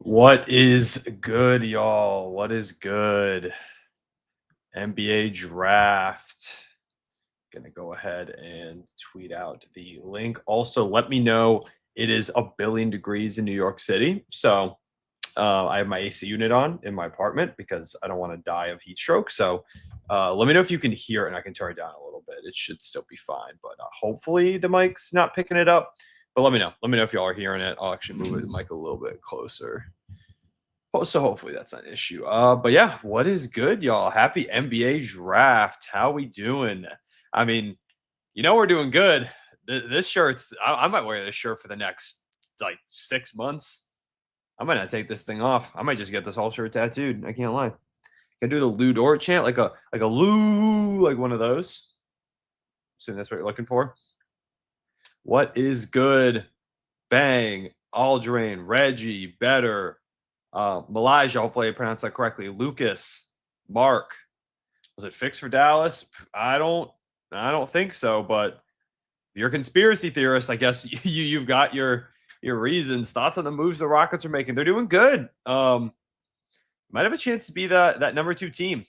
What is good, y'all? What is good? NBA draft. Gonna go ahead and tweet out the link. Also, let me know it is a billion degrees in New York City. So I have my AC unit on in my apartment because I don't want to die of heat stroke. So let me know if you can hear it and I can turn it down a little bit. It should still be fine, but hopefully the mic's not picking it up. But let me know. Let me know if y'all are hearing it. I'll actually move the mic a little bit closer. So hopefully that's not an issue. But yeah, what is good, y'all? Happy NBA draft. How we doing? I mean, we're doing good. This shirt's I might wear this shirt for the next like 6 months. I might not take this thing off. I might just get this whole shirt tattooed. I can't lie. Can I do the Lou Dort chant like a Lou, like one of those? Assume that's what you're looking for. What is good? Bang, Aldrin, Reggie, Better, Malaysia, hopefully I pronounced that correctly. Lucas, Mark. Was it fixed for Dallas? I don't think so, but if you're a conspiracy theorist, I guess you've got your reasons. Thoughts on the moves the Rockets are making. They're doing good. Might have a chance to be that number 2 team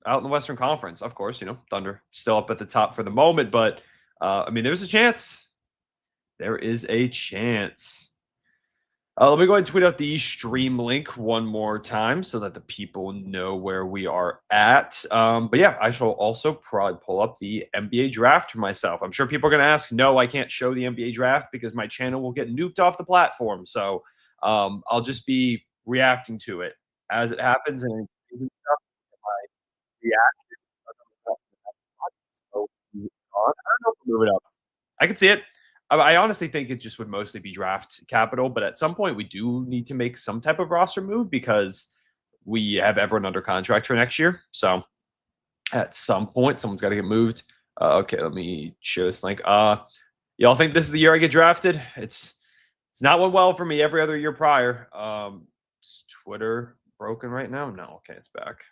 out in the Western Conference. Of course, Thunder still up at the top for the moment, but I mean, there's a chance. There is a chance. Let me go ahead and tweet out the stream link one more time so that the people know where we are at. But yeah, I shall also probably pull up the NBA draft for myself. I'm sure people are going to ask, no, I can't show the NBA draft because my channel will get nuked off the platform. So I'll just be reacting to it as it happens. And my reaction. So, I don't know if we'll move it up. I can see it. I honestly think it just would mostly be draft capital, but at some point we do need to make some type of roster move because we have everyone under contract for next year. So at some point, someone's got to get moved. Okay, let me share this link. Y'all think this is the year I get drafted? It's not went well for me every other year prior. Is Twitter broken right now? No. Okay, it's back.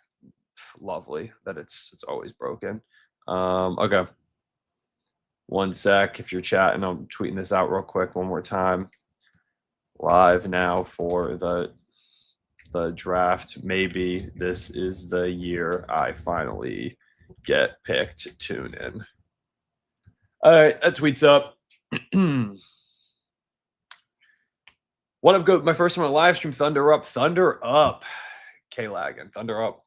Lovely that it's always broken. Okay. One sec. If you're chatting, I'm tweeting this out real quick one more time. Live now for the draft. Maybe this is the year I finally get picked. Tune in. All right, that tweet's up. What up, go? My first time on live stream. Thunder up. Thunder up. K-Lagging. Thunder up.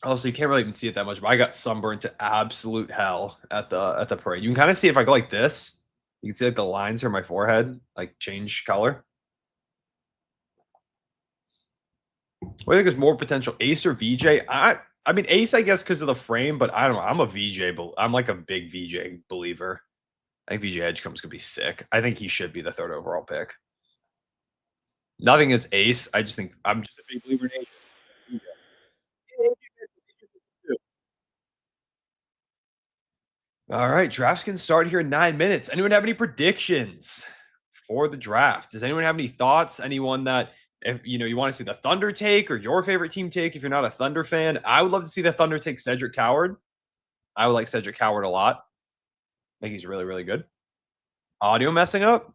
Also, you can't really even see it that much, but I got sunburned to absolute hell at the parade. You can kind of see if I go like this, you can see like the lines here on my forehead like change color. What do you think is more potential, Ace or VJ? I mean Ace, I guess, because of the frame, but I don't know. I'm a VJ, I'm like a big VJ believer. I think VJ Edgecomb's gonna be sick. I think he should be the 3rd overall pick. Nothing is Ace. I just think I'm just a big believer in Ace. All right, drafts can start here in 9 minutes. Anyone have any predictions for the draft? Does anyone have any thoughts? Anyone that, if you want to see the Thunder take or your favorite team take, if you're not a Thunder fan, I would love to see the Thunder take Cedric Coward. I would like Cedric Coward a lot. I think he's really, really good. Audio messing up?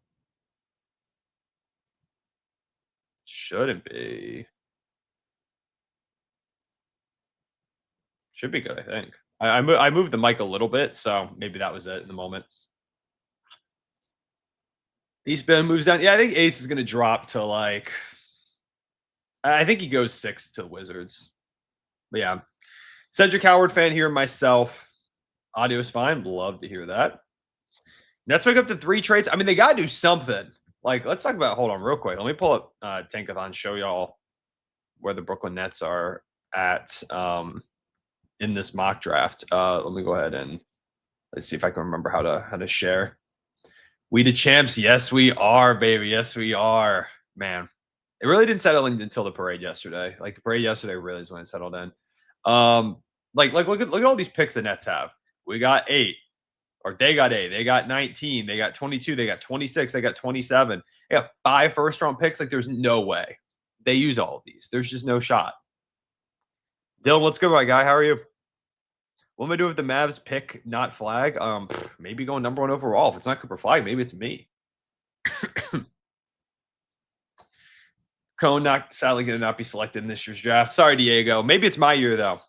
Shouldn't be. Should be good, I think. I moved the mic a little bit, so maybe that was it in the moment. East Bend moves down. Yeah, I think Ace is going to drop to like, I think he goes 6 to Wizards. But yeah, Cedric Howard fan here myself. Audio's fine. Love to hear that. Nets wake up to 3 trades. I mean, they got to do something. Like, let's talk about, hold on real quick. Let me pull up Tankathon, show y'all where the Brooklyn Nets are at in this mock draft. Let me go ahead and let's see if I can remember how to share. We the champs. Yes, we are, baby. Yes, we are. Man, it really didn't settle in until the parade yesterday. Like the parade yesterday really is when it settled in. Like look at all these picks the Nets have. We got 8, or they got 8. They got 19. They got 22. They got 26. They got 27. They got 5 first-round picks. Like there's no way they use all of these. There's just no shot. Dylan, what's good, my guy? How are you? What am I doing if the Mavs pick not Flag? Maybe going number 1 overall. If it's not Cooper Flagg, maybe it's me. Cone not sadly going to not be selected in this year's draft. Sorry, Diego. Maybe it's my year though,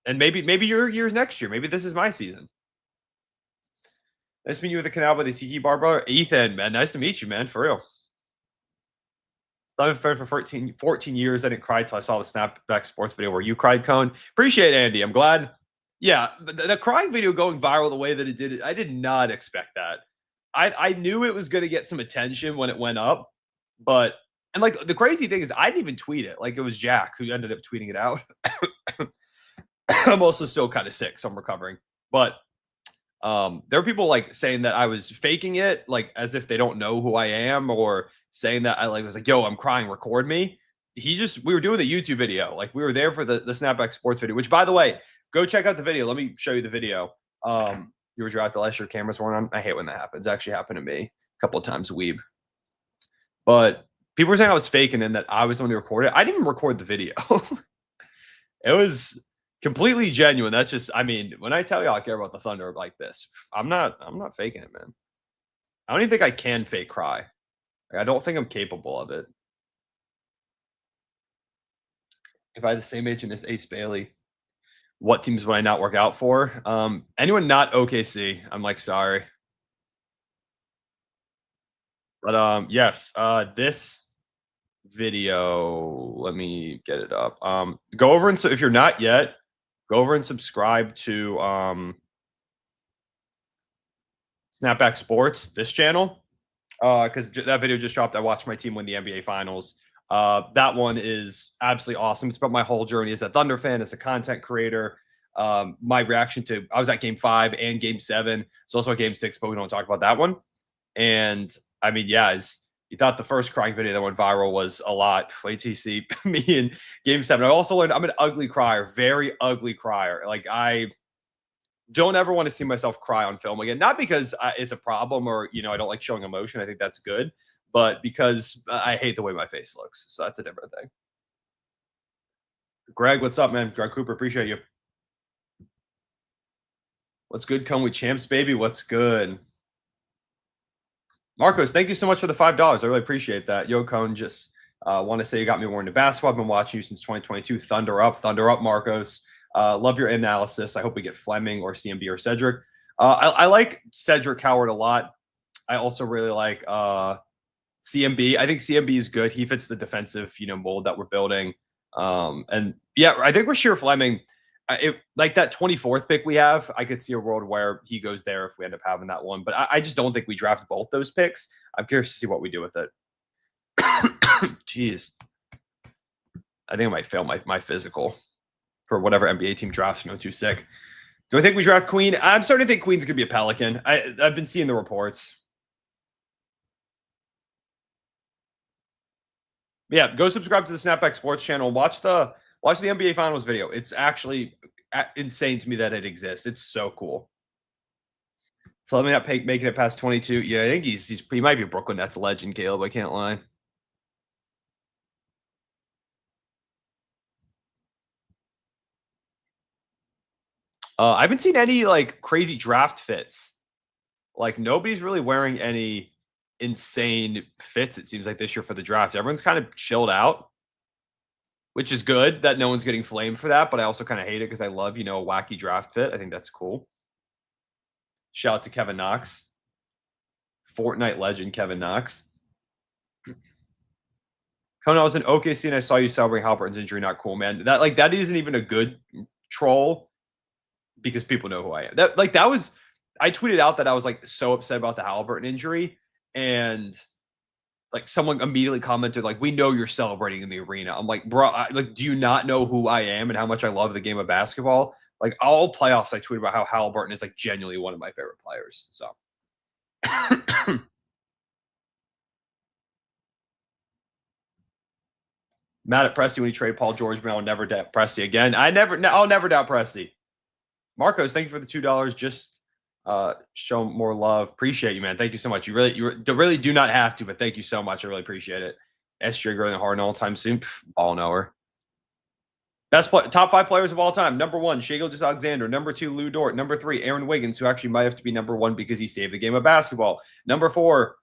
and maybe your year's next year. Maybe this is my season. Nice to meet you with the canal by the Tiki Bar brother. Ethan, man, nice to meet you, man. For real. I've been a friend for 14 years. I didn't cry till I saw the Snapback Sports video where you cried, Cone. Appreciate it, Andy. I'm glad. Yeah, the crying video going viral the way that it did, I did not expect that. I knew it was going to get some attention when it went up, but and like the crazy thing is I didn't even tweet it. Like it was Jack who ended up tweeting it out. I'm also still kind of sick, so I'm recovering. But there are people like saying that I was faking it, like as if they don't know who I am, or saying that I like was like, yo, I'm crying, record me. We were doing the YouTube video. Like we were there for the Snapback Sports video, which by the way, go check out the video. Let me show you the video. You were drafted last year, cameras weren't on. I hate when that happens. It actually happened to me a couple of times, weeb. But people were saying I was faking and that I was the one who recorded it. I didn't even record the video. It was completely genuine. That's just, I mean, when I tell you I care about the Thunder like this, I'm not faking it, man. I don't even think I can fake cry. Like, I don't think I'm capable of it. If I had the same agent as Ace Bailey, what teams would I not work out for? Anyone not OKC, I'm like, sorry. But yes, this video, let me get it up. Go over and so if you're not yet, go over and subscribe to Snapback Sports, this channel. Because that video just dropped. I watched my team win the NBA Finals. That one is absolutely awesome. It's about my whole journey as a Thunder fan, as a content creator. My reaction to I was at Game 5 and Game 7. It's also at Game 6, but we don't talk about that one. And I mean, yeah, as you thought the first crying video that went viral was a lot. Wait till you see me in Game 7. I also learned I'm an ugly crier, very ugly crier. Like I don't ever want to see myself cry on film again. Not because it's a problem or, I don't like showing emotion. I think that's good. But because I hate the way my face looks. So that's a different thing. Greg, what's up, man? Greg Cooper, appreciate you. What's good? Come with champs, baby. What's good? Marcos, thank you so much for the $5. I really appreciate that. Yo, Cone, just want to say you got me more into basketball. I've been watching you since 2022. Thunder up, Marcos. Love your analysis. I hope we get Fleming or CMB or Cedric. I like Cedric Howard a lot. I also really like CMB. I think CMB is good. He fits the defensive, mold that we're building. And yeah, I think Rasheer Fleming, like that 24th pick we have, I could see a world where he goes there if we end up having that one. But I just don't think we draft both those picks. I'm curious to see what we do with it. Jeez. I think I might fail my physical for whatever NBA team drafts me. I'm too sick. Do I think we draft Queen? I'm starting to think Queen's going to be a Pelican. I've been seeing the reports. Yeah, go subscribe to the Snapback Sports channel. Watch the NBA Finals video. It's actually insane to me that it exists. It's so cool. Fleming not making it past 22. Yeah, I think he might be a Brooklyn Nets legend, Caleb. I can't lie. I haven't seen any like crazy draft fits. Like nobody's really wearing any insane fits, it seems like, this year for the draft. Everyone's kind of chilled out, which is good that no one's getting flamed for that. But I also kind of hate it because I love, a wacky draft fit. I think that's cool. Shout out to Kevin Knox, Fortnite legend Kevin Knox. Conan, I was in OKC and I saw you celebrating Halberton's injury. Not cool, man. That isn't even a good troll because people know who I am. I tweeted out that I was like so upset about the Halliburton injury, and like someone immediately commented like, "We know you're celebrating in the arena." I'm like, bro, do you not know who I am and how much I love the game of basketball? Like all playoffs, I tweet about how Halliburton is like genuinely one of my favorite players. So. Mad at Presti when he traded Paul George, but I'll never doubt Presti again. I'll never doubt Presti. Marcos, thank you for the $2. Just show more love. Appreciate you, man. Thank you so much. You really do not have to, but thank you so much. I really appreciate it. SJ growing hard all time soon. Ball knower. Top 5 players of all time. Number 1, Shai Gilgeous-Alexander. Number 2, Lou Dort. Number 3, Aaron Wiggins, who actually might have to be number 1 because he saved the game of basketball. Number 4,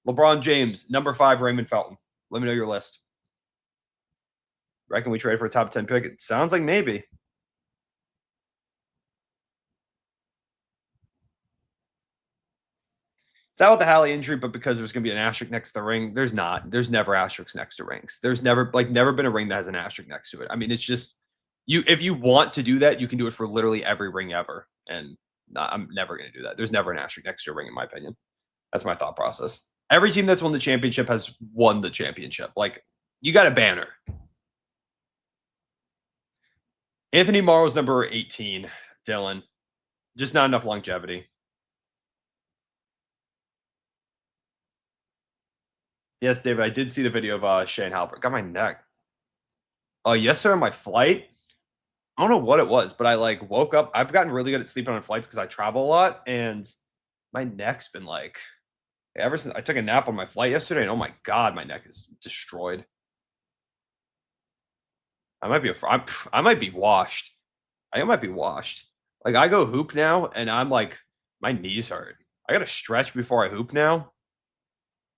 LeBron James. Number 5, Raymond Felton. Let me know your list. Reckon we trade for a top 10 pick? It sounds like maybe. It's not with the Hallie injury, but because there's going to be an asterisk next to the ring. There's not. There's never asterisks next to rings. There's never been a ring that has an asterisk next to it. I mean, it's just you. If you want to do that, you can do it for literally every ring ever. And I'm never going to do that. There's never an asterisk next to a ring, in my opinion. That's my thought process. Every team that's won the championship has won the championship. Like, you got a banner. Anthony Morrow's number 18, Dylan. Just not enough longevity. Yes, David, I did see the video of Shane Harper. Got my neck. Yes, sir, on my flight. I don't know what it was, but I like woke up. I've gotten really good at sleeping on flights because I travel a lot, and my neck's been like ever since I took a nap on my flight yesterday, and oh my god, my neck is destroyed. I might be I might be washed. I might be washed. Like, I go hoop now, and I'm like, my knees hurt. I gotta stretch before I hoop now.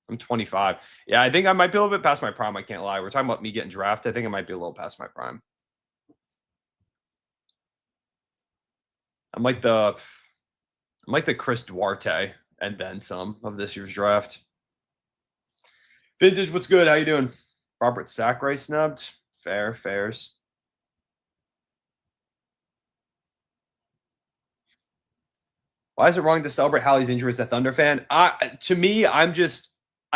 I'm 25. Yeah, I think I might be a little bit past my prime. I can't lie. We're talking about me getting drafted. I think I might be a little past my prime. I'm like the Chris Duarte and then some of this year's draft. Vintage, what's good? How you doing? Robert Sacre snubbed. Fairs. Why is it wrong to celebrate Hallie's injury as a Thunder fan? To me, I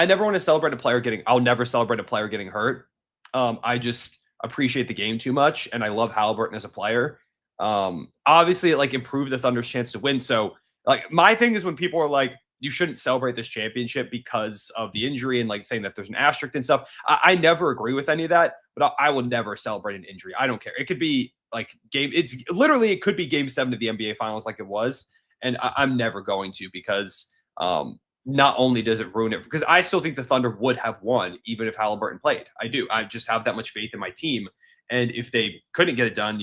never want to celebrate a player I'll never celebrate a player getting hurt. I just appreciate the game too much, and I love Halliburton as a player. Obviously, it like improved the Thunder's chance to win. So, like, my thing is when people are like, you shouldn't celebrate this championship because of the injury and like saying that there's an asterisk and stuff. I never agree with any of that, but I will never celebrate an injury. I don't care. It could be like it could be game 7 of the NBA finals like it was. And I'm never going to, because not only does it ruin it, because I still think the Thunder would have won even if Halliburton played. I do. I just have that much faith in my team. And if they couldn't get it done,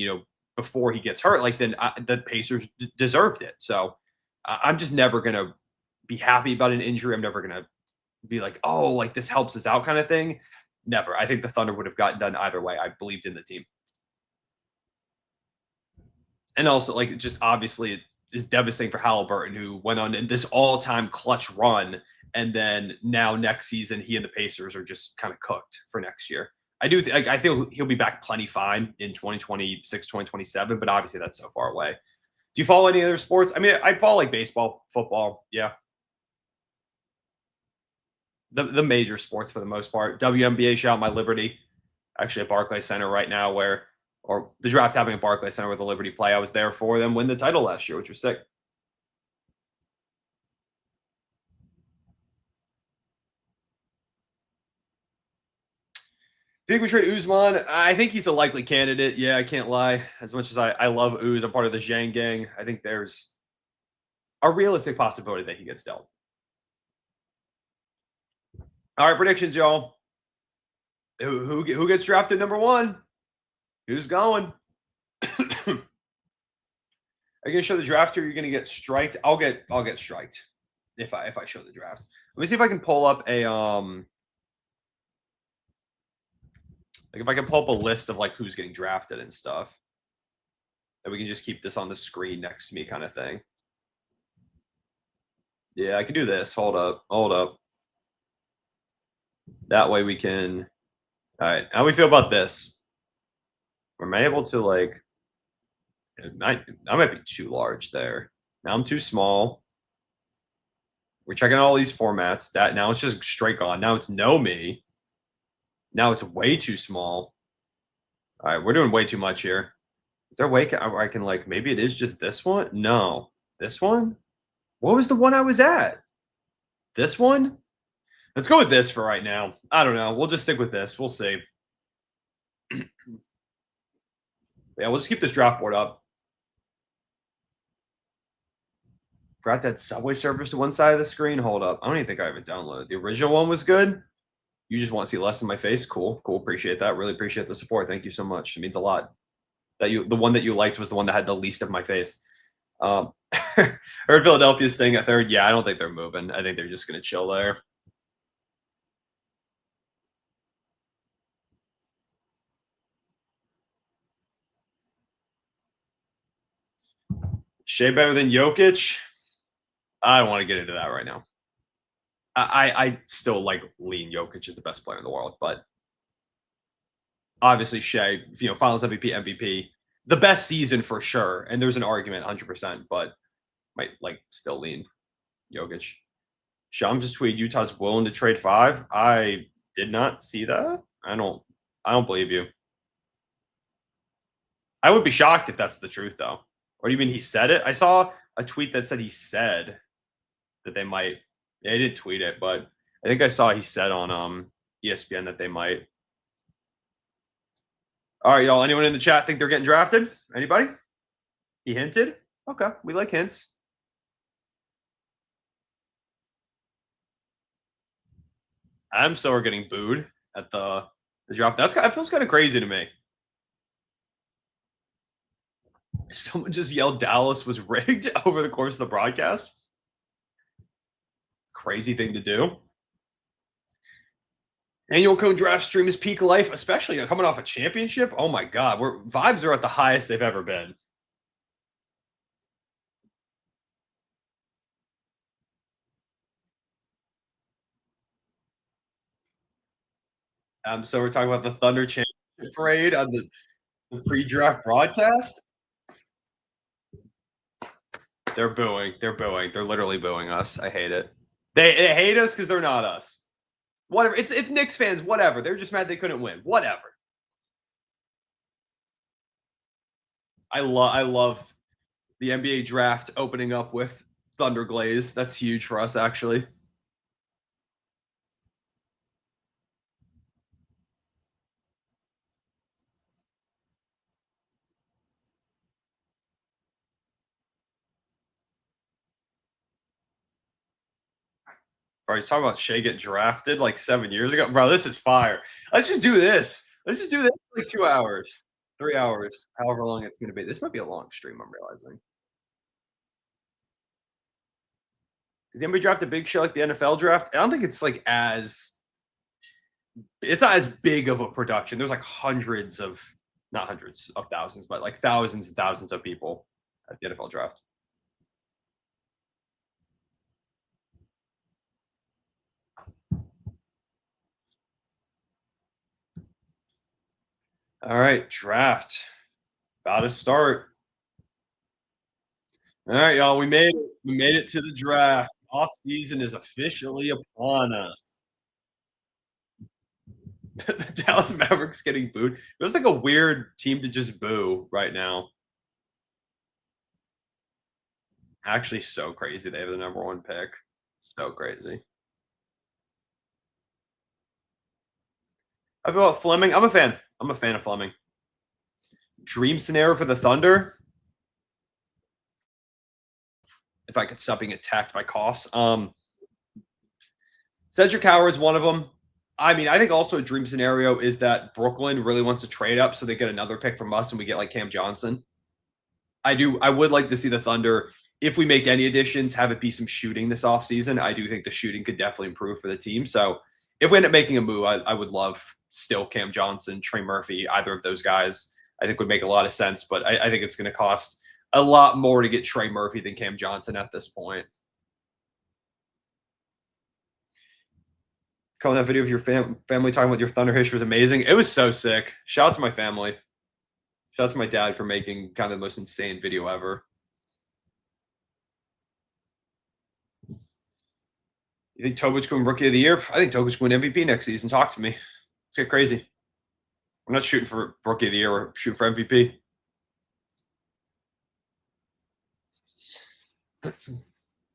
before he gets hurt, like, then the Pacers deserved it. So I'm just never going to be happy about an injury. I'm never going to be like, oh, like this helps us out kind of thing. Never. I think the Thunder would have gotten done either way. I believed in the team. And also, like, just obviously, is devastating for Halliburton, who went on in this all-time clutch run, and then now next season he and the Pacers are just kind of cooked for next year. I think he'll be back plenty fine in 2026, 2027, but obviously that's so far away. Do you follow any other sports? I mean, I follow like baseball, football, yeah. The major sports for the most part. WNBA, shout out my Liberty. Actually at Barclays Center right now, or the draft happening at Barclays Center where the Liberty play. I was there for them win the title last year, which was sick. Think we trade Usman? I think he's a likely candidate. Yeah, I can't lie. As much as I love Uz, I'm part of the Zhang gang. I think there's a realistic possibility that he gets dealt. All right, predictions, y'all. Who gets drafted number 1? Who's going? Are you gonna show the draft, or you're gonna get striked? I'll get striked if I show the draft. Let me see if I can pull up a like if I can pull up a list of like who's getting drafted and stuff. That we can just keep this on the screen next to me, kind of thing. Yeah, I can do this. Hold up. That way we can. All right, how do we feel about this? Am I able to like? I might be too large there. Now I'm too small. We're checking all these formats. That now it's just straight gone. Now it's no me. Now it's way too small. All right, we're doing way too much here. Is there a way I can like, maybe it is just this one? No. This one? What was the one I was at? This one? Let's go with this for right now. I don't know. We'll just stick with this. We'll see. Yeah, we'll just keep this draft board up. Brought that Subway service to one side of the screen. Hold up. I don't even think I have it downloaded. The original one was good. You just want to see less of my face? Cool. Appreciate that. Really appreciate the support. Thank you so much. It means a lot. The one that you liked was the one that had the least of my face. Heard Philadelphia's staying at 3rd. Yeah, I don't think they're moving. I think they're just going to chill there. Shea better than Jokic? I don't want to get into that right now. I still like lean Jokic is the best player in the world, but obviously Shea, Finals MVP, MVP, the best season for sure. And there's an argument, 100%, but might like still lean Jokic. Shams just tweeted Utah's willing to trade 5. I did not see that. I don't believe you. I would be shocked if that's the truth though. Or do you mean he said it? I saw a tweet that said he said that they might. Yeah, he didn't tweet it, but I think I saw he said on ESPN that they might. All right, y'all. Anyone in the chat think they're getting drafted? Anybody? He hinted. Okay, we like hints. I'm so we're getting booed at the draft. That feels kind of crazy to me. Someone just yelled Dallas was rigged over the course of the broadcast. Crazy thing to do. Annual Cone draft stream is peak life, especially coming off a championship. Oh my god, vibes are at the highest they've ever been. So we're talking about the Thunder championship parade on the pre-draft broadcast. They're booing. They're booing. They're literally booing us. I hate it. They hate us because they're not us. Whatever. It's Knicks fans. Whatever. They're just mad they couldn't win. Whatever. I love the NBA draft opening up with Thunder Glaze. That's huge for us, actually. Bro, he's talking about Shea getting drafted like 7 years ago. Bro, this is fire. Let's just do this. Let's just do this for like 2 hours, 3 hours, however long it's going to be. This might be a long stream, I'm realizing. Is the NBA draft a big show like the NFL draft? I don't think it's like it's not as big of a production. There's like not hundreds of thousands, but like thousands and thousands of people at the NFL draft. All right, draft. About to start. All right, y'all. We made it. We made it to the draft. Off season is officially upon us. The Dallas Mavericks getting booed. It was like a weird team to just boo right now. Actually, so crazy. They have the #1 pick. So crazy. I feel about Fleming. I'm a fan. I'm a fan of Fleming. Dream scenario for the Thunder. If I could stop being attacked by coughs. Cedric Howard's one of them. I mean, I think also a dream scenario is that Brooklyn really wants to trade up so they get another pick from us and we get like Cam Johnson. I would like to see the Thunder, if we make any additions, have it be some shooting this offseason. I do think the shooting could definitely improve for the team. So if we end up making a move, I would love still Cam Johnson, Trey Murphy, either of those guys. I think would make a lot of sense, but I think it's going to cost a lot more to get Trey Murphy than Cam Johnson at this point. Calling that video of your family talking about your Thunder history was amazing. It was so sick. Shout out to my family. Shout out to my dad for making kind of the most insane video ever. You think Tobic can win Rookie of the Year? I think Tobic can win MVP next season. Talk to me. Let's get crazy. I'm not shooting for Rookie of the Year. We're shooting for MVP.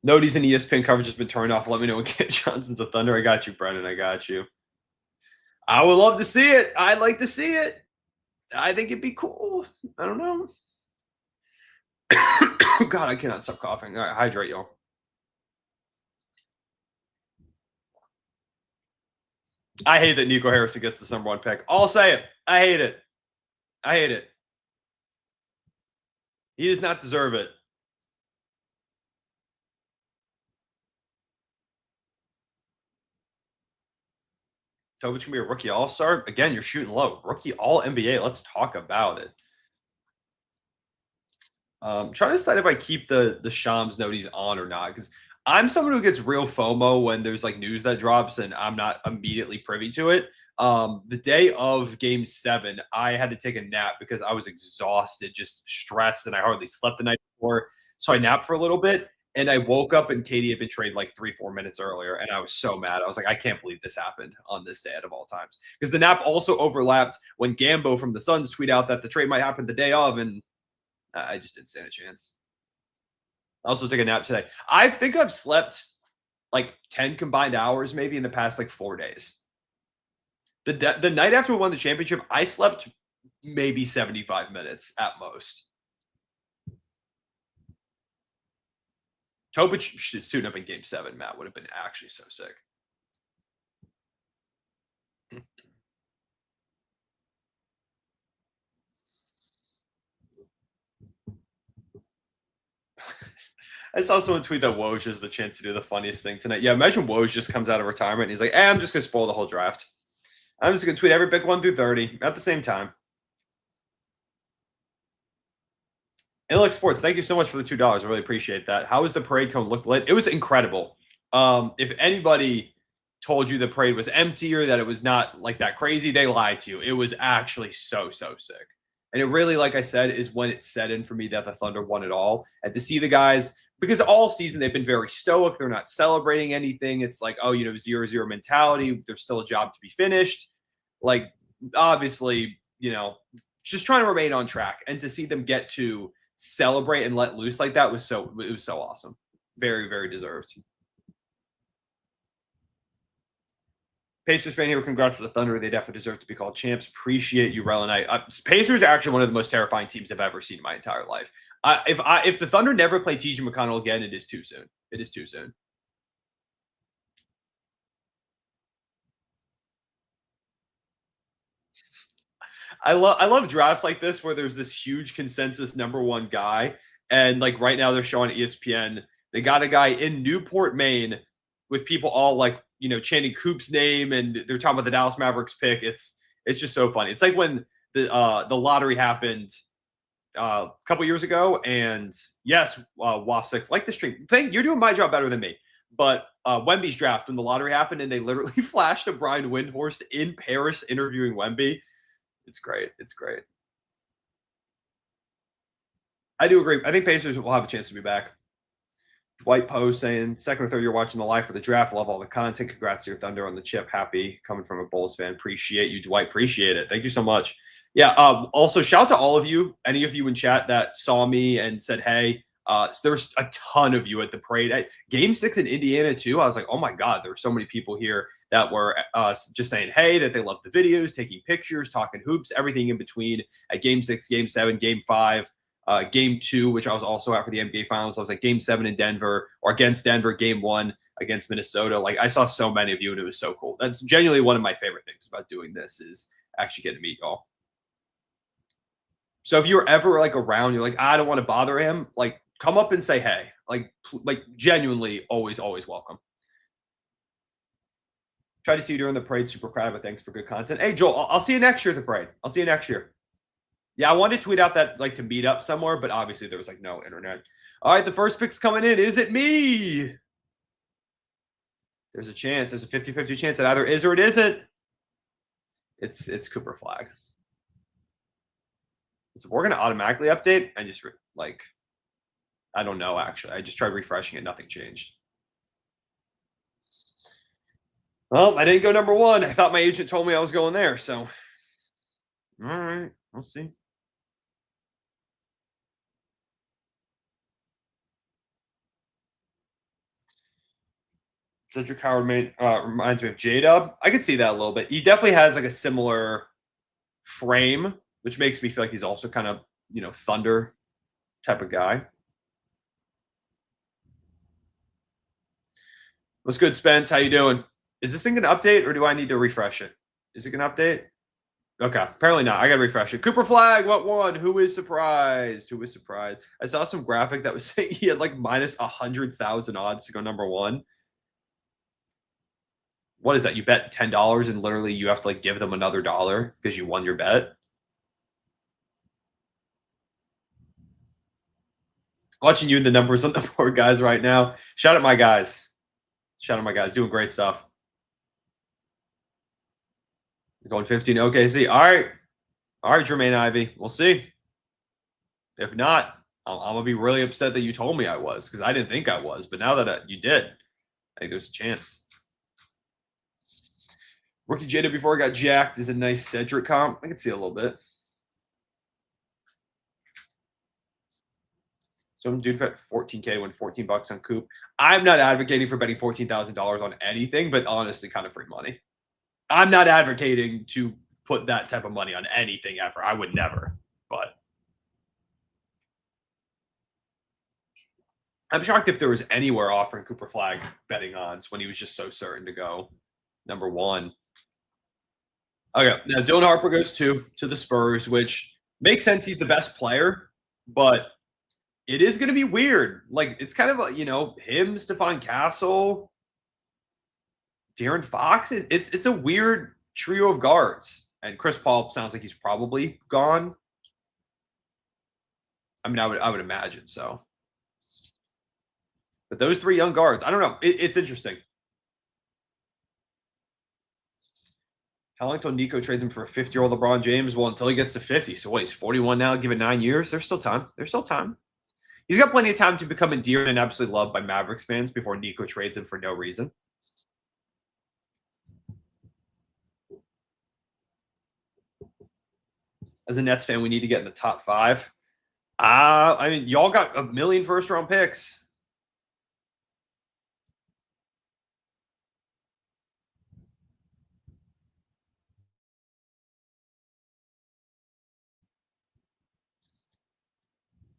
Nobody's in ESPN coverage has been turned off. Let me know when Cam Johnson's a Thunder. I got you, Brennan. I got you. I would love to see it. I'd like to see it. I think it'd be cool. I don't know. God, I cannot stop coughing. All right, hydrate, y'all. I hate that Nico Harrison gets the #1 pick. I'll say it. I hate it. I hate it. He does not deserve it. Tobic can be a rookie all-star. Again, you're shooting low. Rookie all-NBA. Let's talk about it. Trying to decide if I keep the Shams noties on or not, because I'm someone who gets real FOMO when there's like news that drops and I'm not immediately privy to it. The day of Game 7, I had to take a nap because I was exhausted, just stressed, and I hardly slept the night before. So I napped for a little bit, and I woke up and Katie had been traded like 3, 4 minutes earlier, and I was so mad. I was like, I can't believe this happened on this day out of all times. Because the nap also overlapped when Gambo from the Suns tweet out that the trade might happen the day of, and I just didn't stand a chance. I also took a nap today. I think I've slept like 10 combined hours maybe in the past like 4 days. The night after we won the championship, I slept maybe 75 minutes at most. Topic suiting up in Game 7, Matt, would have been actually so sick. I saw someone tweet that Woj has the chance to do the funniest thing tonight. Yeah, imagine Woj just comes out of retirement and he's like, I'm just going to spoil the whole draft. I'm just going to tweet every pick 1 through 30 at the same time. Intellect Sports, thank you so much for the $2. I really appreciate that. How was the parade cone looked lit? It was incredible. If anybody told you the parade was empty or that it was not like that crazy, they lied to you. It was actually so sick. And it really, like I said, is when it set in for me that the Thunder won it all. And to see the guys, because all season they've been very stoic. They're not celebrating anything. It's like, oh, 0-0 mentality. There's still a job to be finished. Like, obviously, just trying to remain on track. And to see them get to celebrate and let loose like that it was so awesome. Very deserved. Pacers fan here. Congrats to the Thunder. They definitely deserve to be called champs. Appreciate you, Relin. Pacers are actually one of the most terrifying teams I've ever seen in my entire life. If the Thunder never play TJ McConnell again, it is too soon. It is too soon. I love drafts like this where there's this huge consensus #1 guy, and like right now they're showing ESPN they got a guy in Newport, Maine, with people all like chanting Coop's name, and they're talking about the Dallas Mavericks pick. It's just so funny. It's like when the lottery happened a couple years ago, and yes, WAF 6 like the stream thing. You're doing my job better than me. But Wemby's draft when the lottery happened, and they literally flashed a Brian Windhorst in Paris interviewing Wemby. It's great. It's great. I do agree. I think Pacers will have a chance to be back. Dwight Poe saying, second or third year watching the live for the draft. Love all the content. Congrats to your Thunder on the chip. Happy coming from a Bulls fan. Appreciate you, Dwight. Appreciate it. Thank you so much. Yeah. Also, shout out to all of you, any of you in chat that saw me and said, hey, there's a ton of you at the parade. Game 6 in Indiana, too. I was like, oh, my God, there were so many people here that were just saying, hey, that they loved the videos, taking pictures, talking hoops, everything in between at Game 6, Game 7, Game 5. Game 2, which I was also at for the NBA Finals. I was like Game 7 in Denver or against Denver, Game 1 against Minnesota. Like I saw so many of you and it was so cool. That's genuinely one of my favorite things about doing this is actually getting to meet y'all. So if you're ever like around, you're like, I don't want to bother him, like come up and say, hey, like genuinely always welcome. Try to see you during the parade. Super proud, but thanks for good content. Hey, Joel, I'll see you next year at the parade. I'll see you next year. Yeah, I wanted to tweet out that like to meet up somewhere, but obviously there was like no internet. All right, the first pick's coming in. Is it me? There's a chance. There's a 50-50 chance it either is or it isn't. It's Cooper Flagg. So we're gonna automatically update and just like I don't know actually. I just tried refreshing it, nothing changed. Well, I didn't go #1. I thought my agent told me I was going there, so all right, we'll see. Cedric Howard reminds me of J-Dub. I could see that a little bit. He definitely has like a similar frame, which makes me feel like he's also kind of, Thunder type of guy. What's good, Spence? How you doing? Is this thing going to update or do I need to refresh it? Is it going to update? Okay, apparently not. I got to refresh it. Cooper Flagg, what won? Who is surprised? Who is surprised? I saw some graphic that was saying he had like minus 100,000 odds to go #1. What is that? You bet $10 and literally you have to like give them another dollar because you won your bet. Watching you and the numbers on the board, guys, right now. Shout out my guys. Shout out my guys. Doing great stuff. Going 15 OKC. All right. All right, Jermaine Ivy. We'll see. If not, I'm going to be really upset that you told me I was because I didn't think I was. But now that you did, I think there's a chance. Rookie Jada before I got jacked is a nice Cedric comp. I can see a little bit. Some dude bet 14K win 14 bucks on Coop. I'm not advocating for betting $14,000 on anything, but honestly, kind of free money. I'm not advocating to put that type of money on anything ever. I would never, but I'm shocked if there was anywhere offering Cooper Flagg betting odds when he was just so certain to go number one. Okay, now Dylan Harper goes to the Spurs, which makes sense. He's the best player, but it is going to be weird. Like, it's kind of a, him, Stephon Castle, De'Aaron Fox. It's a weird trio of guards. And Chris Paul sounds like he's probably gone. I mean, I would imagine so. But those three young guards, I don't know. It's interesting. How long until Nico trades him for a 50-year-old LeBron James? Well, until he gets to 50. So what, he's 41 now, give it 9 years. There's still time. There's still time. He's got plenty of time to become endeared and absolutely loved by Mavericks fans before Nico trades him for no reason. As a Nets fan, we need to get in the top 5. I mean, y'all got a million first-round picks.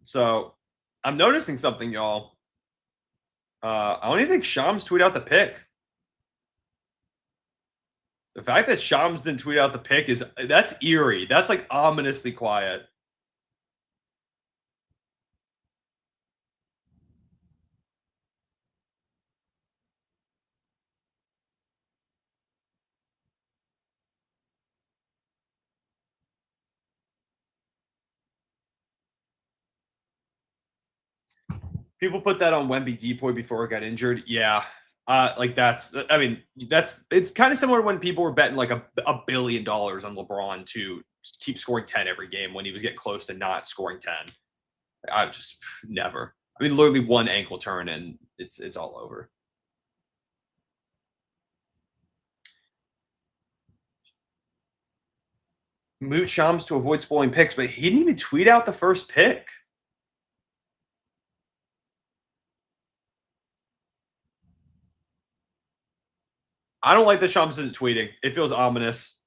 So I'm noticing something, y'all. I don't even think Shams tweeted out the pick. The fact that Shams didn't tweet out the pick that's eerie. That's like ominously quiet. People put that on Wemby Depoy before he got injured. Yeah. It's kind of similar to when people were betting like $1 billion on LeBron to keep scoring 10 every game when he was getting close to not scoring 10. I just never. I mean, literally one ankle turn and it's all over. Moot Shams to avoid spoiling picks, but he didn't even tweet out the first pick. I don't like that Shams isn't tweeting. It feels ominous.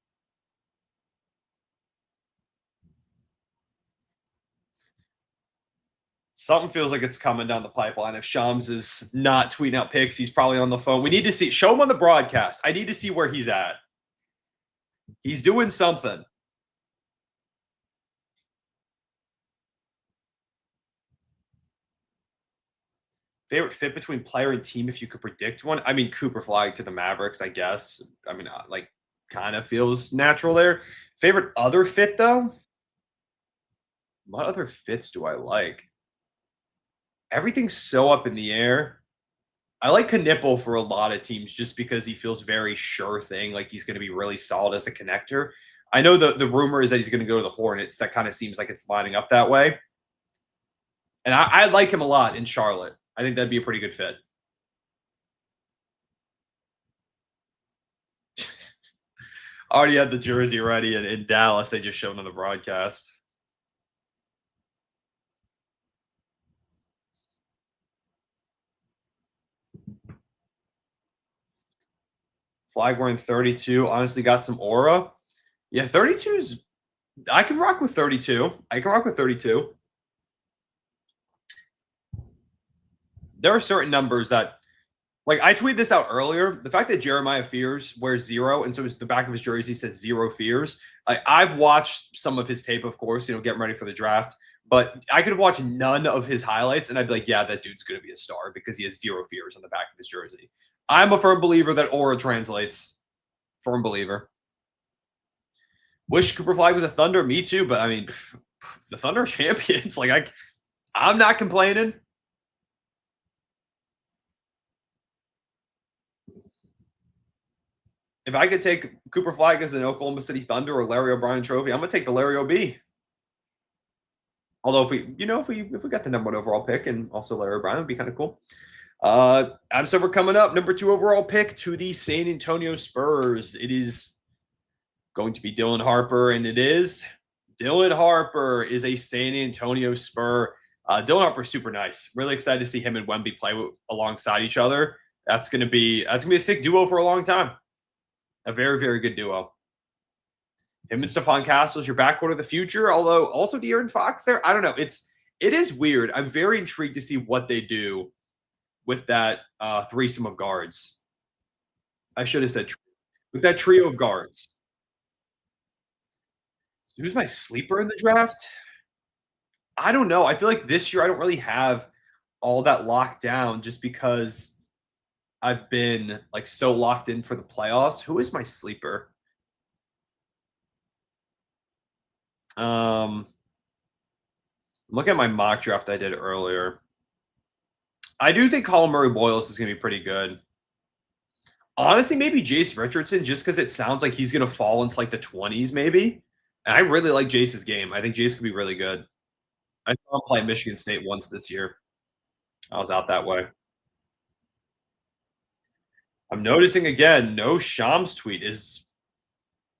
Something feels like it's coming down the pipeline. If Shams is not tweeting out picks, he's probably on the phone. We need to see. Show him on the broadcast. I need to see where he's at. He's doing something. Favorite fit between player and team if you could predict one? I mean, Cooper Flagg to the Mavericks, I guess. I mean, like, kind of feels natural there. Favorite other fit, though? What other fits do I like? Everything's so up in the air. I like Knipple for a lot of teams just because he feels very sure thing, like he's going to be really solid as a connector. I know the rumor is that he's going to go to the Hornets. That kind of seems like it's lining up that way. And I like him a lot in Charlotte. I think that'd be a pretty good fit. Already had the jersey ready in Dallas. They just showed on the broadcast. Flag wearing 32. Honestly, got some aura. Yeah, 32's. I can rock with 32. I can rock with 32. There are certain numbers that, like, I tweeted this out earlier. The fact that Jeremiah Fears wears 0, and so the back of his jersey says 0 fears. I've watched some of his tape, of course, getting ready for the draft. But I could have watched none of his highlights, and I'd be like, yeah, that dude's going to be a star because he has 0 fears on the back of his jersey. I'm a firm believer that aura translates. Firm believer. Wish Cooper Flagg was a Thunder. Me too, but I mean, the Thunder champions. Like, I'm not complaining. If I could take Cooper Flagg as an Oklahoma City Thunder or Larry O'Brien trophy, I'm gonna take the Larry OB. Although if we got the #1 overall pick and also Larry O'Brien, would be kind of cool. I'm so we're coming up, #2 overall pick to the San Antonio Spurs. It is going to be Dylan Harper, and it is Dylan Harper is a San Antonio Spur. Dylan Harper's super nice. Really excited to see him and Wemby play alongside each other. That's gonna be a sick duo for a long time. A very, very good duo. Him and Stephon Castle's your backcourt of the future, although also De'Aaron Fox there. I don't know. It is weird. I'm very intrigued to see what they do with that threesome of guards. I should have said with that trio of guards. So who's my sleeper in the draft? I don't know. I feel like this year I don't really have all that locked down just because I've been like so locked in for the playoffs. Who is my sleeper? Look at my mock draft I did earlier. I do think Colin Murray Boyles is going to be pretty good. Honestly, maybe Jace Richardson, just because it sounds like he's going to fall into like the 20s, maybe. And I really like Jace's game. I think Jace could be really good. I saw him play Michigan State once this year. I was out that way. I'm noticing again, no Shams tweet.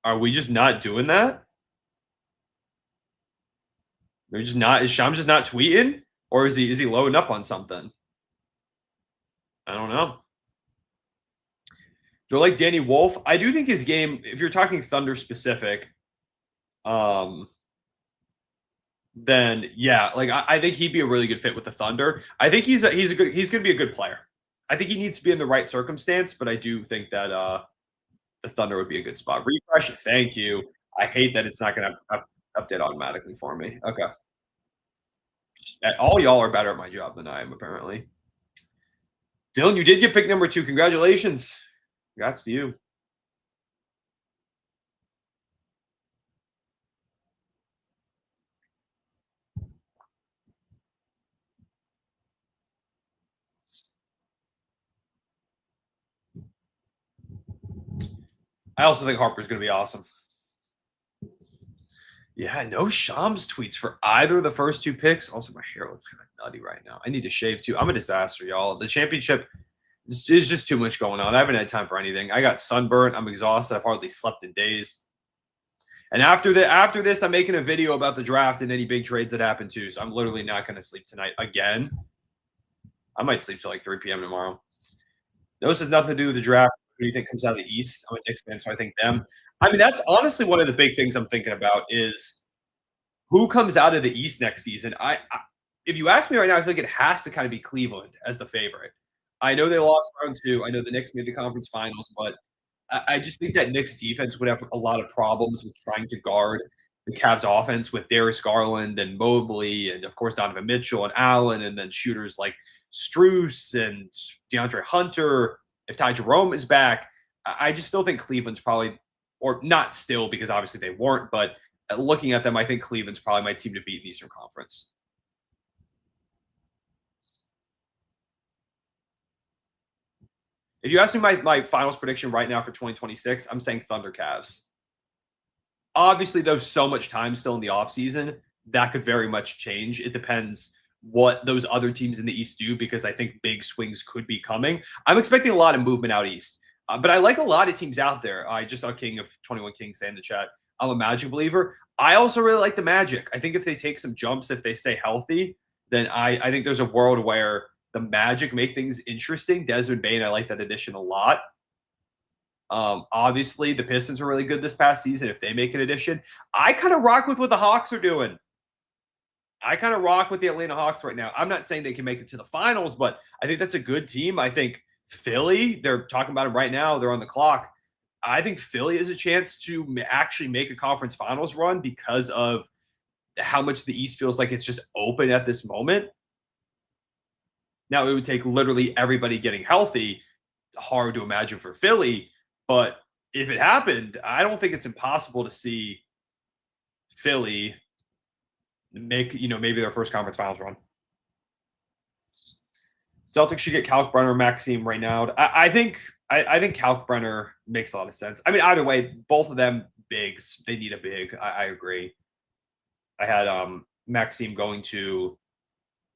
Are we just not doing that? They're just not. Is Shams just not tweeting, or is he loading up on something? I don't know. Do I like Danny Wolf? I do think his game, if you're talking Thunder specific, then yeah, like I think he'd be a really good fit with the Thunder. I think he's going to be a good player. I think he needs to be in the right circumstance, but I do think that the Thunder would be a good spot. Refresh, thank you. I hate that it's not going to update automatically for me. Okay. All y'all are better at my job than I am, apparently. Dylan, you did get pick #2. Congratulations. Congrats to you. I also think Harper's going to be awesome. Yeah, no Shams tweets for either of the first 2 picks. Also, my hair looks kind of nutty right now. I need to shave too. I'm a disaster, y'all. The championship is just too much going on. I haven't had time for anything. I got sunburnt. I'm exhausted. I've hardly slept in days. And after this, I'm making a video about the draft and any big trades that happen too. So I'm literally not going to sleep tonight again. I might sleep till like 3 p.m. tomorrow. This has nothing to do with the draft. Who do you think comes out of the East? I'm a Knicks fan, so I think them. I mean, that's honestly one of the big things I'm thinking about is who comes out of the East next season. If you ask me right now, I think it has to kind of be Cleveland as the favorite. I know they lost round 2. I know the Knicks made the conference finals, but I just think that Knicks defense would have a lot of problems with trying to guard the Cavs offense with Darius Garland and Mobley and of course Donovan Mitchell and Allen and then shooters like Strus and DeAndre Hunter. If Ty Jerome is back, I just still think Cleveland's probably, or not still because obviously they weren't, but looking at them, I think Cleveland's probably my team to beat in the Eastern Conference. If you ask me my finals prediction right now for 2026, I'm saying Thunder Cavs. Obviously, there's so much time still in the offseason. That could very much change. It depends what those other teams in the East do because I think big swings could be coming. I'm expecting a lot of movement out East. But I like a lot of teams out there. I just saw King of 21 King say in the chat, I'm a Magic believer. I also really like the Magic. I think if they take some jumps, if they stay healthy, then I think there's a world where the Magic make things interesting. Desmond Bane, I like that addition a lot. Obviously, the Pistons were really good this past season. If they make an addition, I kind of rock with what the Hawks are doing. I kind of rock with the Atlanta Hawks right now. I'm not saying they can make it to the finals, but I think that's a good team. I think Philly, they're talking about it right now. They're on the clock. I think Philly has a chance to actually make a conference finals run because of how much the East feels like it's just open at this moment. Now, it would take literally everybody getting healthy. Hard to imagine for Philly. But if it happened, I don't think it's impossible to see Philly make, maybe their first conference finals run. Celtics should get Kalkbrenner, Maxime right now. I think I think Kalkbrenner makes a lot of sense. I mean, either way, both of them bigs. They need a big. I agree. I had Maxime going to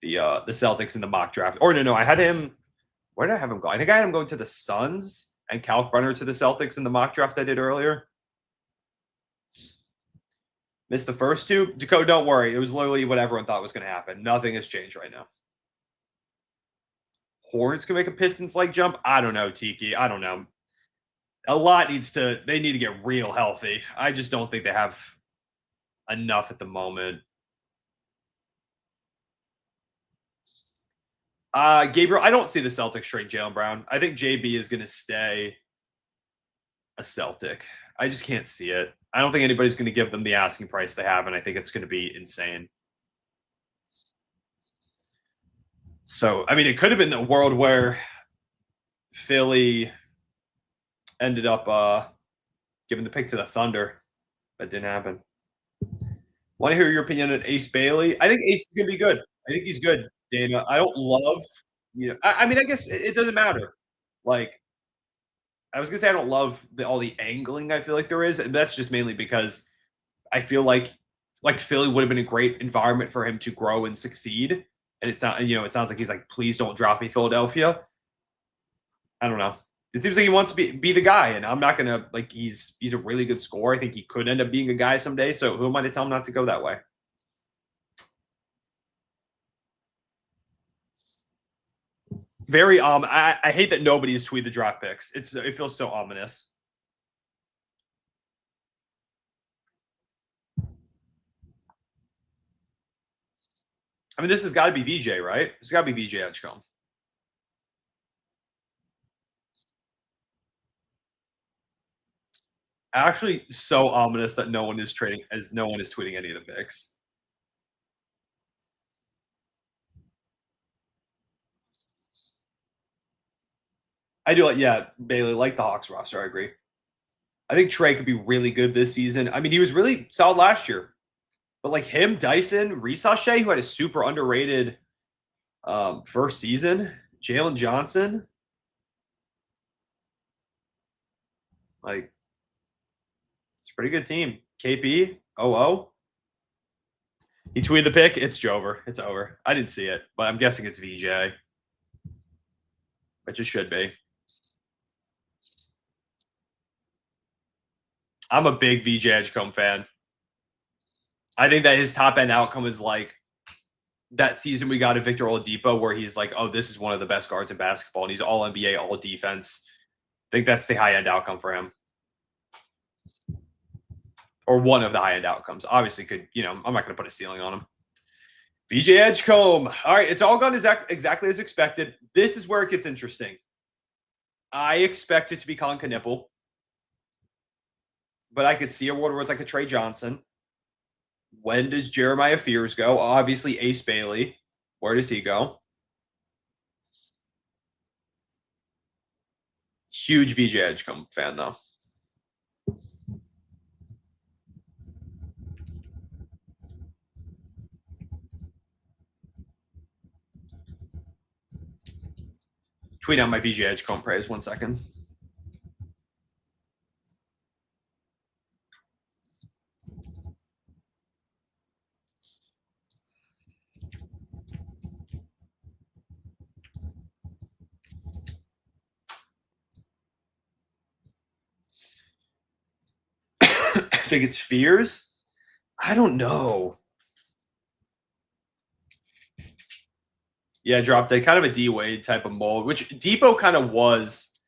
the Celtics in the mock draft. Or no, I had him. Where did I have him go? I think I had him going to the Suns and Kalkbrenner to the Celtics in the mock draft I did earlier. Missed the first two. Dakota, don't worry. It was literally what everyone thought was going to happen. Nothing has changed right now. Hornets can make a Pistons like jump. I don't know, Tiki. I don't know. A lot needs to. They need to get real healthy. I just don't think they have enough at the moment. Gabriel, I don't see the Celtics trade Jaylen Brown. I think JB is going to stay a Celtic. I just can't see it. I don't think anybody's going to give them the asking price they have, and I think it's going to be insane. So, I mean, it could have been the world where Philly ended up giving the pick to the Thunder. That didn't happen. Want to hear your opinion on Ace Bailey? I think Ace is going to be good. I think he's good, Dana. I don't love, I mean, I guess it doesn't matter. Like, I was gonna say I don't love all the angling I feel like there is. And that's just mainly because I feel like Philly would have been a great environment for him to grow and succeed. And it's not, it sounds like he's like, please don't drop me, Philadelphia. I don't know. It seems like he wants to be the guy, and I'm not gonna like. He's a really good scorer. I think he could end up being a guy someday. So who am I to tell him not to go that way? Very I hate that nobody has tweeted the draft picks. It feels so ominous. I mean, this has got to be VJ, right? This has got to be VJ Edgecomb. Actually, so ominous that no one is tweeting any of the picks. I do Bailey, like the Hawks roster. I agree. I think Trey could be really good this season. I mean, he was really solid last year. But like him, Dyson, Risashe, who had a super underrated first season, Jalen Johnson, like it's a pretty good team. KP, OO. He tweeted the pick. It's over. It's over. I didn't see it, but I'm guessing it's VJ. Which it should be. I'm a big VJ Edgecomb fan. I think that his top end outcome is like that season we got a Victor Oladipo where he's like, oh, this is one of the best guards in basketball, and he's all NBA, all defense. I think that's the high end outcome for him. Or one of the high end outcomes. Obviously, I'm not going to put a ceiling on him. VJ Edgecomb. All right, it's all gone exactly as expected. This is where it gets interesting. I expect it to be Colin Knippel, but I could see a world where it's like a Trey Johnson. When does Jeremiah Fears go? Obviously, Ace Bailey. Where does he go? Huge VJ Edgecomb fan, though. Tweet out my VJ Edgecomb praise 1 second. I think it's Fears. I don't know. Yeah, drop day, kind of a D Wade type of mold, which Depot kind of was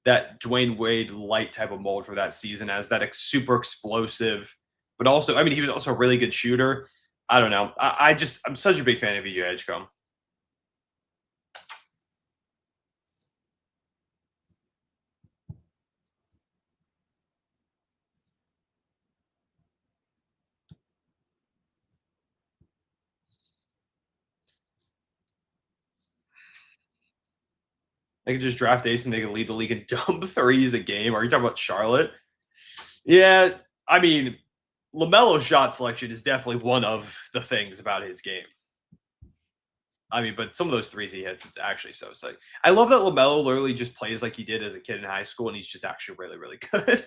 that Dwayne Wade light type of mold for that season as that super explosive, but also, I mean, he was also a really good shooter. I don't know. I'm such a big fan of VJ Edgecomb. They could just draft Ace and they could lead the league in dumb threes a game. Are you talking about Charlotte? Yeah, I mean, LaMelo's shot selection is definitely one of the things about his game. I mean, but some of those threes he hits, it's actually so sick. I love that LaMelo literally just plays like he did as a kid in high school, and he's just actually really, really good.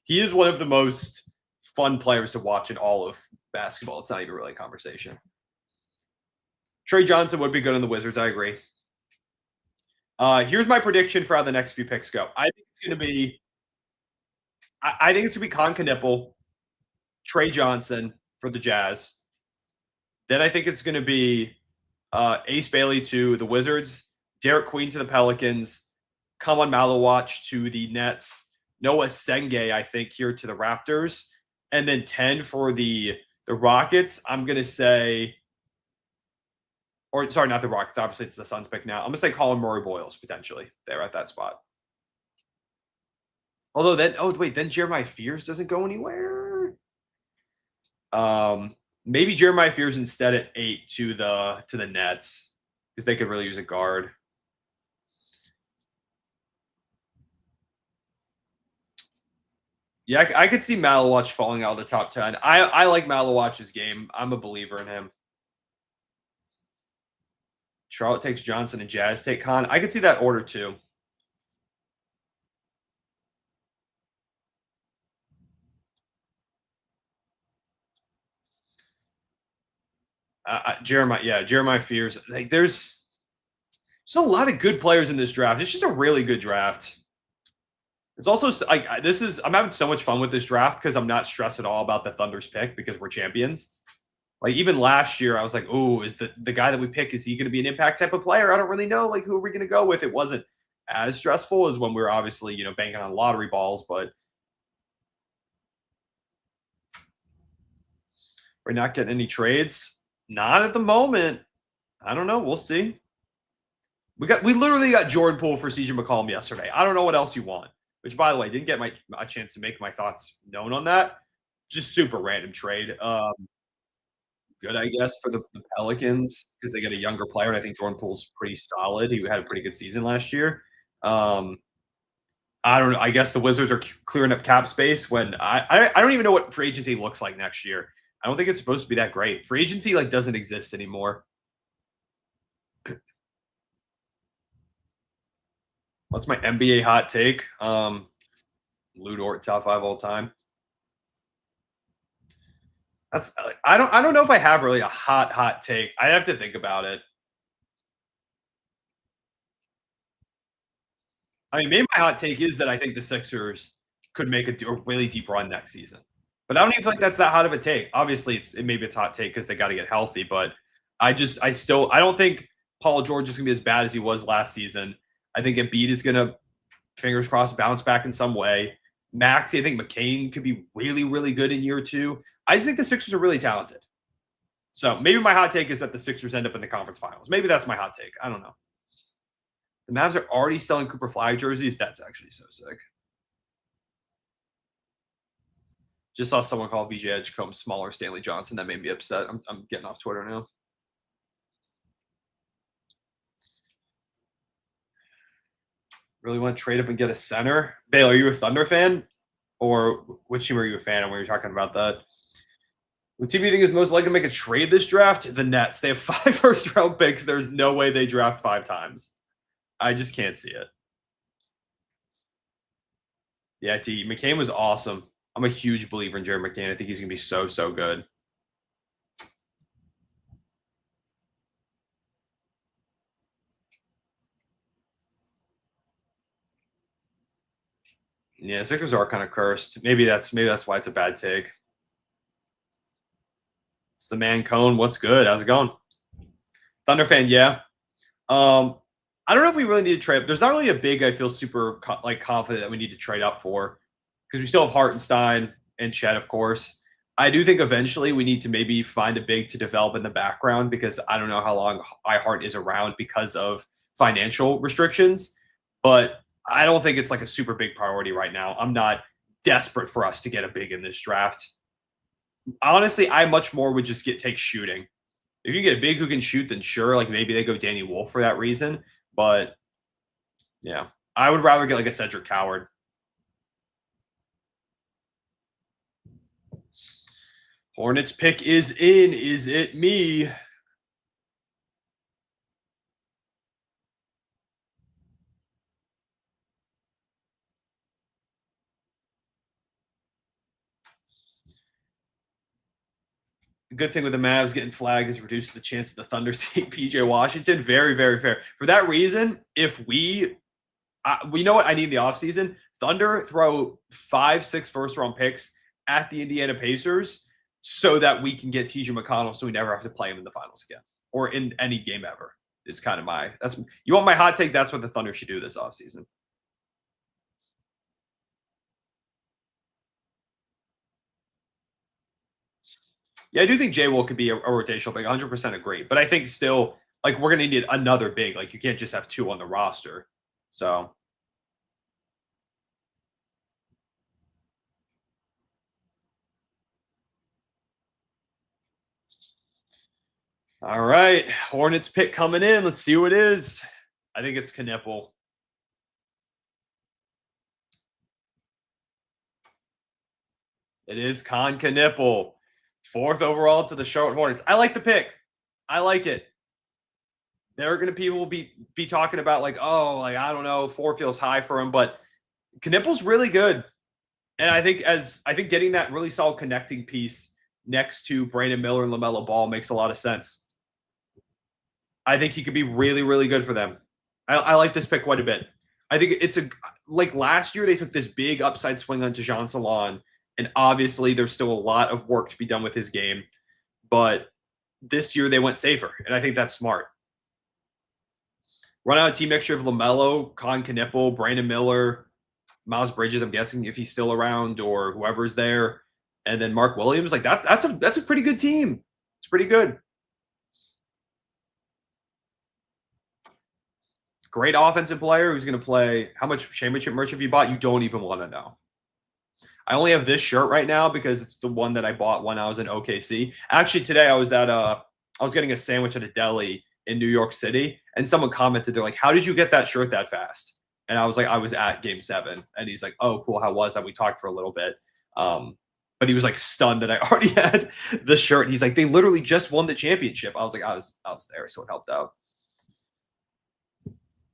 He is one of the most fun players to watch in all of basketball. It's not even really a conversation. Trey Johnson would be good on the Wizards. I agree. Here's my prediction for how the next few picks go. I think it's going to be. I think it's going to be Con Knipple, Trey Johnson for the Jazz. Then I think it's going to be Ace Bailey to the Wizards, Derek Queen to the Pelicans, Kaman Malawatch to the Nets, Noah Senge, I think, here to the Raptors, and then 10 for the Rockets. I'm going to say, or sorry, not the Rockets. Obviously, it's the Suns pick now. I'm going to say Colin Murray Boyles, potentially, there at that spot. Although then, oh, wait, then Jeremiah Fears doesn't go anywhere. Maybe Jeremiah Fears instead at 8 to the Nets because they could really use a guard. Yeah, I could see Malawatch falling out of the top 10. I like Malawatch's game. I'm a believer in him. Charlotte takes Johnson and Jazz take Con. I could see that order too. Jeremiah Fears. Like, there's a lot of good players in this draft. It's just a really good draft. It's also like I'm having so much fun with this draft because I'm not stressed at all about the Thunder's pick because we're champions. Like even last year, I was like, "Oh, is the guy that we pick, is he going to be an impact type of player? I don't really know. Like, who are we going to go with?" It wasn't as stressful as when we were obviously banking on lottery balls, but we're not getting any trades. Not at the moment. I don't know. We'll see. We literally got Jordan Poole for CJ McCollum yesterday. I don't know what else you want. Which, by the way, didn't get a chance to make my thoughts known on that. Just super random trade. Good, I guess, for the Pelicans because they get a younger player, and I think Jordan Poole's pretty solid. He had a pretty good season last year. I don't know. I guess the Wizards are clearing up cap space when I don't even know what free agency looks like next year. I don't think it's supposed to be that great. Free agency doesn't exist anymore. What's my NBA hot take? Lou Dort top 5 all time. That's I don't know if I have really a hot take. I have to think about it. I mean, maybe my hot take is that I think the Sixers could make a really deep run next season. But I don't even feel like that's that hot of a take. Obviously, maybe it's hot take because they got to get healthy. But I don't think Paul George is going to be as bad as he was last season. I think Embiid is going to, fingers crossed, bounce back in some way. Maxey, I think McCain could be really, really good in year 2. I just think the Sixers are really talented. So maybe my hot take is that the Sixers end up in the conference finals. Maybe that's my hot take. I don't know. The Mavs are already selling Cooper Flagg jerseys. That's actually so sick. Just saw someone call VJ Edgecomb smaller Stanley Johnson. That made me upset. I'm getting off Twitter now. Really want to trade up and get a center? Bale, are you a Thunder fan? Or which team are you a fan of when you're talking about that? What team do you think is most likely to make a trade this draft? The Nets. They have 5 first-round picks. There's no way they draft 5 times. I just can't see it. Yeah, T. McCain was awesome. I'm a huge believer in Jared McCain. I think he's going to be so, so good. Yeah, Sixers are kind of cursed. Maybe that's why it's a bad take. It's the man Cone. What's good? How's it going? Thunder fan, yeah. I don't know if we really need to trade. There's not really a big I feel super confident that we need to trade up for because we still have Hartenstein and Chet, of course. I do think eventually we need to maybe find a big to develop in the background because I don't know how long iHeart is around because of financial restrictions, but I don't think it's a super big priority right now. I'm not desperate for us to get a big in this draft. Honestly, I much more would just take shooting. If you get a big who can shoot, then sure, maybe they go Danny Wolf for that reason. But yeah, I would rather get a Cedric Coward. Hornets pick is in. Is it me? The good thing with the Mavs getting Flagg is reduced the chance of the Thunder seeing PJ Washington. Very, very fair. For that reason, if we know what I need in the offseason, Thunder throw 5-6 first-round picks at the Indiana Pacers so that we can get TJ McConnell so we never have to play him in the finals again or in any game ever. Is kind of you want my hot take? That's what the Thunder should do this offseason. Yeah, I do think J Will could be a rotational big. 100% agree. But I think still, like, we're going to need another big. Like, you can't just have 2 on the roster. So. All right. Hornets pick coming in. Let's see who it is. I think it's Knipple. It is Con Knipple. 4th overall to the Charlotte Hornets. I like the pick. I like it. There are going to people be talking about like, oh, like, I don't know, 4 feels high for him, but Knipple's really good. And I think getting that really solid connecting piece next to Brandon Miller and LaMelo Ball makes a lot of sense. I think he could be really, really good for them. I like this pick quite a bit. I think it's like last year they took this big upside swing on Tejan Salon, and obviously there's still a lot of work to be done with his game, but this year they went safer, and I think that's smart. Run out a team next year of LaMelo, Con Knipple, Brandon Miller, Miles Bridges, I'm guessing if he's still around, or whoever's there, and then Mark Williams. Like that's a pretty good team. It's pretty good. Great offensive player who's going to play. How much championship merch have you bought? You don't even want to know. I only have this shirt right now because it's the one that I bought when I was in OKC. Actually, today I was getting a sandwich at a deli in New York City, and someone commented, they're like, "How did you get that shirt that fast?" And I was like, "I was at Game 7." And he's like, "Oh, cool. How was that?" We talked for a little bit. But he was like stunned that I already had the shirt. He's like, "They literally just won the championship." I was like, I was there, so it helped out.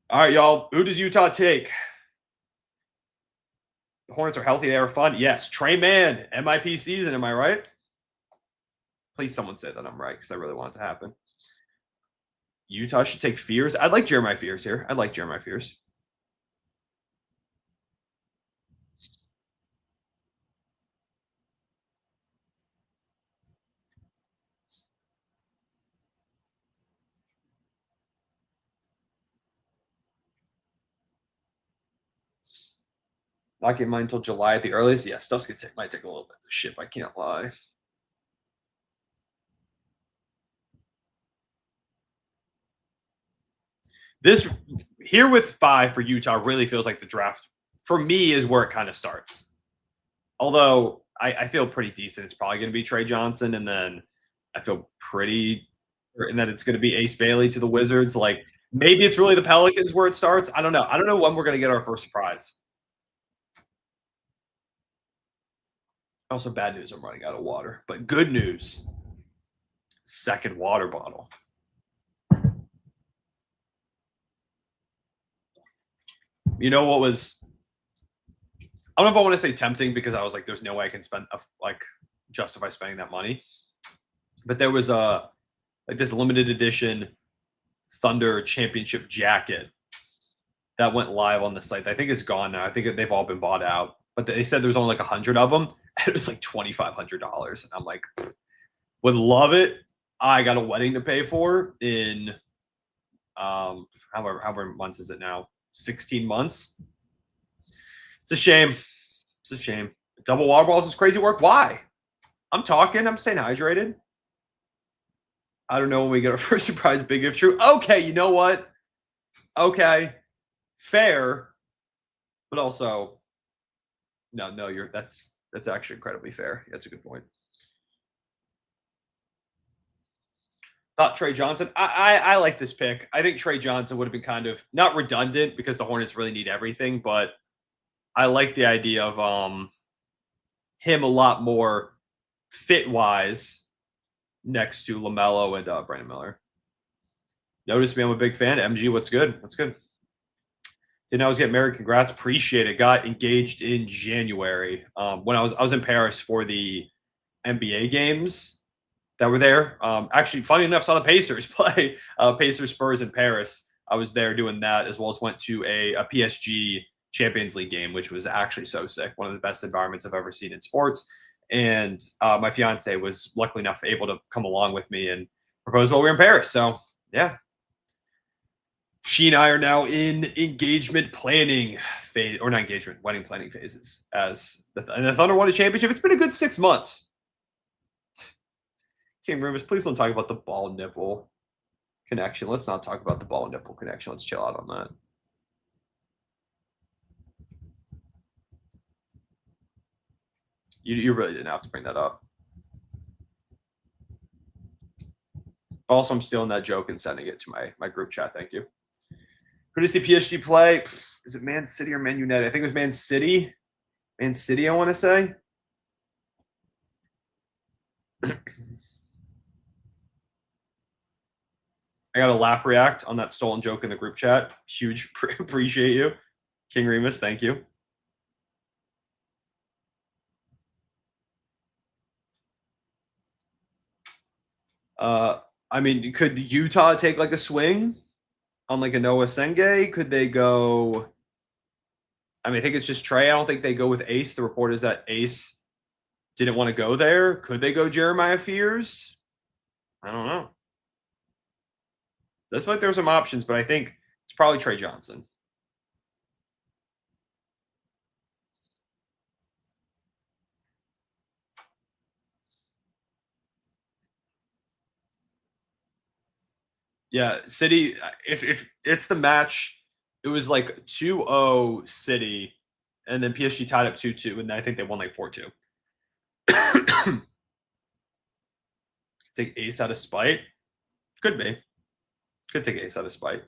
All right, y'all. Who does Utah take? The Hornets are healthy. They are fun. Yes. Trey Mann, MIP season. Am I right? Please, someone say that I'm right because I really want it to happen. Utah should take Fears. I'd like Jeremiah Fears here. I'd like Jeremiah Fears. Not getting mine until July at the earliest. Yeah, stuff's gonna might take a little bit to ship. I can't lie. This here with 5 for Utah really feels like the draft for me is where it kind of starts. Although I feel pretty decent. It's probably going to be Trey Johnson, and then I feel pretty certain that it's going to be Ace Bailey to the Wizards. Like maybe it's really the Pelicans where it starts. I don't know. I don't know when we're going to get our first surprise. Also, bad news. I'm running out of water, but good news. Second water bottle. You know what was? I don't know if I want to say tempting because I was like, "There's no way I can justify spending that money." But there was like this limited edition Thunder championship jacket that went live on the site. I think it's gone now. I think they've all been bought out. But they said there's only like 100 of them. And it was like $2,500. And I'm like, would love it. I got a wedding to pay for in however months is it now? 16 months. It's a shame. It's a shame. Double water balls is crazy work. Why? I'm staying hydrated. I don't know when we get our first surprise big if true. Okay, you know what? Okay. Fair. But also, no, that's actually incredibly fair. That's a good point. Thought Trey Johnson. I like this pick. I think Trey Johnson would have been kind of not redundant because the Hornets really need everything, but I like the idea of him a lot more fit wise next to LaMelo and Brandon Miller. Notice me, I'm a big fan. MG, what's good? What's good? Didn't I was get married? Congrats, appreciate it. Got engaged in January when I was in Paris for the NBA games. that were there. Actually, funny enough, saw the Pacers play Pacers Spurs in Paris. I was there doing that, as well as went to a PSG Champions League game, which was actually so sick. One of the best environments I've ever seen in sports. And my fiance was luckily enough able to come along with me and propose while we were in Paris. So yeah, she and I are now in engagement planning phase, or not engagement, wedding planning phases. As and the Thunder won a championship. It's been a good 6 months. King Rivers, please don't talk about the ball nipple connection. Let's not talk about the ball nipple connection. Let's chill out on that. You really didn't have to bring that up. Also, I'm stealing that joke and sending it to my group chat. Thank you. Who does see PSG play? Is it Man City or Man United? I think it was Man City. Man City, I want to say. I got a laugh react on that stolen joke in the group chat. Huge appreciate you. King Remus, thank you. I mean, could Utah take like a swing on like a Noah Senge? Could they go? I mean, I think it's just Trey. I don't think they go with Ace. The report is that Ace didn't want to go there. Could they go Jeremiah Fears? I don't know. That's like there's some options, but I think it's probably Trey Johnson. Yeah, City. If it's the match, it was like 2-0 City, and then PSG tied up 2-2, and I think they won like 4-2. Take Ace out of spite. Could be. Could take Ace out of spite.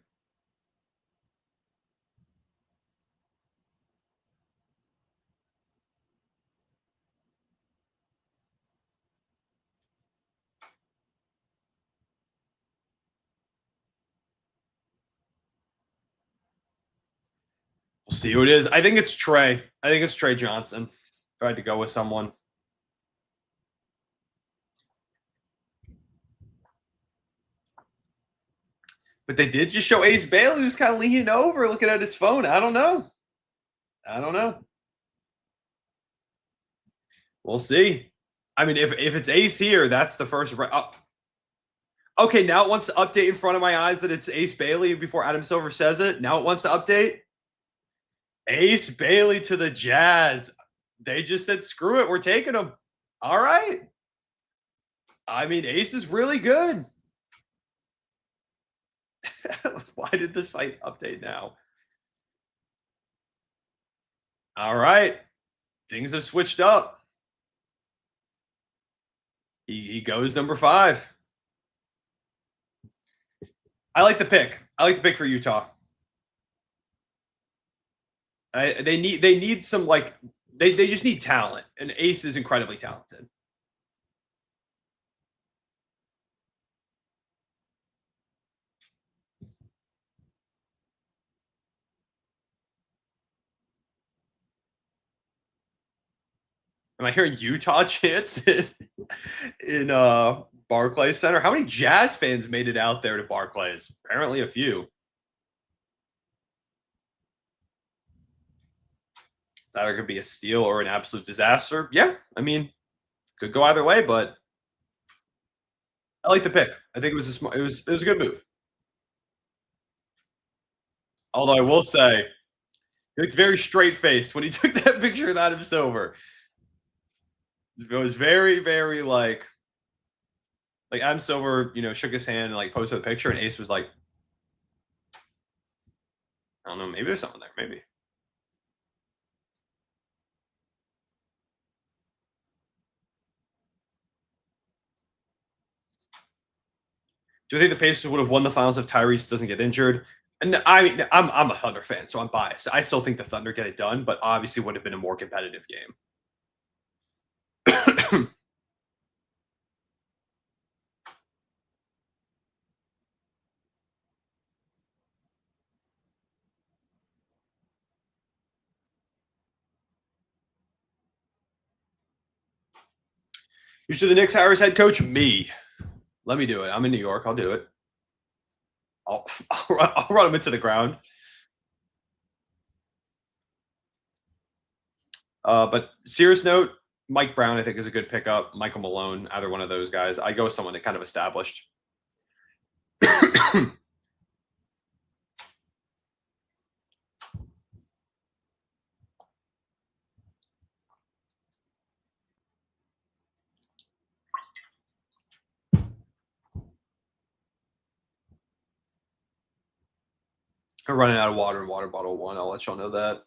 We'll see who it is. I think it's Trey. I think it's Trey Johnson. If I had to go with someone. But they did just show Ace Bailey, who's kind of leaning over, looking at his phone. I don't know. I don't know. We'll see. I mean, if it's Ace here, that's the first. Okay, now it wants to update in front of my eyes that it's Ace Bailey before Adam Silver says it. Now it wants to update. Ace Bailey to the Jazz. They just said, screw it, we're taking him. All right. I mean, Ace is really good. Why did the site update now? All right. Things have switched up. He goes number 5. I like the pick. I like the pick for Utah. They need some like they just need talent, and Ace is incredibly talented. Am I hearing Utah chants in Barclays Center? How many Jazz fans made it out there to Barclays? Apparently a few. It's either going to be a steal or an absolute disaster. Yeah, I mean, could go either way, but I like the pick. I think it was a smart. It was a good move. Although I will say, he looked very straight faced when he took that picture of Adam Silver. It was very, very like Adam Silver, shook his hand and like posted the picture, and Ace was like, I don't know, maybe there's something there, maybe. Do you think the Pacers would have won the finals if Tyrese doesn't get injured? And I mean, I'm a Thunder fan, so I'm biased. I still think the Thunder get it done, but obviously would have been a more competitive game. You should the Knicks hire as head coach? Me. Let me do it. I'm in New York. I'll do it. I'll run him into the ground. But serious note, Mike Brown, I think, is a good pickup. Michael Malone, either one of those guys. I go with someone that kind of established. I'm running out of water in water bottle one. I'll let y'all know that.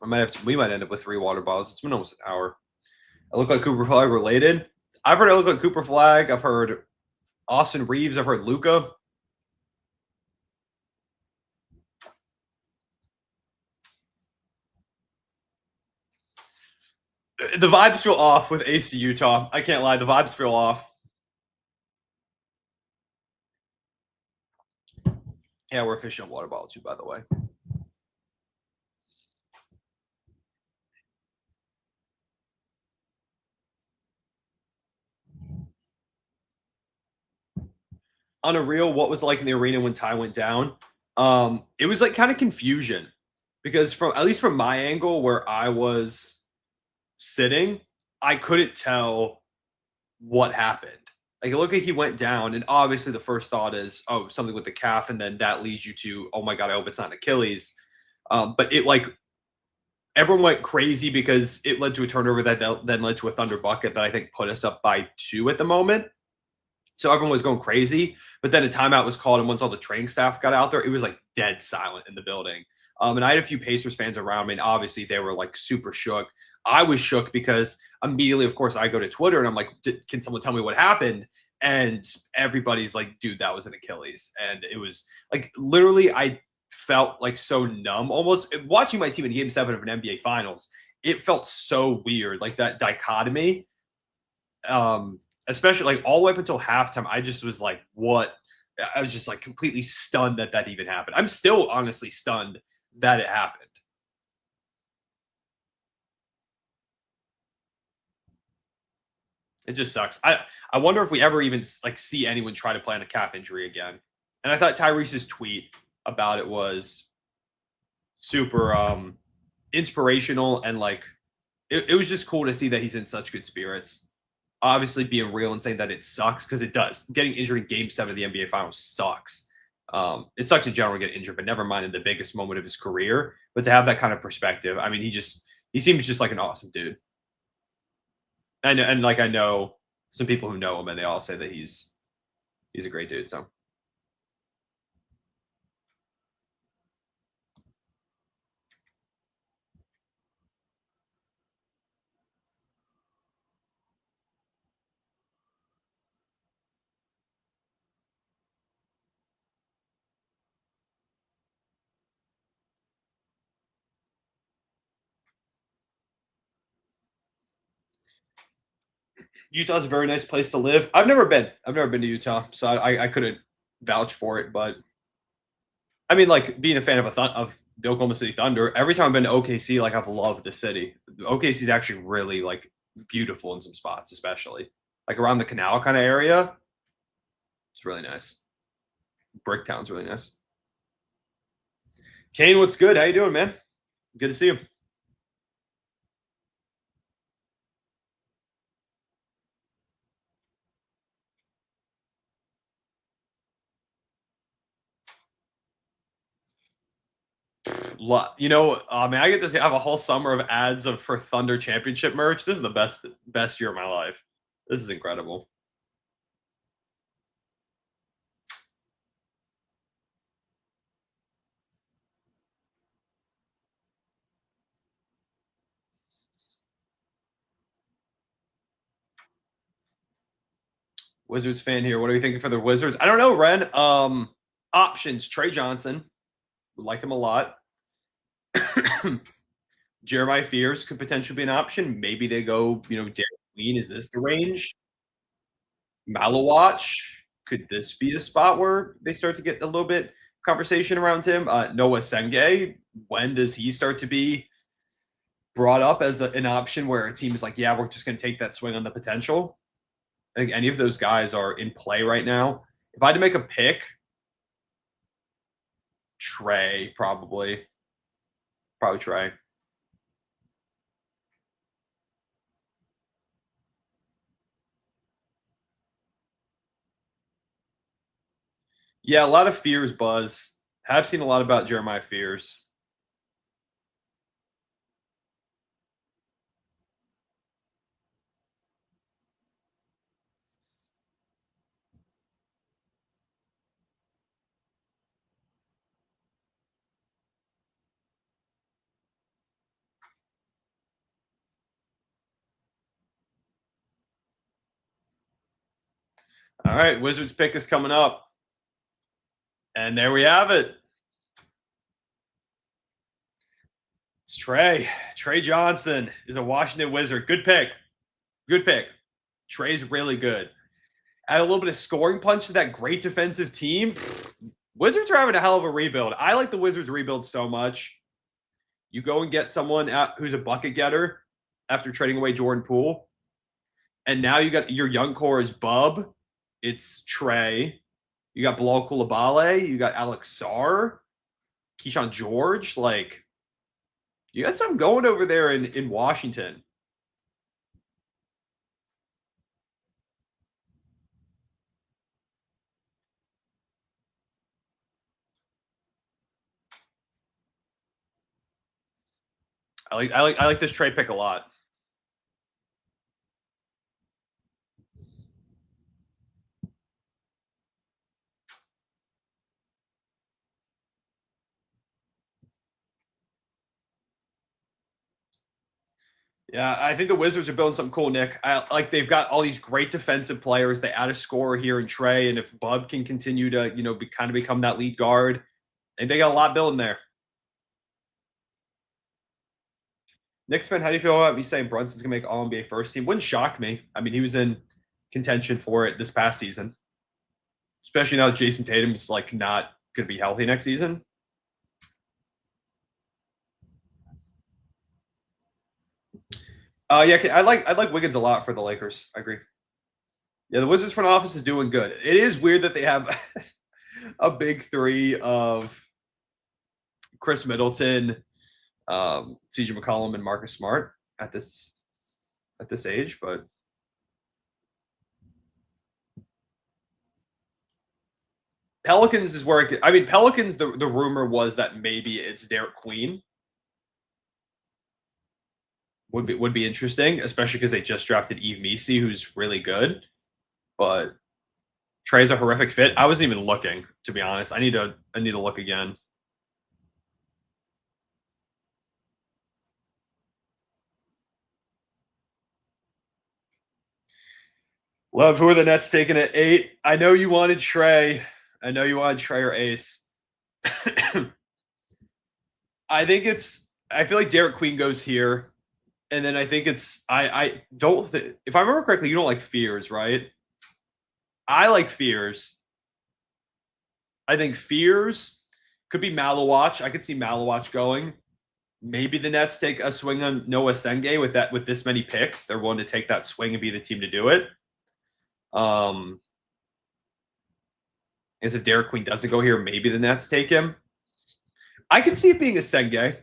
We might end up with 3 water bottles. It's been almost an hour. I look like Cooper Flagg related. I've heard I look like Cooper Flagg. I've heard Austin Reeves. I've heard Luca. The vibes feel off with AC Utah. I can't lie. The vibes feel off. Yeah, we're fishing on water bottle too, by the way. On a real, what was it like in the arena when Ty went down? It was like kind of confusion because from at least from my angle where I was sitting, I couldn't tell what happened. Like it looked like he went down, and obviously the first thought is, oh, something with the calf, and then that leads you to, oh my god, I hope it's not an Achilles. But it like everyone went crazy because it led to a turnover that then led to a Thunder bucket that I think put us up by 2 at the moment. So everyone was going crazy, but then a timeout was called, and once all the training staff got out there, it was like dead silent in the building. And I had a few Pacers fans around me, and obviously they were like super shook. I was shook because immediately, of course, I go to Twitter and I'm like, "Can someone tell me what happened?" And everybody's like, "Dude, that was an Achilles," and it was like literally, I felt like so numb, almost watching my team in Game 7 of an NBA Finals. It felt so weird, like that dichotomy. Especially like all the way up until halftime, I just was like, what? I was just like completely stunned that that even happened. I'm still honestly stunned that it happened. It just sucks. I wonder if we ever even like see anyone try to play on a calf injury again. And I thought Tyrese's tweet about it was super inspirational and like it was just cool to see that he's in such good spirits. Obviously, being real and saying that it sucks because it does. Getting injured in Game 7 of the NBA Finals sucks. It sucks in general to get injured, but never mind in the biggest moment of his career. But to have that kind of perspective, I mean, he seems just like an awesome dude. And like I know some people who know him, and they all say that he's a great dude. So Utah's a very nice place to live. I've never been. I've never been to Utah, so I couldn't vouch for it. But I mean, like being a fan of of the Oklahoma City Thunder, every time I've been to OKC, like I've loved the city. OKC is actually really like beautiful in some spots, especially like around the canal kind of area. It's really nice. Bricktown's really nice. Kane, what's good? How you doing, man? Good to see you. You know, I mean, I get to have a whole summer of ads for Thunder Championship merch. This is the best year of my life. This is incredible. Wizards fan here. What are you thinking for the Wizards? I don't know, Ren. Options: Trey Johnson, would like him a lot. Jeremiah Fears could potentially be an option. Maybe they go, Derek Queen. Is this the range? Malawatch. Could this be a spot where they start to get a little bit conversation around him? Noah Senge. When does he start to be brought up as an option where a team is like, yeah, we're just going to take that swing on the potential? I think any of those guys are in play right now. If I had to make a pick, Trey probably. Probably Trey. Yeah, a lot of fears buzz. Have seen a lot about Jeremiah Fears. All right, Wizards pick is coming up. And there we have it. It's Trey. Trey Johnson is a Washington Wizard. Good pick. Good pick. Trey's really good. Add a little bit of scoring punch to that great defensive team. Wizards are having a hell of a rebuild. I like the Wizards rebuild so much. You go and get someone who's a bucket getter after trading away Jordan Poole. And now you got your young core is Bub. It's Trey. You got Bilal Coulibaly. You got Alex Sarr. Keyshawn George. Like, you got something going over there in Washington. I like this Trey pick a lot. Yeah, I think the Wizards are building something cool, Nick. Like they've got all these great defensive players. They add a scorer here in Trey, and if Bub can continue to, kind of become that lead guard, and they got a lot building there. Knicks fan, how do you feel about me saying Brunson's gonna make All NBA first team? Wouldn't shock me. I mean, he was in contention for it this past season, especially now that Jason Tatum's like not gonna be healthy next season. Yeah, I like Wiggins a lot for the Lakers. I agree. Yeah, the Wizards front office is doing good. It is weird that they have a big three of Chris Middleton, CJ McCollum, and Marcus Smart at this age, but Pelicans is where Pelicans. The rumor was that maybe it's Derek Queen. Would be interesting, especially because they just drafted Eve Misi, who's really good. But Trey's a horrific fit. I wasn't even looking, to be honest. I need to look again. Love, who are the Nets taking at 8? I know you wanted Trey. I know you wanted Trey or Ace. I feel like Derek Queen goes here. And then I think I don't, if I remember correctly, you don't like Fears, right? I like Fears. I think Fears could be Malawatch. I could see Malawatch going. Maybe the Nets take a swing on Noah Senge with this many picks. They're willing to take that swing and be the team to do it. As if Derek Queen doesn't go here, maybe the Nets take him. I can see it being a Senge.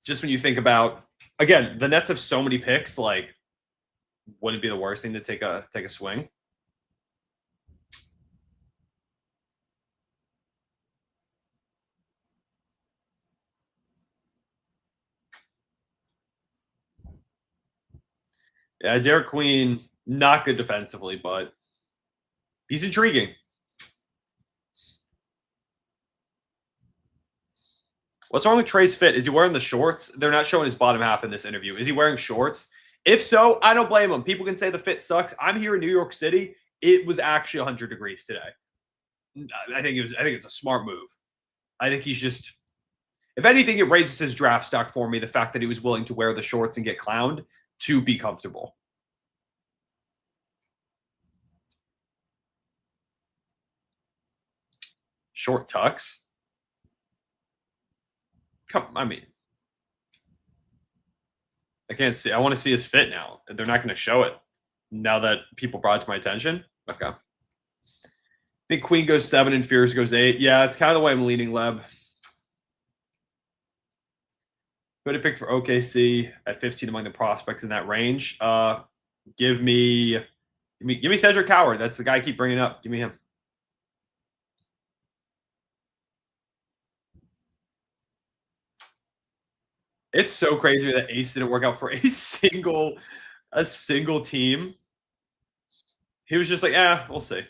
Just when you think about, again, the Nets have so many picks, like, wouldn't it be the worst thing to take a swing? Yeah, Derek Queen, not good defensively, but he's intriguing. What's wrong with Trey's fit? Is he wearing the shorts? They're not showing his bottom half in this interview. Is he wearing shorts? If so, I don't blame him. People can say the fit sucks. I'm here in New York City. It was actually 100 degrees today. I think it's a smart move. I think he's just, if anything, it raises his draft stock for me. The fact that he was willing to wear the shorts and get clowned to be comfortable. Short tucks. I mean, I can't see. I want to see his fit now. They're not going to show it. Now that people brought it to my attention. Okay. I think Queen goes 7 and Fears goes 8. Yeah, it's kind of the way I'm leaning, Leb. Who to pick for OKC at 15 among the prospects in that range? Give me Cedric Howard. That's the guy I keep bringing up. Give me him. It's so crazy that Ace didn't work out for a single team. He was just like, we'll see.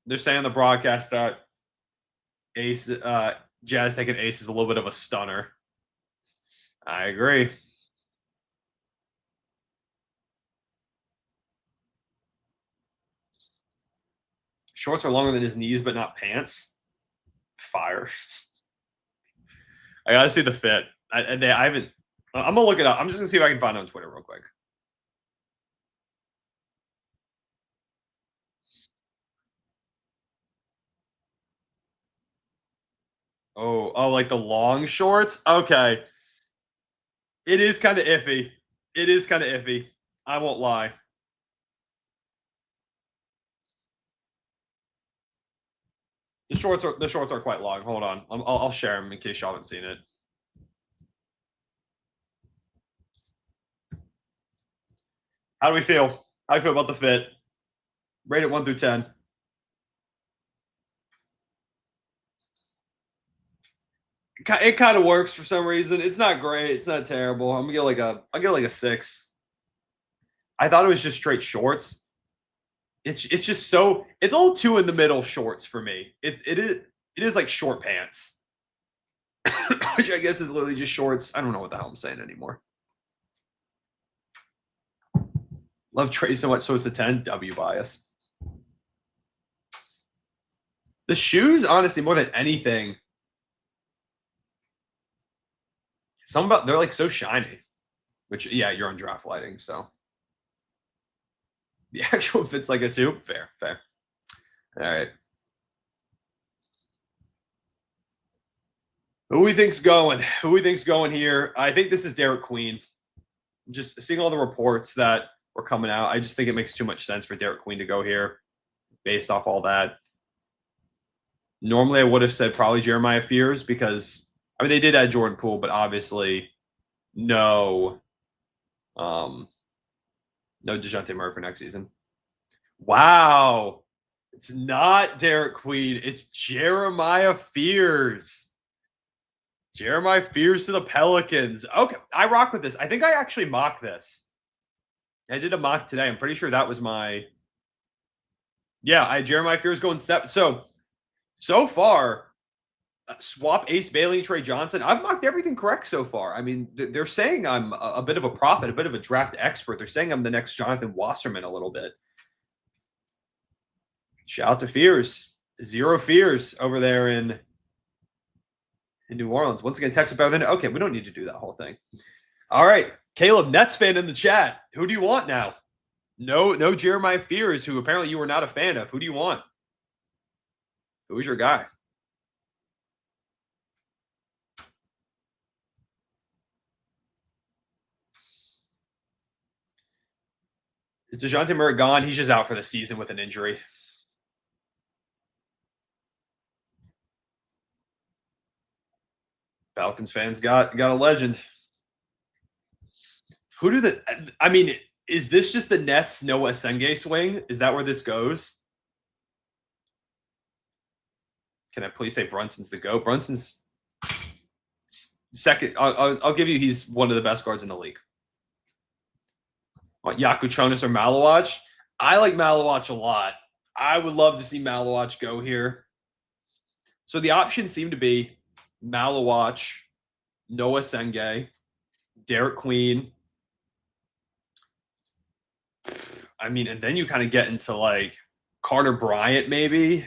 They're saying on the broadcast that Ace, Jazz taking Ace is a little bit of a stunner. I agree. Shorts are longer than his knees, but not pants. Fire. I gotta see the fit. I haven't. I'm gonna look it up. I'm just gonna see if I can find it on Twitter real quick. Oh, like the long shorts. Okay, it is kind of iffy. It is kind of iffy. I won't lie. The shorts are quite long. Hold on, I'll share them in case y'all haven't seen it. How do we feel? How do you feel about the fit? Rate it 1 through 10. It kind of works for some reason. It's not great. It's not terrible. I'll get like a 6. I thought it was just straight shorts. It's just so it's all two in the middle shorts for me. It is like short pants, which I guess is literally just shorts. I don't know what the hell I'm saying anymore. Love Trey so much, so it's a 10. W bias. The shoes, honestly, more than anything, some about they're like so shiny. Which you're on draft lighting, so the actual fits like a 2. Fair, fair. All right. Who we think's going? Who we think's going here? I think this is Derek Queen. Just seeing all the reports that were coming out, I just think it makes too much sense for Derek Queen to go here based off all that. Normally, I would have said probably Jeremiah Fears because, I mean, they did add Jordan Poole, but obviously no DeJounte Murray for next season. Wow. It's not Derek Queen. It's Jeremiah Fears. Jeremiah Fears to the Pelicans. Okay, I rock with this. I think I actually mocked this. I did a mock today. I'm pretty sure that was my. Yeah, Jeremiah Fears going 7. So far, swap Ace Bailey and Trey Johnson. I've mocked everything correct so far. I mean, they're saying I'm a bit of a prophet, a bit of a draft expert. They're saying I'm the next Jonathan Wasserman a little bit. Shout out to Fears. 0 fears over there in New Orleans. Once again, text about that. Okay, we don't need to do that whole thing. All right. Caleb, Nets fan in the chat. Who do you want now? No Jeremiah Fears, who apparently you were not a fan of. Who do you want? Who's your guy? Is DeJounte Murray gone? He's just out for the season with an injury. Falcons fans got a legend. I mean, is this just the Nets Noah Senge swing? Is that where this goes? Can I please say Brunson's the GOAT? Brunson's second. I'll give you he's one of the best guards in the league. Yaku Chonis or Malawach? I like Malawach a lot. I would love to see Malawach go here. So the options seem to be Malawach, Noah Senge, Derek Queen. I mean, and then you kind of get into like Carter Bryant, maybe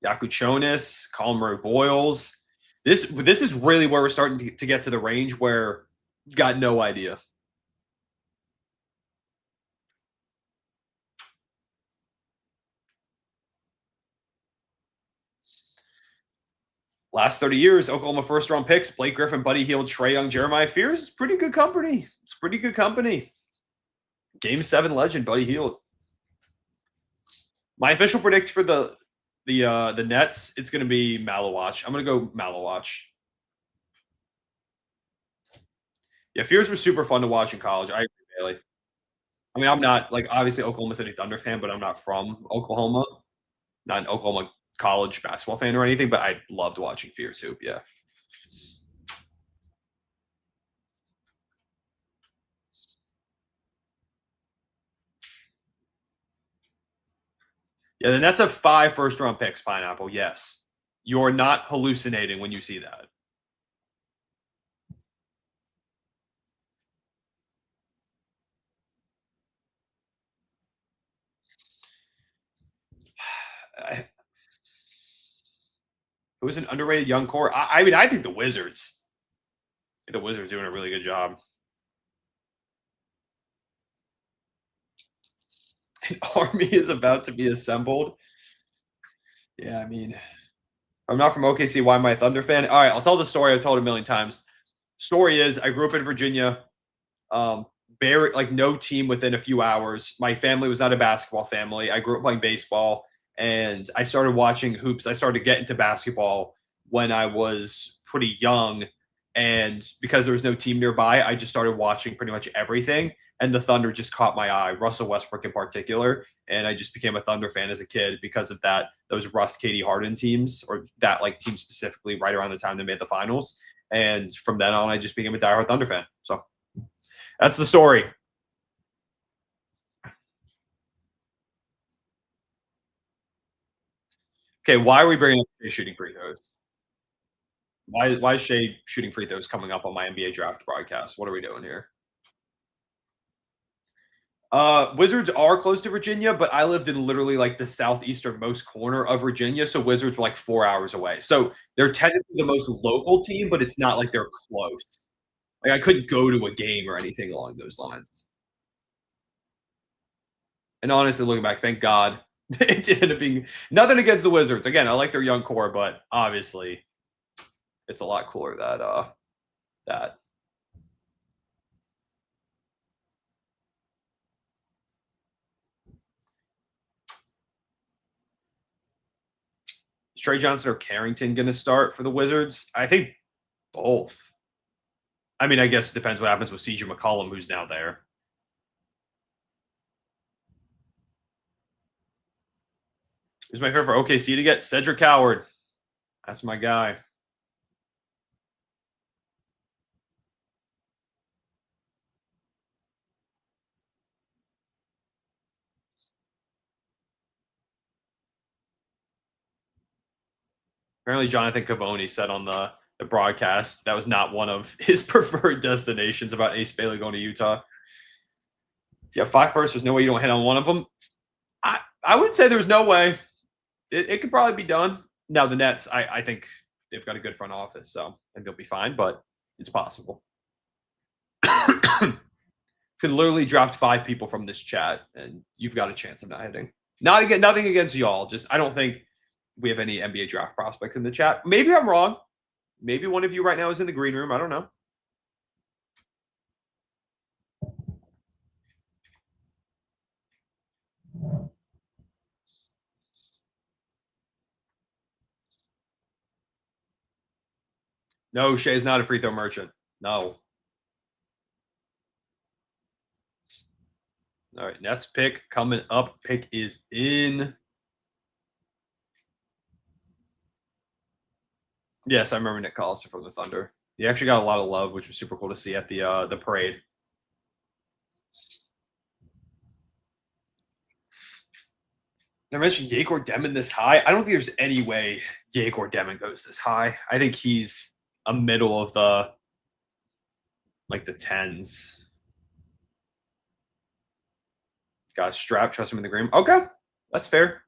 Yaku Chonis, Colin Murray Boyles. This is really where we're starting to get to the range where you've got no idea. Last 30 years, Oklahoma first round picks: Blake Griffin, Buddy Hield, Trae Young, Jeremiah Fears. It's pretty good company. It's pretty good company. Game 7 legend, Buddy Hield. My official predict for the Nets, it's going to be Malawatch. I'm going to go Malawatch. Yeah, Fears was super fun to watch in college. I agree, Bailey. I mean, I'm not like obviously Oklahoma City Thunder fan, but I'm not from Oklahoma. Not an Oklahoma college basketball fan or anything, but I loved watching Fears hoop. Yeah. Yeah, the Nets have 5 first round picks, Pineapple. Yes. You're not hallucinating when you see that. It was an underrated young core. I mean, I think the Wizards. The Wizards doing a really good job. An army is about to be assembled. Yeah, I mean, I'm not from OKC. Why am I a Thunder fan? All right, I'll tell the story I've told a million times. Story is I grew up in Virginia. Um, like no team within a few hours. My family was not a basketball family. I grew up playing baseball, and I started watching hoops. I started to get into basketball when I was pretty young, and because there was no team nearby, I just started watching pretty much everything. And the Thunder just caught my eye, Russell Westbrook in particular, and I just became a Thunder fan as a kid because of that. Those Russ, Katie Harden teams, or that like team specifically, right around the time they made the finals. And from then on, I just became a diehard Thunder fan. So that's the story. Okay, why are we bringing up Shea shooting free throws? Why is Shea shooting free throws coming up on my NBA draft broadcast? What are we doing here? Wizards are close to Virginia, but I lived in literally like the southeasternmost corner of Virginia, so Wizards were like 4 hours away. So they're technically the most local team, but it's not like they're close. Like I couldn't go to a game or anything along those lines. And honestly, looking back, thank God it ended up being nothing against the Wizards. Again, I like their young core, but obviously it's a lot cooler that is Trey Johnson or Carrington going to start for the Wizards? I think both. I mean, I guess it depends what happens with CJ McCollum, who's now there. Who's my favorite for OKC to get? Cedric Howard. That's my guy. Apparently, Jonathan Cavoni said on the broadcast that was not one of his preferred destinations about Ace Bailey going to Utah. Yeah, 5 firsts. There's no way you don't hit on one of them. I would say there's no way. It could probably be done. Now, the Nets, I think they've got a good front office, so I think they'll be fine, but it's possible. Could literally draft 5 people from this chat, and you've got a chance of not hitting. Nothing against y'all. Just I don't think we have any NBA draft prospects in the chat. Maybe I'm wrong. Maybe one of you right now is in the green room. I don't know. No, Shay's not a free throw merchant. No. All right, Nets pick coming up. Pick is in. Yes, I remember Nick Collison from the Thunder. He actually got a lot of love, which was super cool to see at the parade. I mentioned Yegor Demon this high. I don't think there's any way Yegor Demon goes this high. I think he's a middle of the tens. Got a strap, trust him in the green. Okay, that's fair.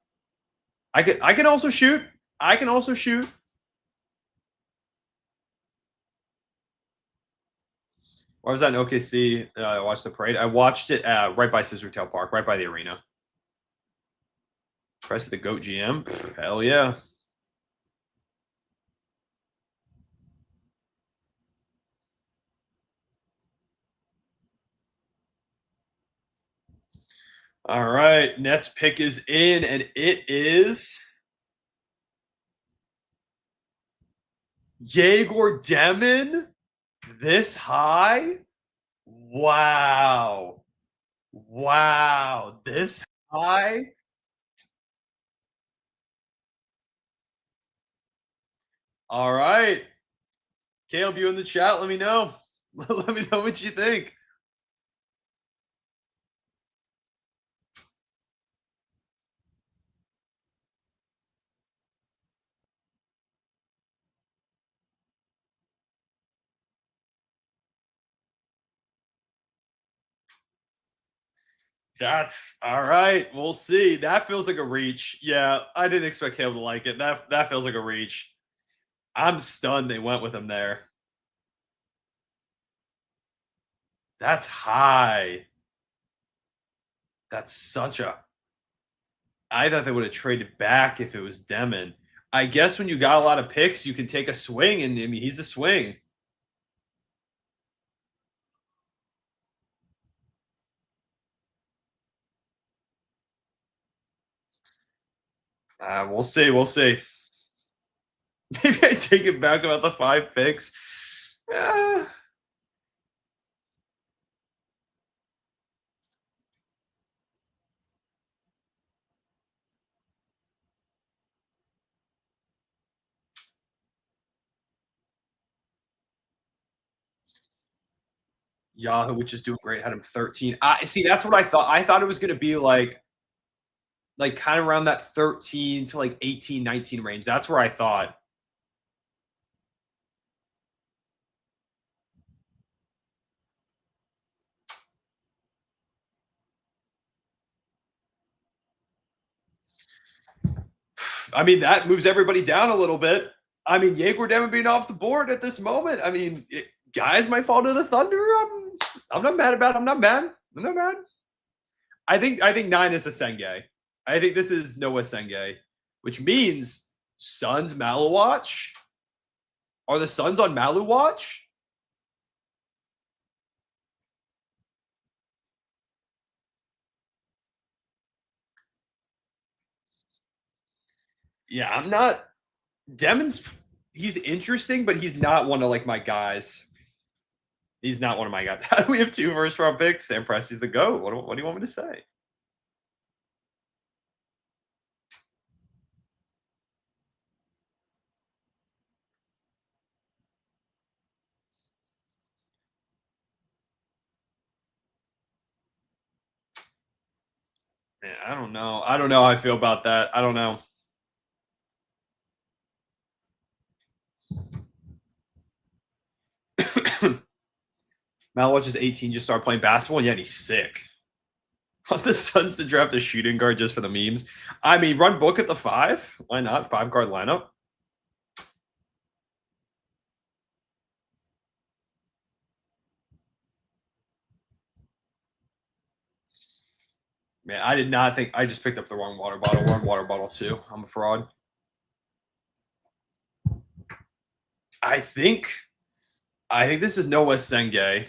I can also shoot. I can also shoot. Why was that in OKC? I watched the parade. I watched it right by Scissortail Park, right by the arena. Price of the GOAT GM? Hell yeah. All right, Nets pick is in, and it is Yegor Demon this high. Wow, wow, this high. All right, Caleb, you in the chat? Let me know. Let me know what you think. That's all right. We'll see. That feels like a reach. Yeah, I didn't expect Caleb to like it. That feels like a reach. I'm stunned they went with him there. That's high. That's such a. I thought they would have traded back if it was Demon. I guess when you got a lot of picks, you can take a swing, and I mean he's a swing. We'll see. We'll see. Maybe I take it back about the 5 picks. Uh, Yahoo, which is doing great, had him 13. I see. That's what I thought. I thought it was going to be like kind of around that 13 to like 18, 19 range. That's where I thought. I mean, that moves everybody down a little bit. I mean, Jaeger Demon being off the board at this moment. I mean, guys might fall to the Thunder. I'm not mad about it. I'm not mad. I'm not mad. I think 9 is a Senge. I think this is Noah Senge, which means Suns Malu watch. Are the Suns on Malu watch? Yeah, I'm not. Demon's he's interesting, but he's not one of like my guys. He's not one of my guys. We have 2 first round picks. Sam Presti's the GOAT. What do you want me to say? Yeah, I don't know. I don't know how I feel about that. I don't know. Malwatch is 18, just started playing basketball. Yeah, and he's sick. Want the Suns to draft a shooting guard just for the memes? I mean, run book at the 5. Why not? 5 guard lineup. Man, I did not think I just picked up the wrong water bottle. Wrong water bottle too. I'm a fraud. I think this is Noah Senge.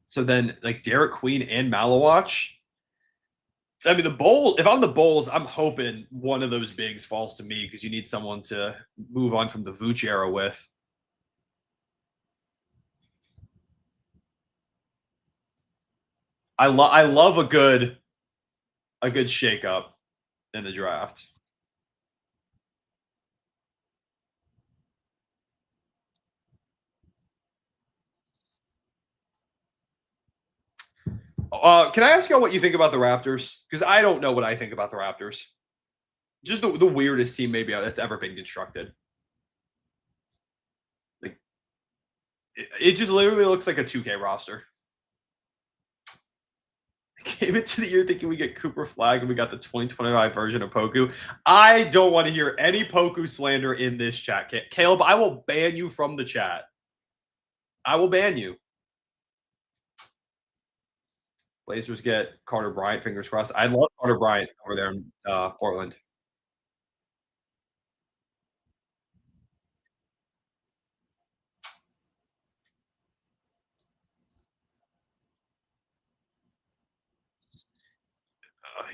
So then like Derek Queen and Malawatch. I mean the bowl. If I'm the Bulls, I'm hoping one of those bigs falls to me because you need someone to move on from the Vooch era with. I love a good shakeup in the draft. Can I ask y'all what you think about the Raptors? Because I don't know what I think about the Raptors. Just the weirdest team maybe that's ever been constructed. Like it just literally looks like a 2K roster. Came into the year thinking we get Cooper Flagg and we got the 2025 version of Poku. I don't want to hear any Poku slander in this chat. Caleb, I will ban you from the chat. I will ban you. Blazers get Carter Bryant, fingers crossed. I love Carter Bryant over there in Portland.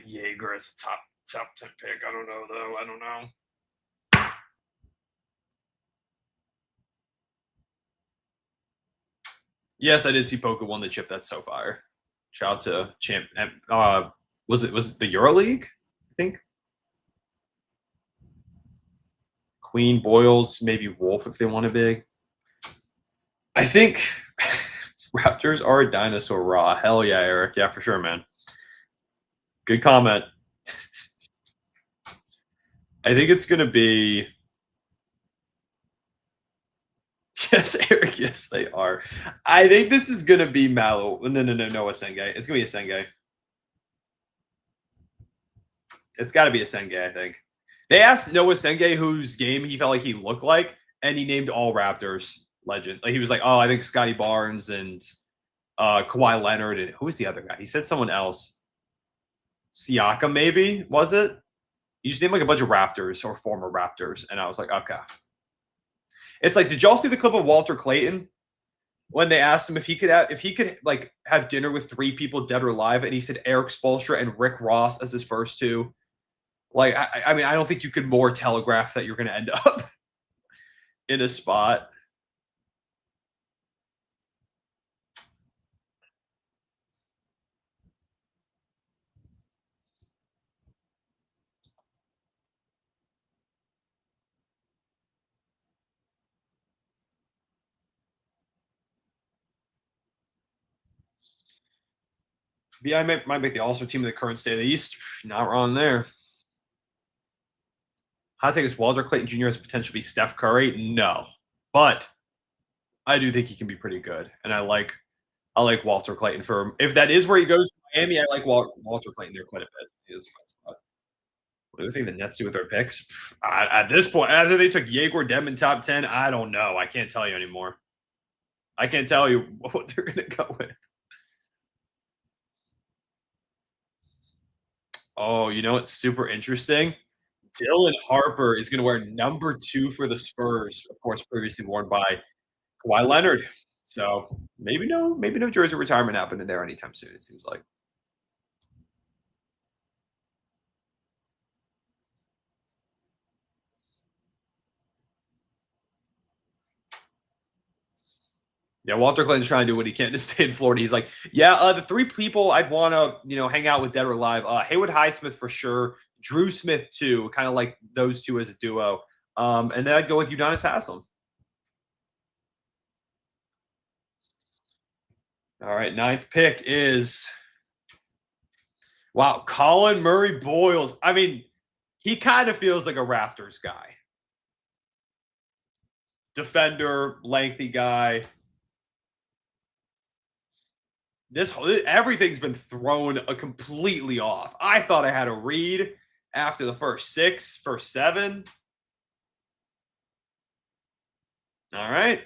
Jaeger is a top 10 pick. I don't know though. I don't know. Yes, I did see Poca won the chip. That's so fire. Shout out to champ. Was it the EuroLeague? I think Queen Boyles, maybe Wolf if they want a big. I think Raptors are a dinosaur raw. Hell yeah, Eric. Yeah, for sure, man. Good comment. I think it's gonna be yes, Eric. Yes, they are. I think this is gonna be Mallow. No, Noah Sengay. It's gonna be a Sengay. It's got to be a Sengay. I think they asked Noah Sengay whose game he felt like he looked like, and he named all Raptors legend. Like he was like, oh, I think Scotty Barnes and Kawhi Leonard and who was the other guy? He said someone else. Siakam, maybe was it? He just named like a bunch of Raptors or former Raptors, and I was like, okay. It's like, did y'all see the clip of Walter Clayton when they asked him if he could like have dinner with three people dead or alive, and he said Eric Spoelstra and Rick Ross as his first two. Like, I mean, I don't think you could more telegraph that you're going to end up in a spot. Yeah, I might make the All-Star team of the current state of the East. Not wrong there. Hot take is Walter Clayton Jr. has potential to be Steph Curry. No, but I do think he can be pretty good, and I like Walter Clayton for if that is where he goes to Miami. I like Walter Clayton there quite a bit. He is a fun spot. What do you think the Nets do with their picks? At this point, after they took Jaeger Dem top 10, I don't know. I can't tell you anymore. I can't tell you what they're going to go with. Oh, you know what's super interesting? Dylan Harper is going to wear number 2 for the Spurs, of course, previously worn by Kawhi Leonard. So maybe no jersey retirement happening there anytime soon. It seems like. Yeah, Walter Clayton's trying to do what he can to stay in Florida. He's like, yeah, the three people I'd want to, hang out with dead or alive. Haywood Highsmith for sure. Drew Smith too, kind of like those two as a duo. And then I'd go with Udonis Haslam. All right, ninth pick is wow, Colin Murray Boyles. I mean, he kind of feels like a Raptors guy. Defender, lengthy guy. This everything's been thrown completely off. I thought I had a read after the first 6, first 7. All right.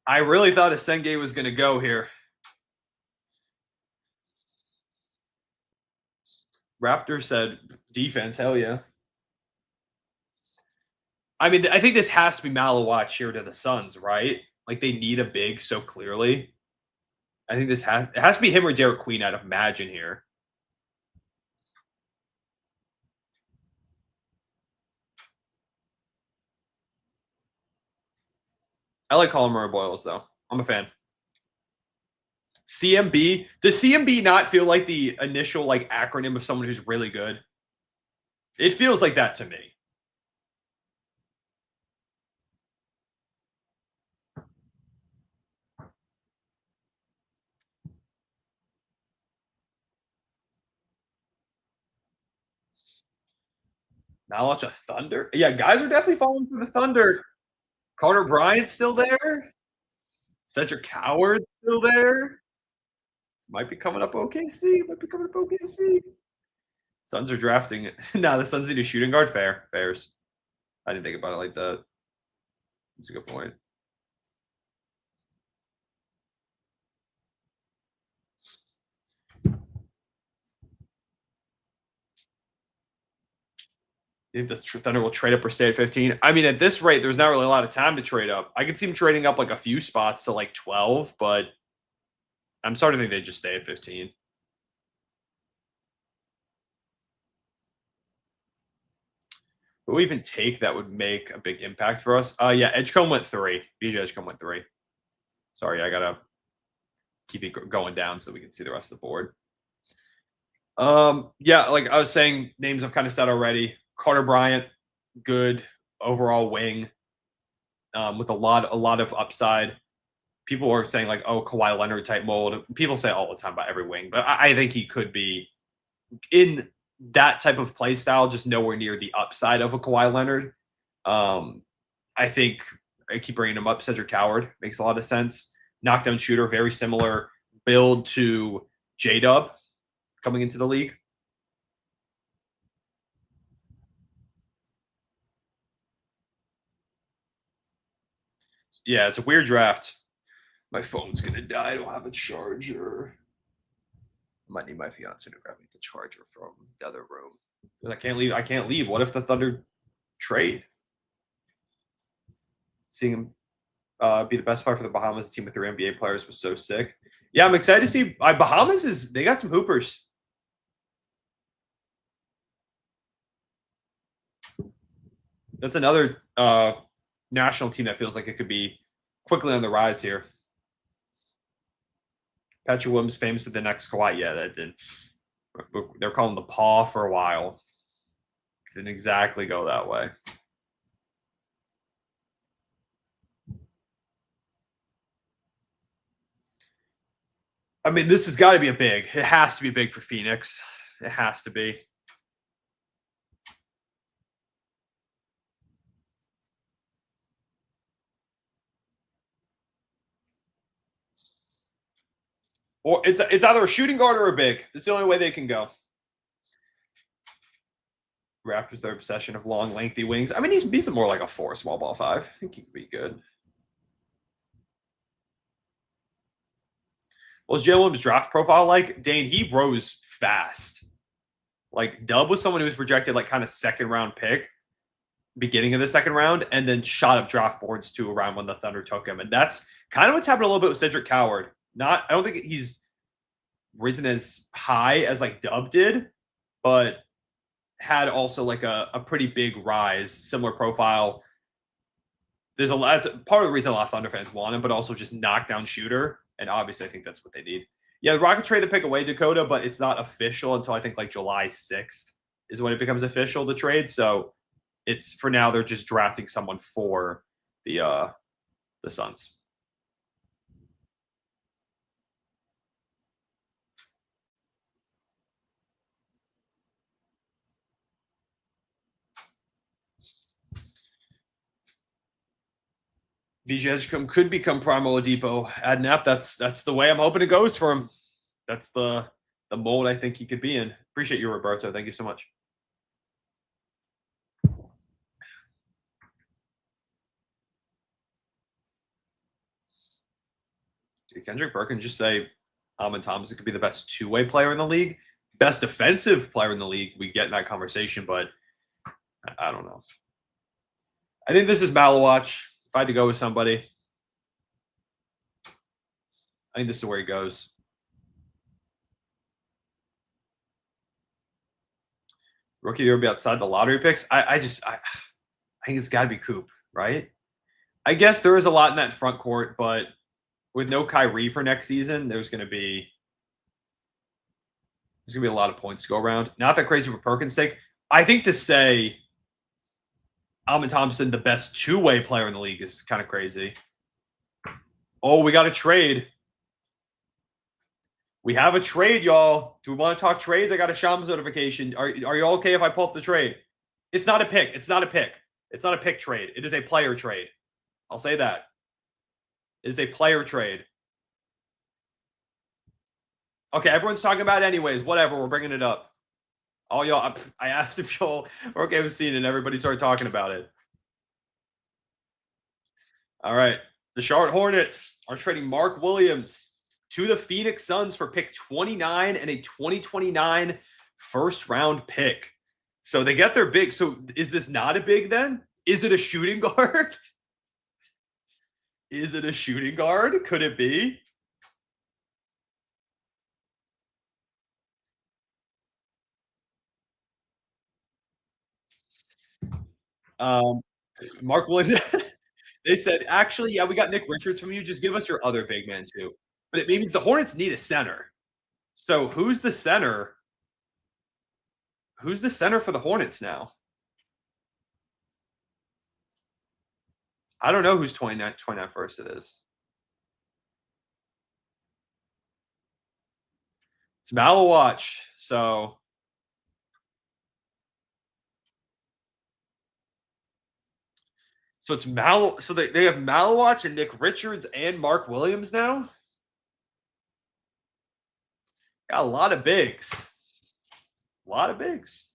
I really thought Asenge was going to go here. Raptor said defense. Hell yeah. I mean, I think this has to be Malawatch here to the Suns, right? Like they need a big so clearly. I think it has to be him or Derek Queen. I'd imagine here. I like Colin Murray Boyles though. I'm a fan. CMB. Does CMB not feel like the initial like acronym of someone who's really good? It feels like that to me. Now watch a Thunder. Yeah, guys are definitely falling for the Thunder. Carter Bryant's still there. Cedric Coward's still there. Might be coming up OKC. Might be coming up OKC. Suns are drafting it. Nah, the Suns need a shooting guard. Fairs. I didn't think about it like that. That's a good point. You think the Thunder will trade up or stay at 15? I mean, at this rate, there's not really a lot of time to trade up. I could see them trading up like a few spots to like 12, but I'm starting to think they just stay at 15. Who would even take that would make a big impact for us? Yeah, Edgecomb went 3. VJ Edgecomb went 3. Sorry, I gotta keep it going down so we can see the rest of the board. Yeah, like I was saying, names I've kind of said already. Carter Bryant, good overall wing, with a lot of upside. People are saying like, oh, Kawhi Leonard type mold. People say all the time about every wing, but I think he could be in that type of play style, just nowhere near the upside of a Kawhi Leonard. I think I keep bringing him up. Cedric Coward makes a lot of sense. Knockdown shooter, very similar build to J-Dub coming into the league. Yeah, it's a weird draft. My phone's gonna die. I don't have a charger. I might need my fiance to grab me the charger from the other room. I can't leave. I can't leave. What if the Thunder trade? Seeing him be the best player for the Bahamas team with 3 NBA players was so sick. Yeah, I'm excited to see. Bahamas is they got some hoopers. That's another national team that feels like it could be quickly on the rise here. Patrick Williams famous at the next Kawhi. Yeah, that did. They're calling the paw for a while. Didn't exactly go that way. I mean, this has got to be a big. It has to be big for Phoenix. It has to be. Or it's either a shooting guard or a big. It's the only way they can go. Raptors, their obsession of long, lengthy wings. I mean, he's more like a 4 small ball 5. I think he could be good. What was Jalen Williams' draft profile like? Dane, he rose fast. Like, Dub was someone who was projected like kind of second round pick, beginning of the second round, and then shot up draft boards to around when the Thunder took him. And that's kind of what's happened a little bit with Cedric Coward. I don't think he's risen as high as like Dub did, but had also like a pretty big rise, similar profile. There's a lot. That's part of the reason a lot of Thunder fans want him, but also just knockdown shooter. And obviously, I think that's what they need. Yeah, the Rockets trade the pick away Dakota, but it's not official until I think like July 6th is when it becomes official, the trade. So it's for now they're just drafting someone for the Suns. VJ Edgecomb could become Primo Oladipo. Adnap, that's the way I'm hoping it goes for him. That's the mold I think he could be in. Appreciate you, Roberto. Thank you so much. Did Kendrick Perkins just say Amin Thompson could be the best two-way player in the league? Best defensive player in the league? We get in that conversation, but I don't know. I think this is Malawatch. If I had to go with somebody, I think this is where he goes. Rookie year will be outside the lottery picks. I think it's got to be Coop, right? I guess there is a lot in that front court, but with no Kyrie for next season, there's going to be a lot of points to go around. Not that crazy for Perkins' sake. I think to say Amin Thompson, the best two-way player in the league, is kind of crazy. Oh, we got a trade. We have a trade, y'all. Do we want to talk trades? I got a Shams notification. Are you all okay if I pull up the trade? It's not a pick. It's not a pick. It's not a pick trade. It is a player trade. I'll say that. It is a player trade. Okay, everyone's talking about it anyways. Whatever, we're bringing it up. All y'all, I asked if y'all were okay with seeing it, and everybody started talking about it. All right. The Charlotte Hornets are trading Mark Williams to the Phoenix Suns for pick 29 and a 2029 first-round pick. So they get their big. So is this not a big then? Is it a shooting guard? Is it a shooting guard? Could it be? Um, Mark Williams. They said, actually, yeah, we got Nick Richards from you. Just give us your other big man too. But it means the Hornets need a center. So who's the center? Who's the center for the Hornets now? I don't know who's 29 first it is. It's Malawatch. So it's so they have Malawatch and Nick Richards and Mark Williams now. Got a lot of bigs. A lot of bigs.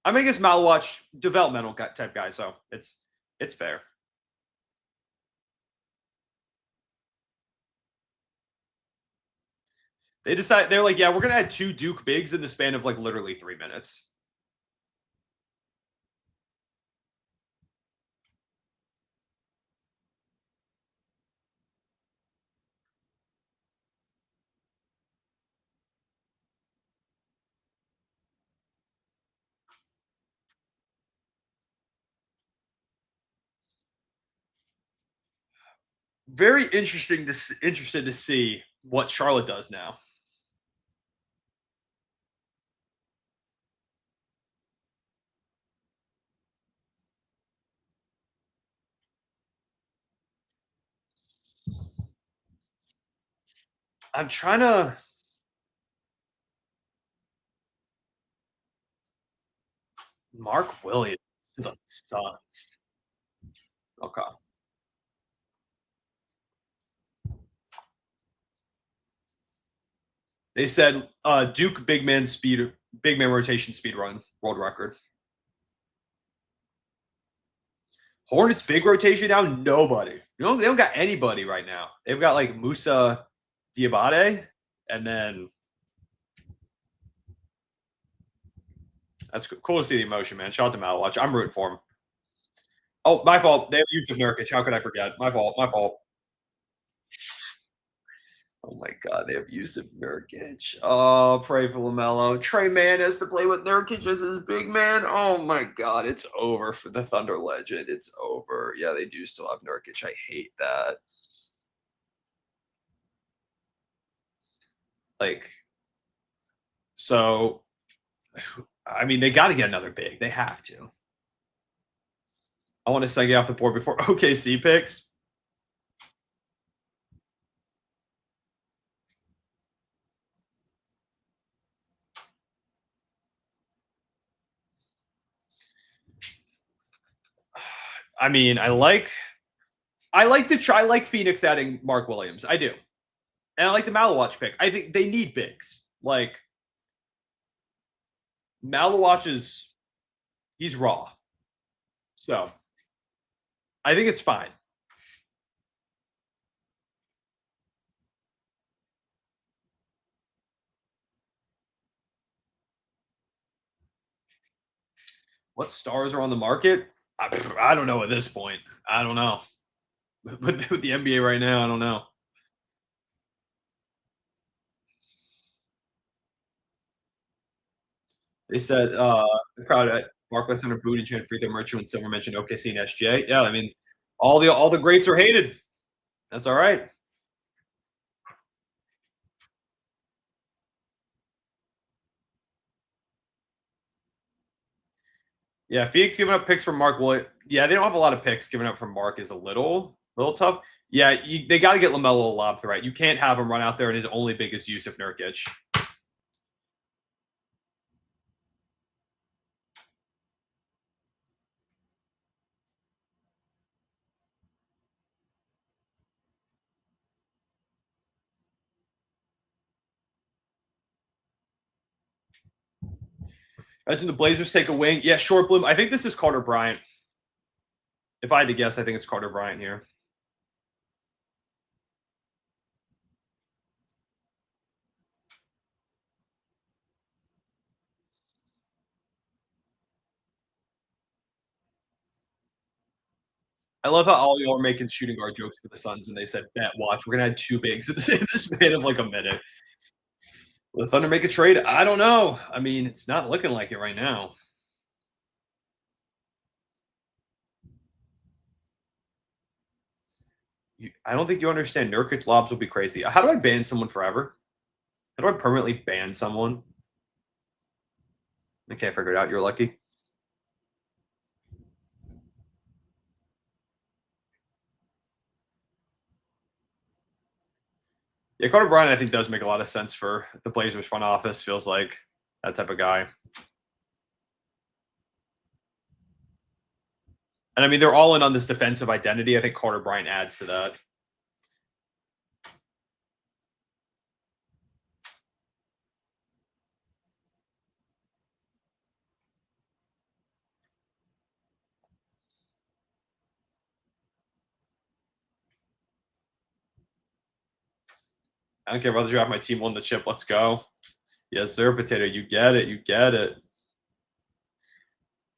I mean, I guess Malawatch developmental type guy, so it's fair. They're like, yeah, we're gonna add 2 Duke bigs in the span of like literally 3 minutes. Very interested to see what Charlotte does now. I'm trying to. Mark Williams to the Suns. Okay. They said Duke big man rotation speed run world record. Hornets big rotation now, nobody. They don't got anybody right now. They've got like Musa Diabate, and then that's cool to see the emotion, man. Shout out to Malawatch. I'm rooting for him. Oh, my fault. They have Yusuf Nurkic. How could I forget? My fault. My fault. Oh my God, they have Yusuf Nurkic. Oh, pray for LaMelo. Trey Mann has to play with Nurkic as his big man. Oh my God, it's over for the Thunder legend. It's over. Yeah, they do still have Nurkic. I hate that. Like, so, I mean, they got to get another big. They have to. I want to say get off the board before OKC picks. I mean, I like Phoenix adding Mark Williams. I do. And I like the Malawatch pick. I think they need bigs. Like Malawatch he's raw. So I think it's fine. What stars are on the market? I don't know at this point. I don't know. With the NBA right now, I don't know. They said the crowd at Barclays Center booed and chanted free throw merchant when Silver mentioned OKC and SGA. Yeah, I mean, all the greats are hated. That's all right. Yeah, Phoenix giving up picks from Mark. Well, yeah, they don't have a lot of picks given up from Mark is a little tough. Yeah, they got to get LaMelo a lob threat. You can't have him run out there and his only biggest use of Nurkic. Imagine the Blazers take a wing. Yeah, short bloom. I think this is Carter Bryant. If I had to guess, I think it's Carter Bryant here. I love how all y'all are making shooting guard jokes for the Suns, and they said, "Bet, watch, we're gonna add 2 bigs in the span of like a minute." Will the Thunder make a trade? I don't know. I mean, it's not looking like it right now. I don't think you understand. Nurkic lobs will be crazy. How do I ban someone forever? How do I permanently ban someone? I can't figure it out. You're lucky. Yeah, Carter Bryant, I think, does make a lot of sense for the Blazers front office. Feels like that type of guy. And I mean, they're all in on this defensive identity. I think Carter Bryant adds to that. I don't care about the draft. My team won the chip. Let's go. Yes, sir, Potato. You get it. You get it.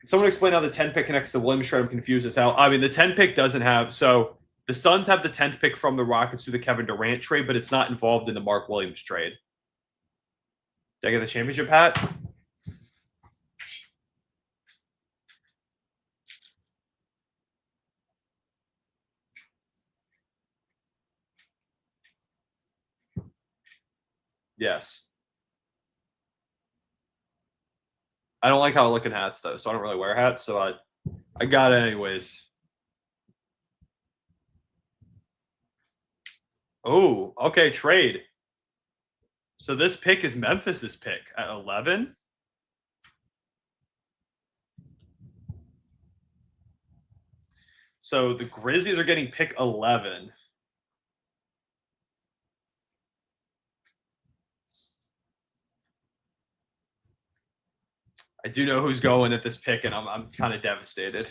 Can someone explain how the 10 pick connects to Williams trade? I'm confused as hell. I mean, the 10 pick doesn't have. So the Suns have the 10th pick from the Rockets through the Kevin Durant trade, but it's not involved in the Mark Williams trade. Did I get the championship hat? Yes. I don't like how I look in hats, though, so I don't really wear hats. So I got it anyways. Oh, okay, trade. So this pick is Memphis's pick at 11. So the Grizzlies are getting pick 11. I do know who's going at this pick, and I'm kind of devastated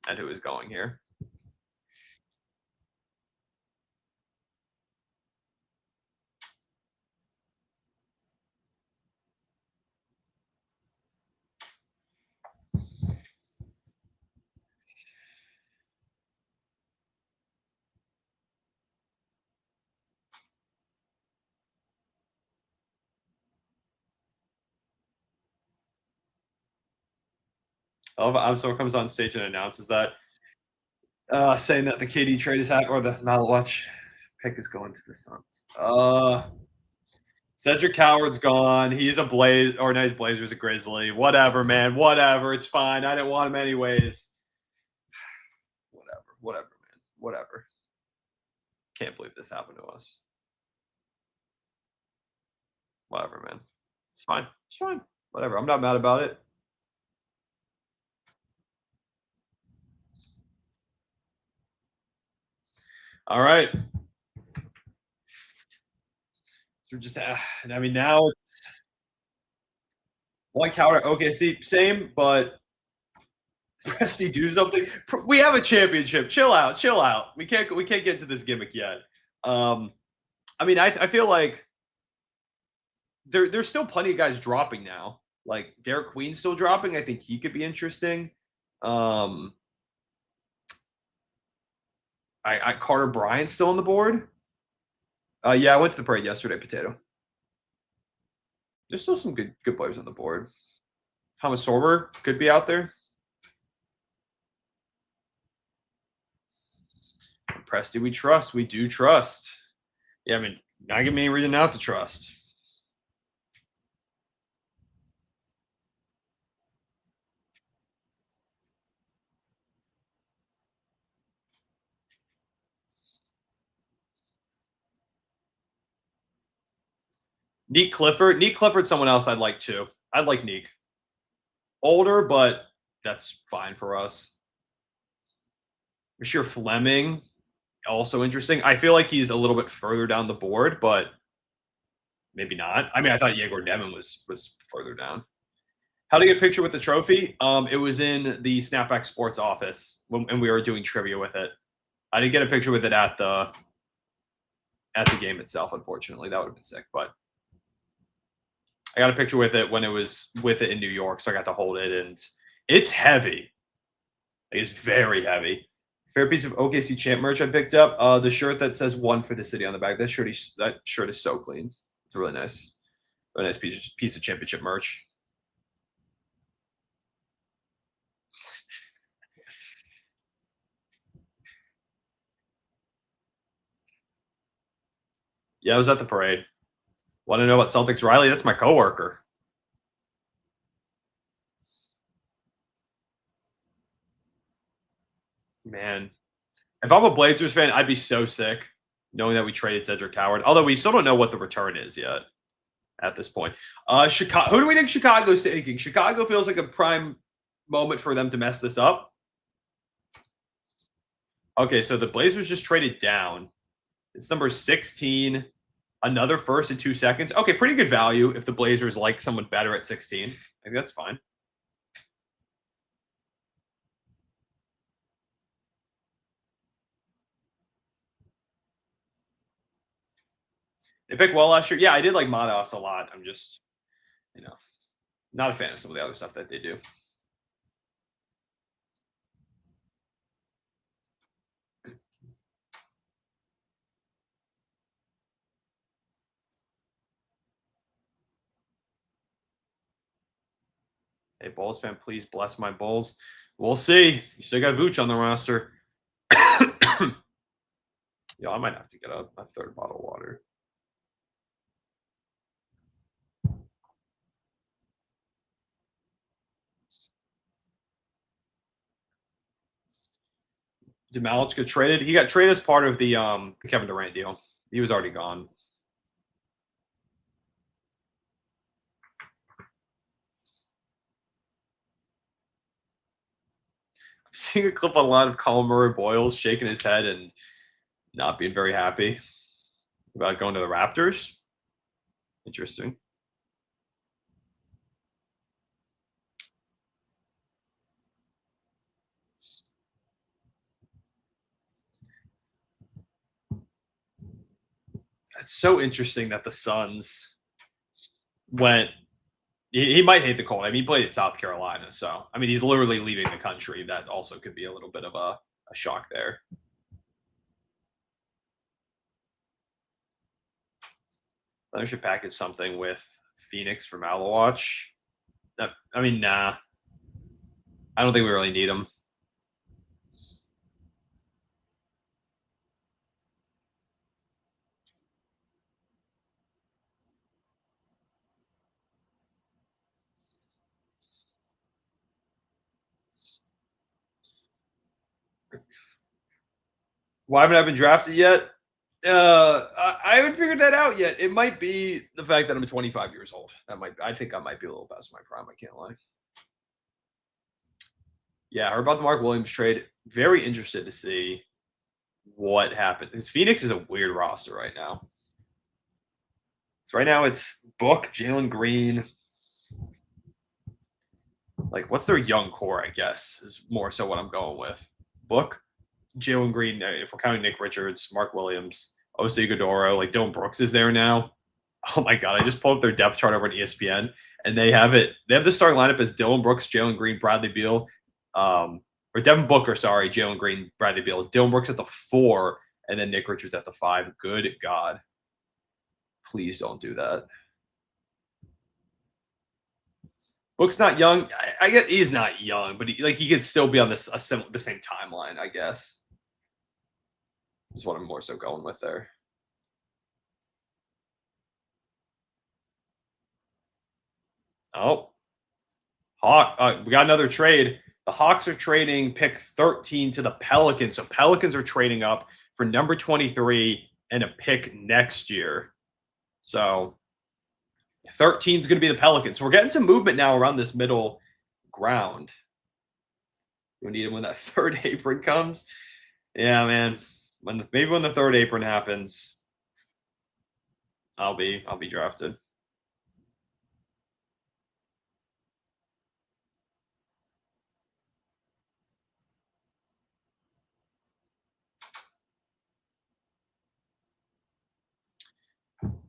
at who is going here. I'm someone comes on stage and announces that, saying that the KD trade is out or the Malawatch pick is going to the Suns. Cedric Howard's gone. He's a Blaze or no, he's Blazers a Grizzly. Whatever, man. Whatever. It's fine. I didn't want him anyways. Whatever, man. Whatever. Can't believe this happened to us. Whatever, man. It's fine. It's fine. Whatever. I'm not mad about it. All right. So just, I mean, now one counter. Okay, see, same, but Presty do something. We have a championship. Chill out. Chill out. We can't get to this gimmick yet. I mean, I feel like there's still plenty of guys dropping now. Like Derek Queen's still dropping. I think he could be interesting. Carter Bryant's still on the board. Yeah, I went to the parade yesterday, Potato. There's still some good players on the board. Thomas Sorber could be out there. Presty, we trust. We do trust. Yeah, I mean, not give me any reason not to trust. Neek Clifford. Neek Clifford, someone else I'd like too. I'd like Neek. Older, but that's fine for us. Rasheer Fleming, also interesting. I feel like he's a little bit further down the board, but maybe not. I mean, I thought Yegor Devin was further down. How to get a picture with the trophy? It was in the Snapback Sports office when we were doing trivia with it. I didn't get a picture with it at the game itself, unfortunately. That would have been sick, but I got a picture with it when it was with it in New York, so I got to hold it, and it's heavy. It's very heavy. Fair piece of OKC champ merch I picked up. The shirt that says "one for the city" on the back. That shirt is so clean. It's a really nice piece of championship merch. Yeah, I was at the parade. Want to know about Celtics Riley? That's my coworker. Man, if I'm a Blazers fan, I'd be so sick knowing that we traded Cedric Howard. Although we still don't know what the return is yet at this point. Chicago. Who do we think Chicago's taking? Chicago feels like a prime moment for them to mess this up. Okay, so the Blazers just traded down. It's number 16. Another first in 2 seconds. Okay, pretty good value if the Blazers like someone better at 16. I think that's fine. They picked well last year. Yeah, I did like Madas a lot. I'm just, you know, not a fan of some of the other stuff that they do. Hey, Bulls fan, please bless my Bulls. We'll see. You still got Vooch on the roster. Yeah, I might have to get a third bottle of water. Demalic got traded. He got traded as part of the Kevin Durant deal. He was already gone. I'm seeing a clip online of Colin Murray Boyles shaking his head and not being very happy about going to the Raptors. Interesting. It's so interesting that the Suns went. He might hate the cold. I mean, he played at South Carolina, so I mean, he's literally leaving the country. That also could be a little bit of a shock there. I should package something with Phoenix from Watch. I mean, nah. I don't think we really need him. Why haven't I been drafted yet? I haven't figured that out yet. It might be the fact that I'm 25 years old. I think I might be a little past my prime. I can't lie. Yeah, I heard about the Mark Williams trade. Very interested to see what happened. Because Phoenix is a weird roster right now. So right now it's Book, Jalen Green. Like, what's their young core, I guess, is more so what I'm going with. Book, Jalen Green, if we're counting Nick Richards, Mark Williams, Osei Iguodala, like Dylan Brooks is there now. Oh my god, I just pulled up their depth chart over on ESPN, and they have the starting lineup as Dylan Brooks, Jalen Green, Bradley Beal, or Devin Booker, sorry, Jalen Green, Bradley Beal, Dylan Brooks at the 4, and then Nick Richards at the 5. Good God. Please don't do that. Book's not young. I get he's not young, but he could still be on the same timeline, I guess. Is what I'm more so going with there. Oh, we got another trade. The Hawks are trading pick 13 to the Pelicans. So Pelicans are trading up for number 23 and a pick next year. So 13 is going to be the Pelicans. So we're getting some movement now around this middle ground. We need it when that third apron comes. Yeah, man. Maybe when the third apron happens, I'll be drafted.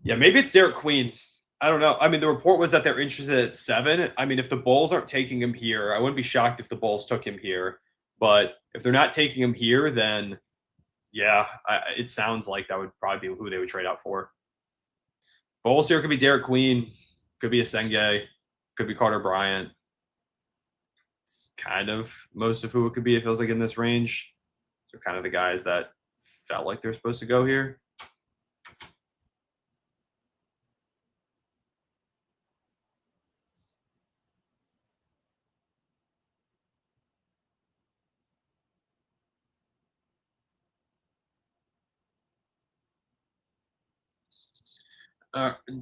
Yeah, maybe it's Derek Queen. I don't know. I mean, the report was that they're interested at 7. I mean, if the Bulls aren't taking him here, I wouldn't be shocked if the Bulls took him here. But if they're not taking him here, then yeah, it sounds like that would probably be who they would trade out for. Bulls here could be Derek Queen, could be a Senge, could be Carter Bryant. It's kind of most of who it could be. It feels like in this range. They're kind of the guys that felt like they're supposed to go here.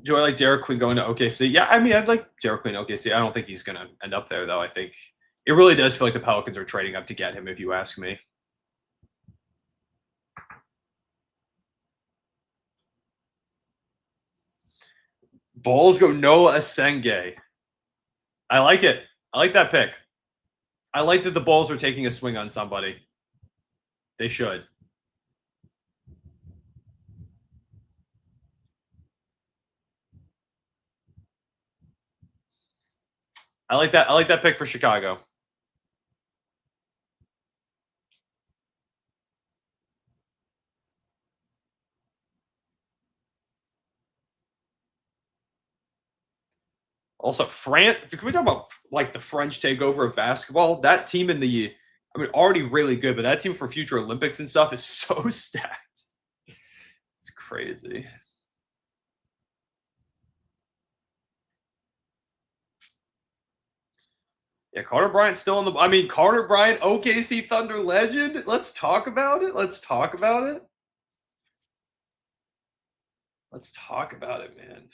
Do I like Derek Queen going to OKC? Yeah, I mean, I'd like Derek Queen to OKC. I don't think he's going to end up there, though. I think it really does feel like the Pelicans are trading up to get him, if you ask me. Bulls go Noah Asenge. I like it. I like that pick. I like that the Bulls are taking a swing on somebody. They should. I like that. I like that pick for Chicago. Also, France. Can we talk about like the French takeover of basketball? That team in the, I mean, already really good, but that team for future Olympics and stuff is so stacked. It's crazy. Yeah, Carter Bryant's still in the. I mean, Carter Bryant, OKC Thunder legend. Let's talk about it. Let's talk about it. Let's talk about it, man.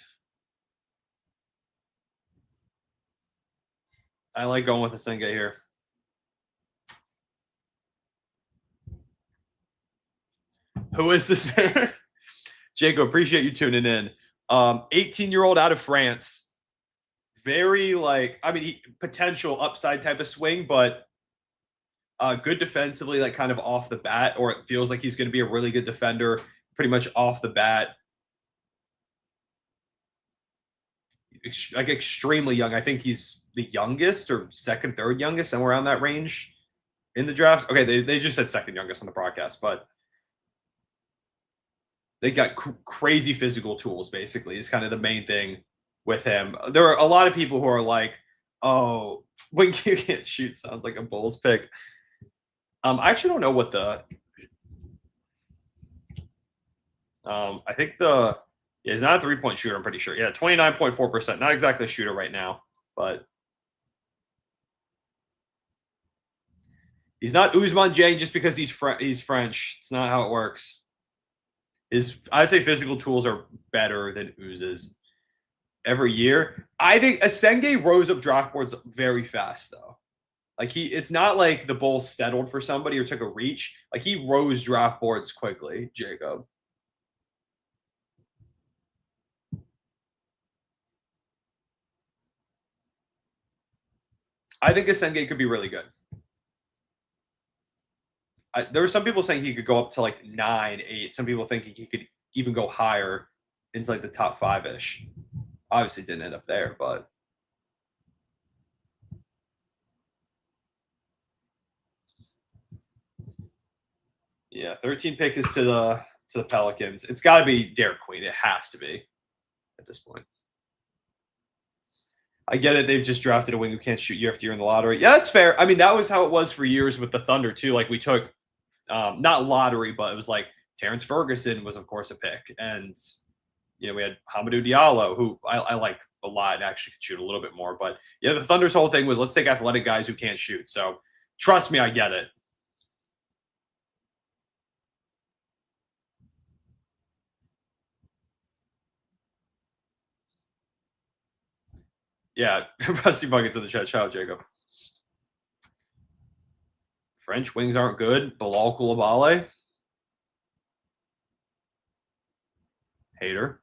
I like going with Asenge here. Who is this man? Jacob, appreciate you tuning in. 18-year-old out of France. Very like, I mean, potential upside type of swing, but good defensively, like kind of off the bat, or it feels like he's going to be a really good defender pretty much off the bat. Like extremely young. I think he's the youngest or second, third youngest, somewhere around that range in the draft. Okay, they just said second youngest on the broadcast, but they got crazy physical tools, basically, is kind of the main thing with him. There are a lot of people who are like, oh, when you can't shoot sounds like a Bulls pick. I actually don't know what the I think he's not a 3-point shooter, I'm pretty sure. Yeah, 29.4%. Not exactly a shooter right now, but he's not Ousmane Dieng just because he's French. It's not how it works. I'd say physical tools are better than Uz's every year. I think Asenge rose up draft boards very fast, though. Like it's not like the Bulls settled for somebody or took a reach. Like he rose draft boards quickly, Jacob. I think Asenge could be really good. There were some people saying he could go up to like 9, 8. Some people think he could even go higher into like the top 5-ish. Obviously didn't end up there, but yeah, 13 pick is to the Pelicans. It's got to be Derek Queen. It has to be at this point. I get it. They've just drafted a wing who can't shoot year after year in the lottery. Yeah, that's fair. I mean, that was how it was for years with the Thunder too. Like we took not lottery, but it was like Terrence Ferguson was of course a pick, and we had Hamidou Diallo, who I like a lot and actually could shoot a little bit more. But yeah, the Thunder's whole thing was let's take athletic guys who can't shoot. So trust me, I get it. Yeah, Rusty Buckets in the chat. Shout out, Jacob. French wings aren't good. Bilal Coulibaly. Hater.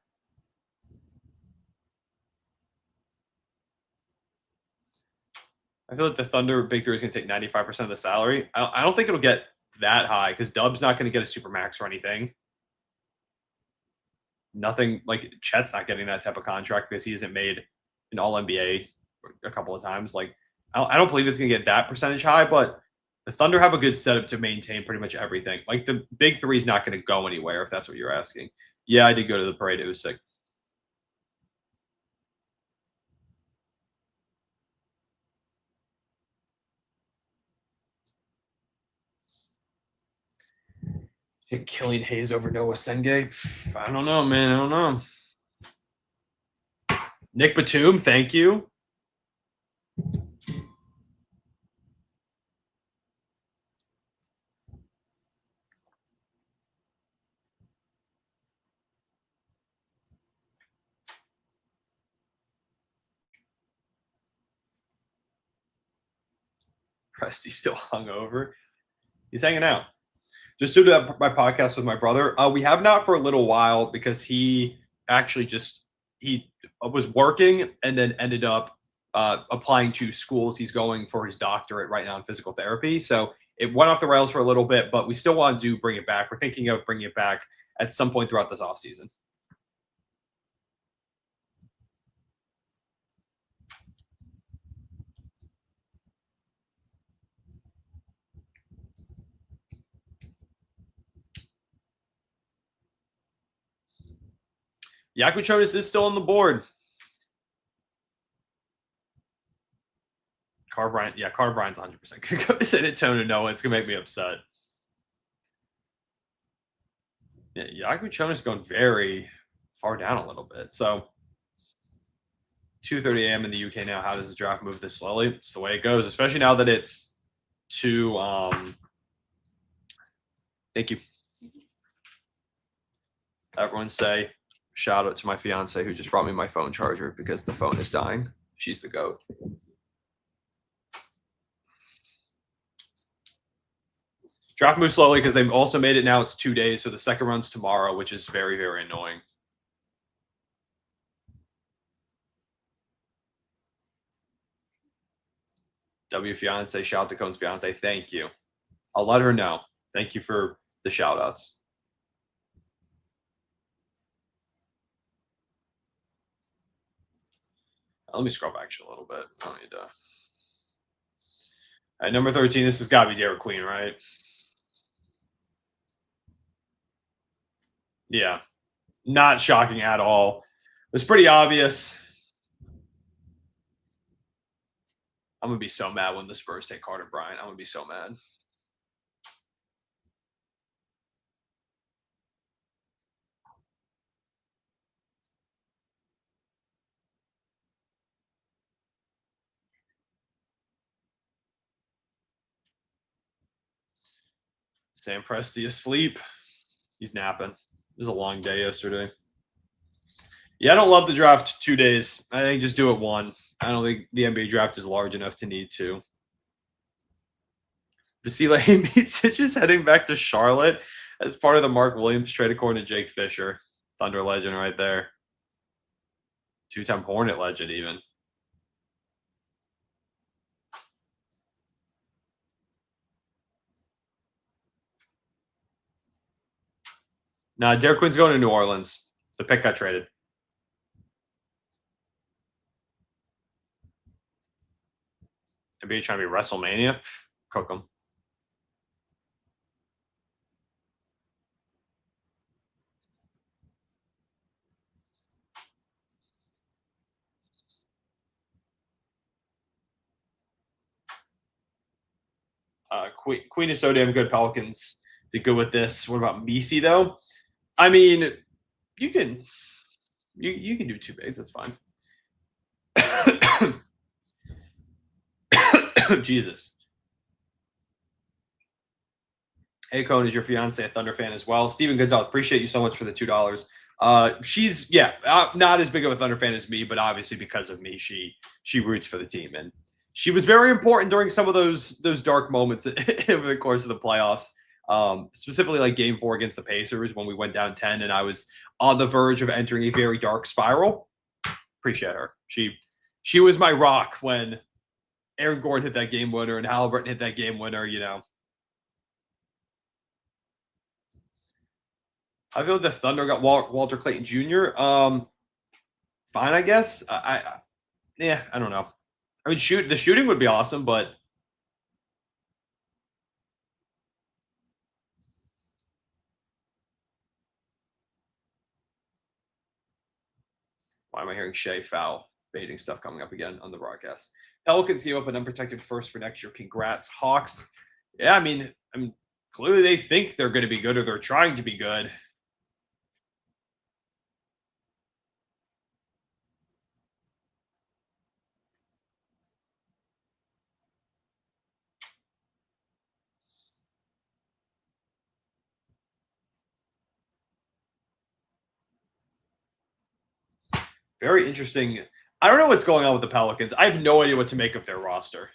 I feel like the Thunder Big Three is going to take 95% of the salary. I don't think it'll get that high because Dub's not going to get a super max or anything. Nothing like Chet's not getting that type of contract because he hasn't made an All NBA a couple of times. Like I don't believe it's going to get that percentage high, but The Thunder have a good setup to maintain pretty much everything. Like the big three is not going to go anywhere if that's what you're asking. Yeah, I did go to the parade. It was sick. Take Killian Hayes over Noah Sengay. I don't know, man. I don't know. Nick Batum, thank you. Presty's still hungover. He's hanging out. Just to do my podcast with my brother. We have not for a little while because he actually he was working and then ended up applying to schools. He's going for his doctorate right now in physical therapy. So it went off the rails for a little bit, but we still want to bring it back. We're thinking of bringing it back at some point throughout this offseason. Yakuchonis is still on the board. Carter Bryant, yeah, Carter Bryant's 100% going to go to San Antonio. No, it's going to make me upset. Yeah, Yakuchonis going very far down a little bit. So 2:30 a.m. in the UK now. How does the draft move this slowly? It's the way it goes, especially now that it's to thank you. Everyone say shout out to my fiance who just brought me my phone charger because the phone is dying. She's the GOAT. Draft moves slowly because they've also made it now. It's 2 days, so the second run's tomorrow, which is very, very annoying. W fiance, shout out to Cone's fiance. Thank you. I'll let her know. Thank you for the shout outs. Let me scroll back a little bit. I don't need to. At number 13, this has got to be Derek Queen, right? Yeah. Not shocking at all. It's pretty obvious. I'm going to be so mad when the Spurs take Carter Bryant. I'm going to be so mad. Sam Presti asleep. He's napping. It was a long day yesterday. Yeah, I don't love the draft 2 days. I think just do it one. I don't think the NBA draft is large enough to need to. Vasile Hamicic is heading back to Charlotte as part of the Mark Williams trade according to Jake Fisher. Thunder legend right there. Two-time Hornet legend even. Nah, Derek Quinn's going to New Orleans. The pick got traded. NBA trying to be WrestleMania. Cook them. Queen is so damn good. Pelicans did good with this. What about Misi though? I mean, you can do 2 bigs. That's fine. Jesus. Hey, Cone, is your fiance a Thunder fan as well? Steven Gonzalez, appreciate you so much for the $2. She's not as big of a Thunder fan as me, but obviously because of me, she roots for the team, and she was very important during some of those dark moments over the course of the playoffs. Specifically like Game 4 against the Pacers when we went down 10, and I was on the verge of entering a very dark spiral. Appreciate her. She was my rock when Aaron Gordon hit that game winner and Halliburton hit that game winner. You know. I feel like the Thunder got Walter Clayton Jr. Fine, I guess. I don't know. I mean, the shooting would be awesome, but Why am I hearing Shea foul baiting stuff coming up again on the broadcast? Pelicans gave up an unprotected first for next year. Congrats, Hawks. Yeah, I mean, clearly they think they're going to be good or they're trying to be good. Very interesting. I don't know what's going on with the Pelicans. I have no idea what to make of their roster.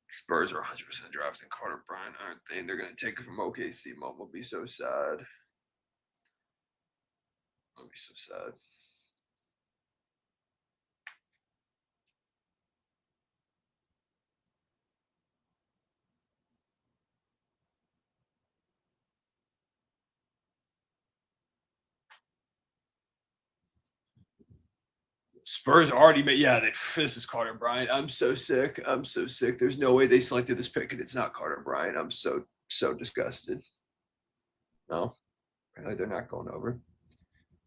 Spurs are 100% drafting Carter Bryant, aren't they? And they're going to take it from OKC. Mom will be so sad. I'll be so sad. Spurs already made. Yeah, this is Carter Bryant. I'm so sick. I'm so sick. There's no way they selected this pick and it's not Carter Bryant. I'm so disgusted. No, apparently they're not going over.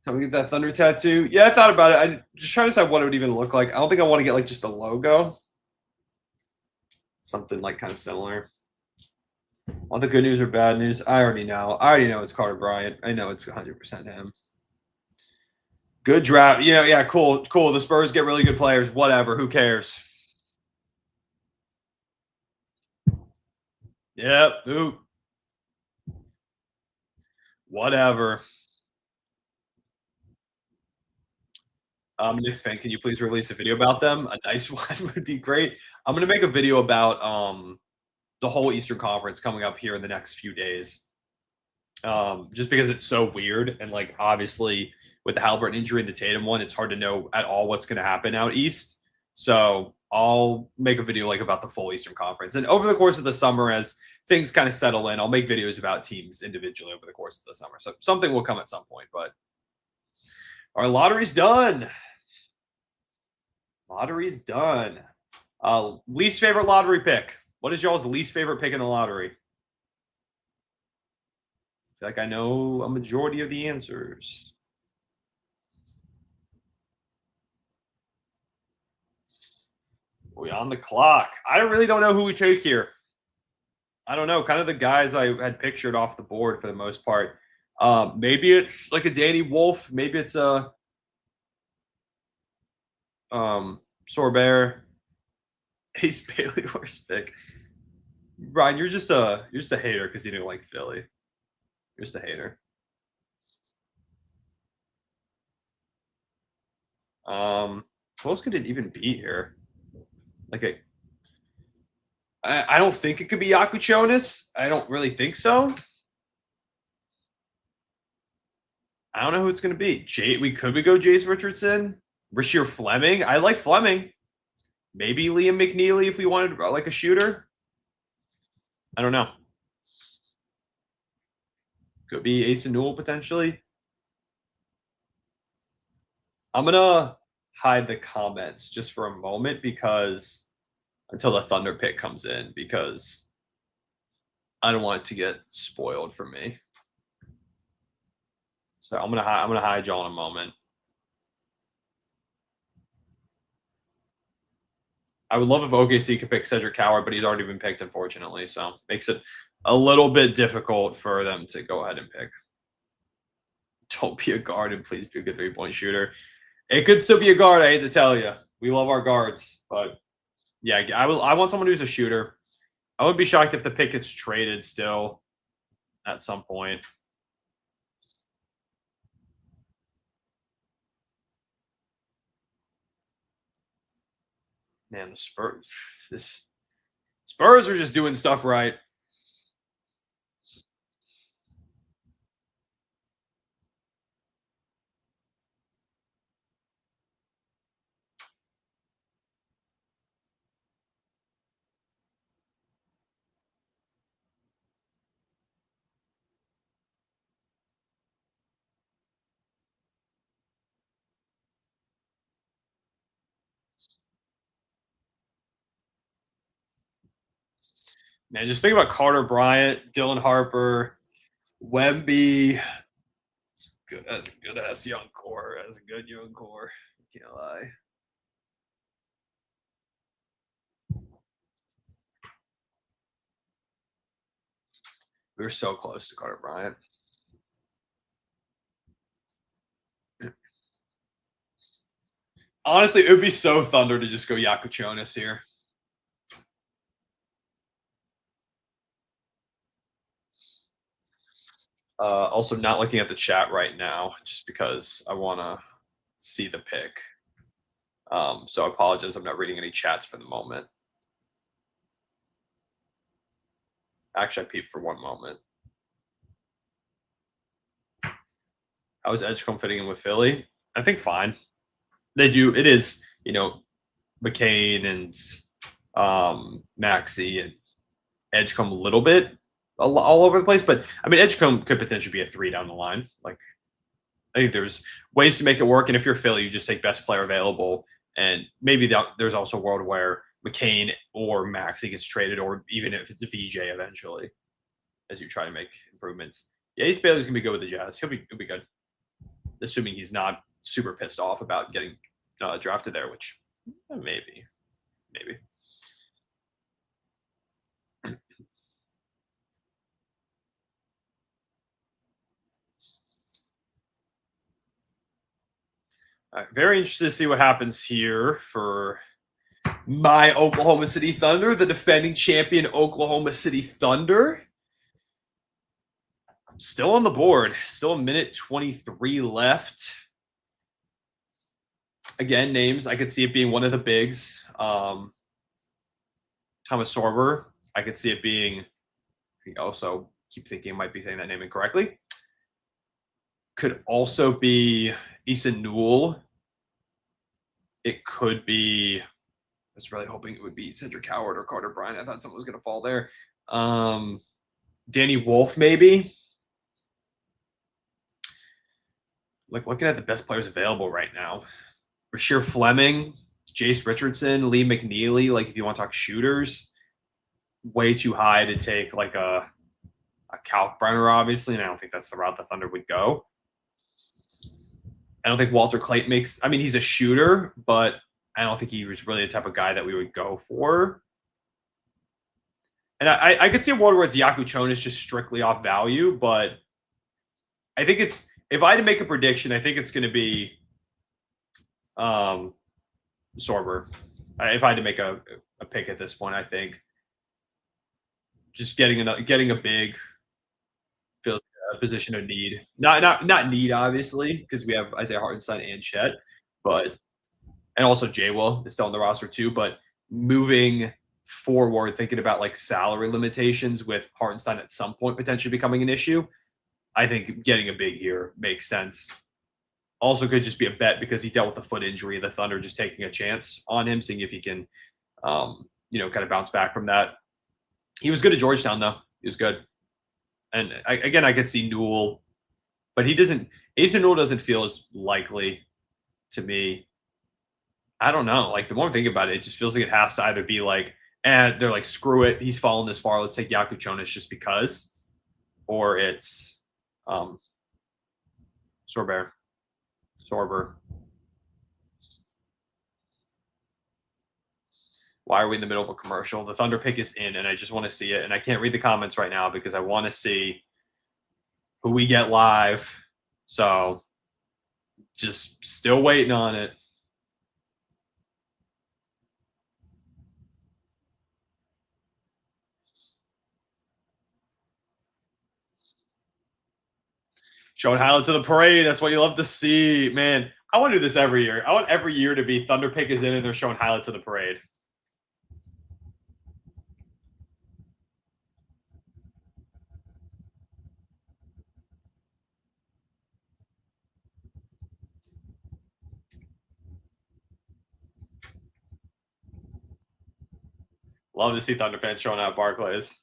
Tell me get that Thunder tattoo. Yeah, I thought about it. I just trying to decide what it would even look like. I don't think I want to get like just a logo. Something like kind of similar. All the good news or bad news? I already know. I already know it's Carter Bryant. I know it's 100% him. Good draft. Yeah, cool, cool. The Spurs get really good players. Whatever. Who cares? Yep. Who? Whatever. Knicks fan, can you please release a video about them? A nice one would be great. I'm gonna make a video about the whole Eastern Conference coming up here in the next few days. Just because it's so weird and like obviously with the Halliburton injury and the Tatum one, it's hard to know at all what's gonna happen out east. So I'll make a video like about the full Eastern Conference. And over the course of the summer, as things kind of settle in, I'll make videos about teams individually over the course of the summer. So something will come at some point, but our lottery's done. Lottery's done. Least favorite lottery pick. What is y'all's least favorite pick in the lottery? I feel like I know a majority of the answers. We on the clock. I really don't know who we take here. I don't know. Kind of the guys I had pictured off the board for the most part. Maybe it's like a Danny Wolf. Maybe it's a Sorbear. Ace Bailey worst pick. Ryan, you're just a hater because you didn't like Philly. You're just a hater. Who else could it even be here? Like I don't think it could be Yakuchonis. I don't really think so. I don't know who it's going to be. We go Jace Richardson, Rasheer Fleming. I like Fleming. Maybe Liam McNeely if we wanted like a shooter. I don't know. Could be Ace and Newell potentially. I'm gonna hide the comments just for a moment because until the Thunder pick comes in because I don't want it to get spoiled for me. So I'm gonna hide y'all in a moment. I would love if OKC could pick Cedric Coward, but he's already been picked, unfortunately. So makes it a little bit difficult for them to go ahead and pick. Don't be a guard and please be a good 3-point shooter. It could still be a guard. I hate to tell you, we love our guards, but yeah, I want someone who's a shooter. I would be shocked if the pick gets traded still at some point. Man, this Spurs are just doing stuff right. Man, just think about Carter Bryant, Dylan Harper, Wemby. That's good. That's a good ass young core. That's a good young core. Can't lie. We were so close to Carter Bryant. Honestly, it would be so Thunder to just go Yakuchonis here. Also, not looking at the chat right now, just because I want to see the pick. So I apologize. I'm not reading any chats for the moment. Actually, I peeped for one moment. How is Edgecomb fitting in with Philly? I think fine. They do. It is, McCain and Maxey and Edgecomb a little bit all over the place. But I mean, Edgecomb could potentially be a 3 down the line. Like, I think there's ways to make it work. And if you're Philly, you just take best player available. And maybe there's also a world where McCain or Maxey gets traded, or even if it's a VJ eventually, as you try to make improvements. Yeah, Ace Bailey's gonna be good with the Jazz. He'll be good, assuming he's not super pissed off about getting drafted there, which maybe. Very interested to see what happens here for my Oklahoma City Thunder, the defending champion Oklahoma City Thunder. Still on the board. Still a minute 23 left. Again, names. I could see it being one of the bigs. Thomas Sorber. I could see it being, I also keep thinking I might be saying that name incorrectly. Could also be Eason Newell. It could be, I was really hoping it would be Cedric Howard or Carter Bryant. I thought someone was going to fall there. Danny Wolf, maybe. Like, looking at the best players available right now. Rasheer Fleming, Jace Richardson, Lee McNeely. Like, if you want to talk shooters, way too high to take like a Kalkbrenner, obviously, and I don't think that's the route the Thunder would go. I don't think Walter Clayton makes. I mean, he's a shooter, but I don't think he was really the type of guy that we would go for. And I could see a world where it's Yakuchonis just strictly off value, but I think it's, if I had to make a prediction, I think it's going to be Sorber. If I had to make a pick at this point, I think just getting a big feels like a position of need. Not need, obviously, because we have Isaiah Hartenstein and Chet, but and also J-Will is still on the roster too. But moving forward, thinking about like salary limitations with Hartenstein at some point potentially becoming an issue, I think getting a big here makes sense. Also could just be a bet because he dealt with the foot injury. The Thunder just taking a chance on him, seeing if he can, kind of bounce back from that. He was good at Georgetown, though. He was good. And I could see Newell, but he doesn't. Ace Newell doesn't feel as likely to me. I don't know. Like, the more I'm thinking about it, it just feels like it has to either be like, and they're like, screw it, he's fallen this far, let's take Yakuchonis just because, or it's Sorber. Why are we in the middle of a commercial? The Thunder pick is in, and I just want to see it. And I can't read the comments right now because I want to see who we get live. So just still waiting on it. Showing highlights of the parade. That's what you love to see. Man, I want to do this every year. I want every year to be Thunder pick is in and they're showing highlights of the parade. Love to see Thunder fans showing out Barclays.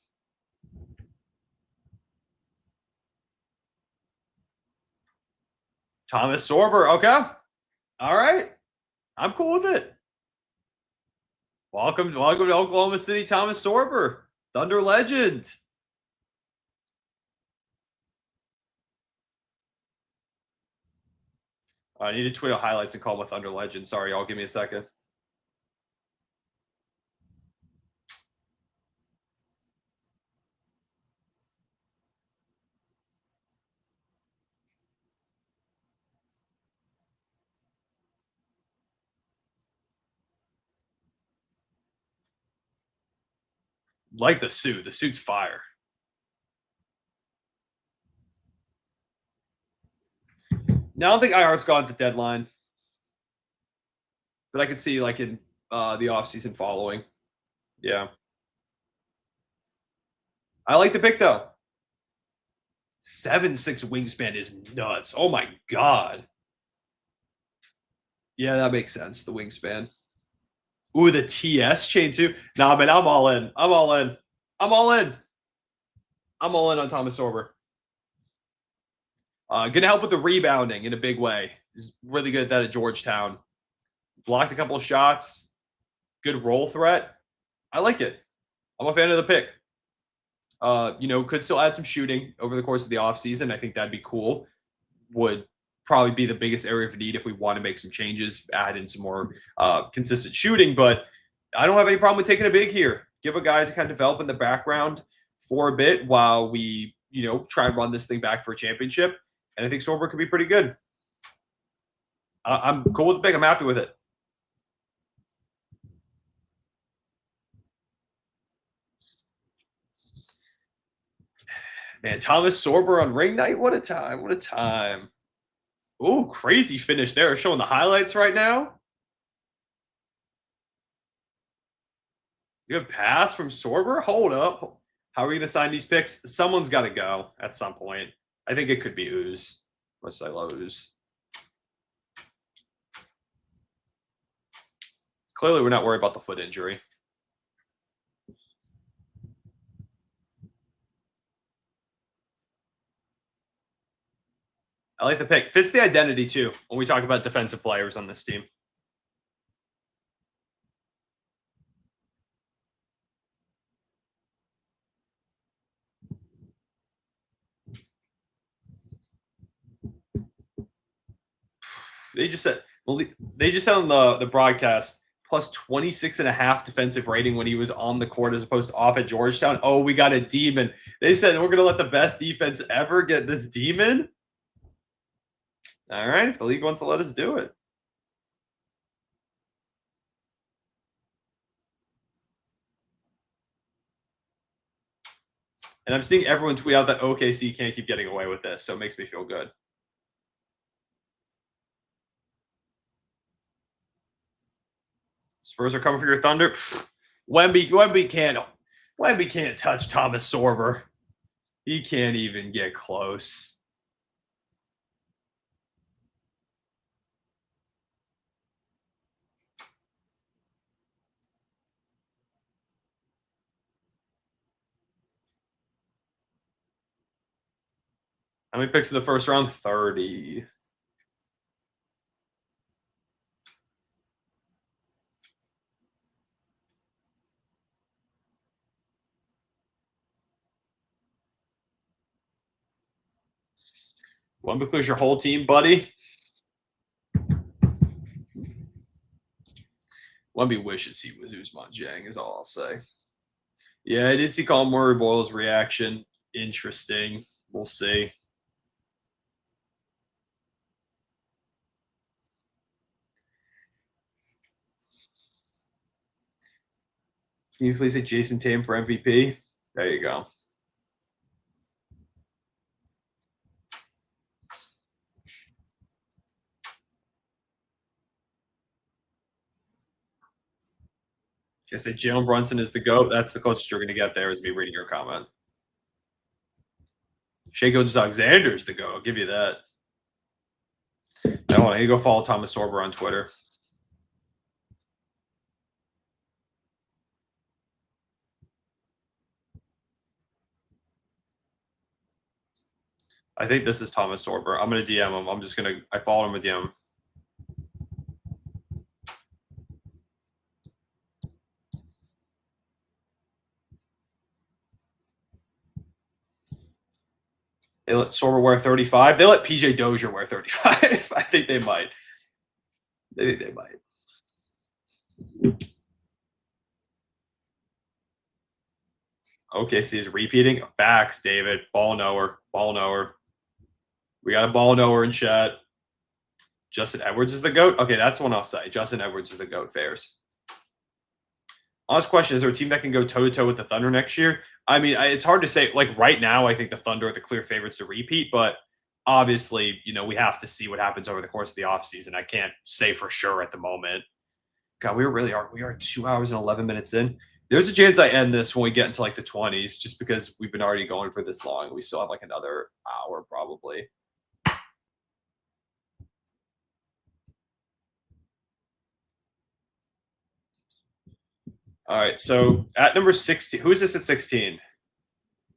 Thomas Sorber. Okay. All right. I'm cool with it. Welcome to Oklahoma City, Thomas Sorber. Thunder Legend. I need to tweet out highlights and call him a Thunder Legend. Sorry, y'all. Give me a second. Like the suit. The suit's fire. Now, I don't think IR's gone at the deadline. But I could see like in the offseason following. Yeah. I like the pick though. 7'6" wingspan is nuts. Oh my god. Yeah, that makes sense. The wingspan. Ooh, the TS chain too. Nah, man, I'm all in. I'm all in. I'm all in. I'm all in on Thomas Sorber. Gonna help with the rebounding in a big way. He's really good at that at Georgetown. Blocked a couple of shots. Good roll threat. I like it. I'm a fan of the pick. Could still add some shooting over the course of the offseason. I think that'd be cool. Would probably be the biggest area of need if we want to make some changes, add in some more consistent shooting. But I don't have any problem with taking a big here. Give a guy to kind of develop in the background for a bit while we, try and run this thing back for a championship. And I think Sorber could be pretty good. I'm cool with the pick. I'm happy with it. Man, Thomas Sorber on ring night. What a time. What a time. Ooh, crazy finish there. Showing the highlights right now. Good pass from Sorber. Hold up. How are we going to sign these picks? Someone's got to go at some point. I think it could be Ooze. Much as I love Ooze. Clearly, we're not worried about the foot injury. I like the pick. Fits the identity, too, when we talk about defensive players on this team. They just said on the broadcast plus 26.5 defensive rating when he was on the court as opposed to off at Georgetown. Oh, we got a demon. They said we're going to let the best defense ever get this demon. All right, if the league wants to let us do it. And I'm seeing everyone tweet out that OKC can't keep getting away with this, so it makes me feel good. Spurs are coming for your Thunder. Wemby can't touch Thomas Sorber. He can't even get close. How many picks in the first round? 30. Wemby clears your whole team, buddy. Wemby wishes he was Usman Jang, is all I'll say. Yeah, I did see Colin Murray Boyle's reaction. Interesting. We'll see. Can you please say Jason Tatum for MVP? There you go. Can I say Jalen Brunson is the GOAT? That's the closest you're going to get there is me reading your comment. Shai Gilgeous-Alexander is the GOAT. I'll give you that. I need to go follow Thomas Sorber on Twitter. I think this is Thomas Sorber. I'm going to DM him. I followed him with DM. They let Sorber wear 35. They let PJ Dozier wear 35. I think they might. I think they might. OKC is repeating. Facts, David. Ball knower. Ball knower. We got a ball knower in chat. Justin Edwards is the GOAT? Okay, that's one I'll say. Justin Edwards is the GOAT. Fairs. Honest question, is there a team that can go toe-to-toe with the Thunder next year? I mean, it's hard to say. Like, right now, I think the Thunder are the clear favorites to repeat, but obviously, we have to see what happens over the course of the offseason. I can't say for sure at the moment. God, we are 2 hours and 11 minutes in. There's a chance I end this when we get into like the 20s, just because we've been already going for this long. We still have like another hour probably. All right, so at number 16, who is this at 16?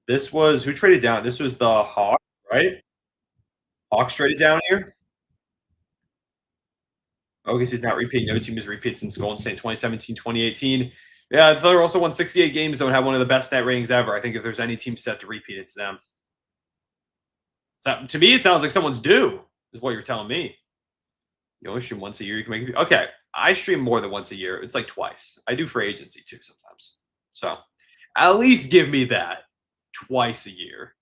This was who traded down? This was the Hawks, right? Hawks traded down here. OKC is not repeating. No team has repeated since Golden State 2017, 2018. Yeah, the Thunder also won 68 games, though, and have one of the best net ratings ever. I think if there's any team set to repeat, it's them. So, to me, it sounds like someone's due, is what you're telling me. You only stream once a year. You can make it. Okay, I stream more than once a year. It's like twice. I do free agency too sometimes. So at least give me that twice a year.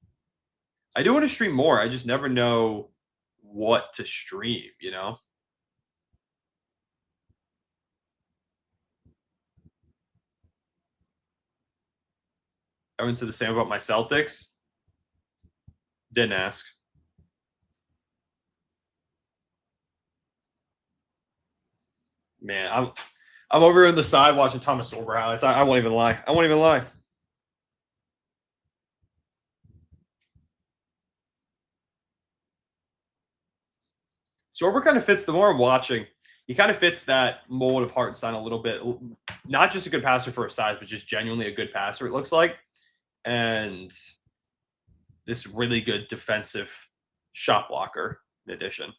I do want to stream more. I just never know what to stream, Everyone said the same about my Celtics. Didn't ask. Man, I'm over here on the side watching Thomas Sorber highlights. I won't even lie. I won't even lie. Sorber kind of fits, the more I'm watching, he kind of fits that mold of Hartenstein a little bit. Not just a good passer for his size, but just genuinely a good passer, it looks like. And this really good defensive shot blocker in addition.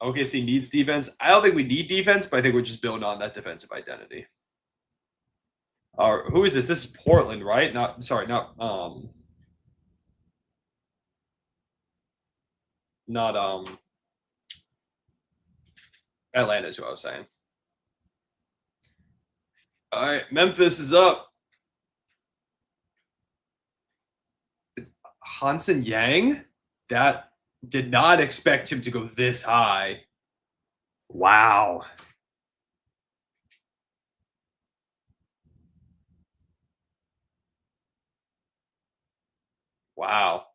OKC needs defense. I don't think we need defense, but I think we're just building on that defensive identity. Who is this? This is Portland, right? Not Atlanta is who I was saying. All right, Memphis is up. It's Hansen Yang. That did not expect him to go this high. Wow. Wow.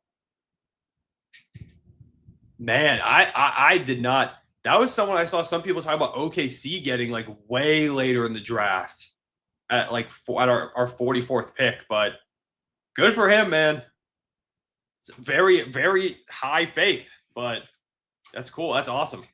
Man, I did not. That was someone I saw some people talk about OKC getting like way later in the draft at like at our 44th pick, but good for him, man. It's very, very high faith, but that's cool. That's awesome.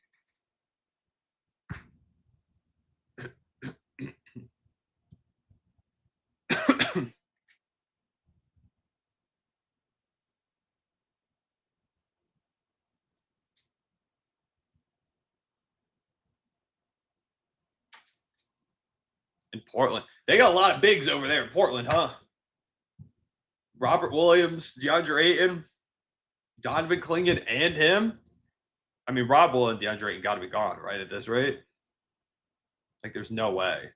In Portland, they got a lot of bigs over there in Portland, huh? Robert Williams, DeAndre Ayton, Donovan Clingan, and him. I mean, Rob Will and DeAndre Ayton got to be gone, right, at this rate? Like, there's no way.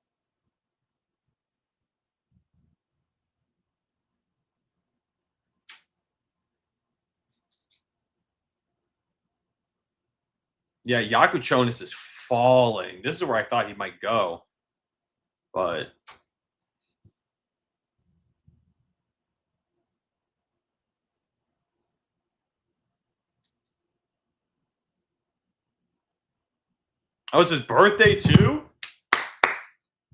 Yeah, Yakuchonis is falling. This is where I thought he might go. But oh, it's his birthday too?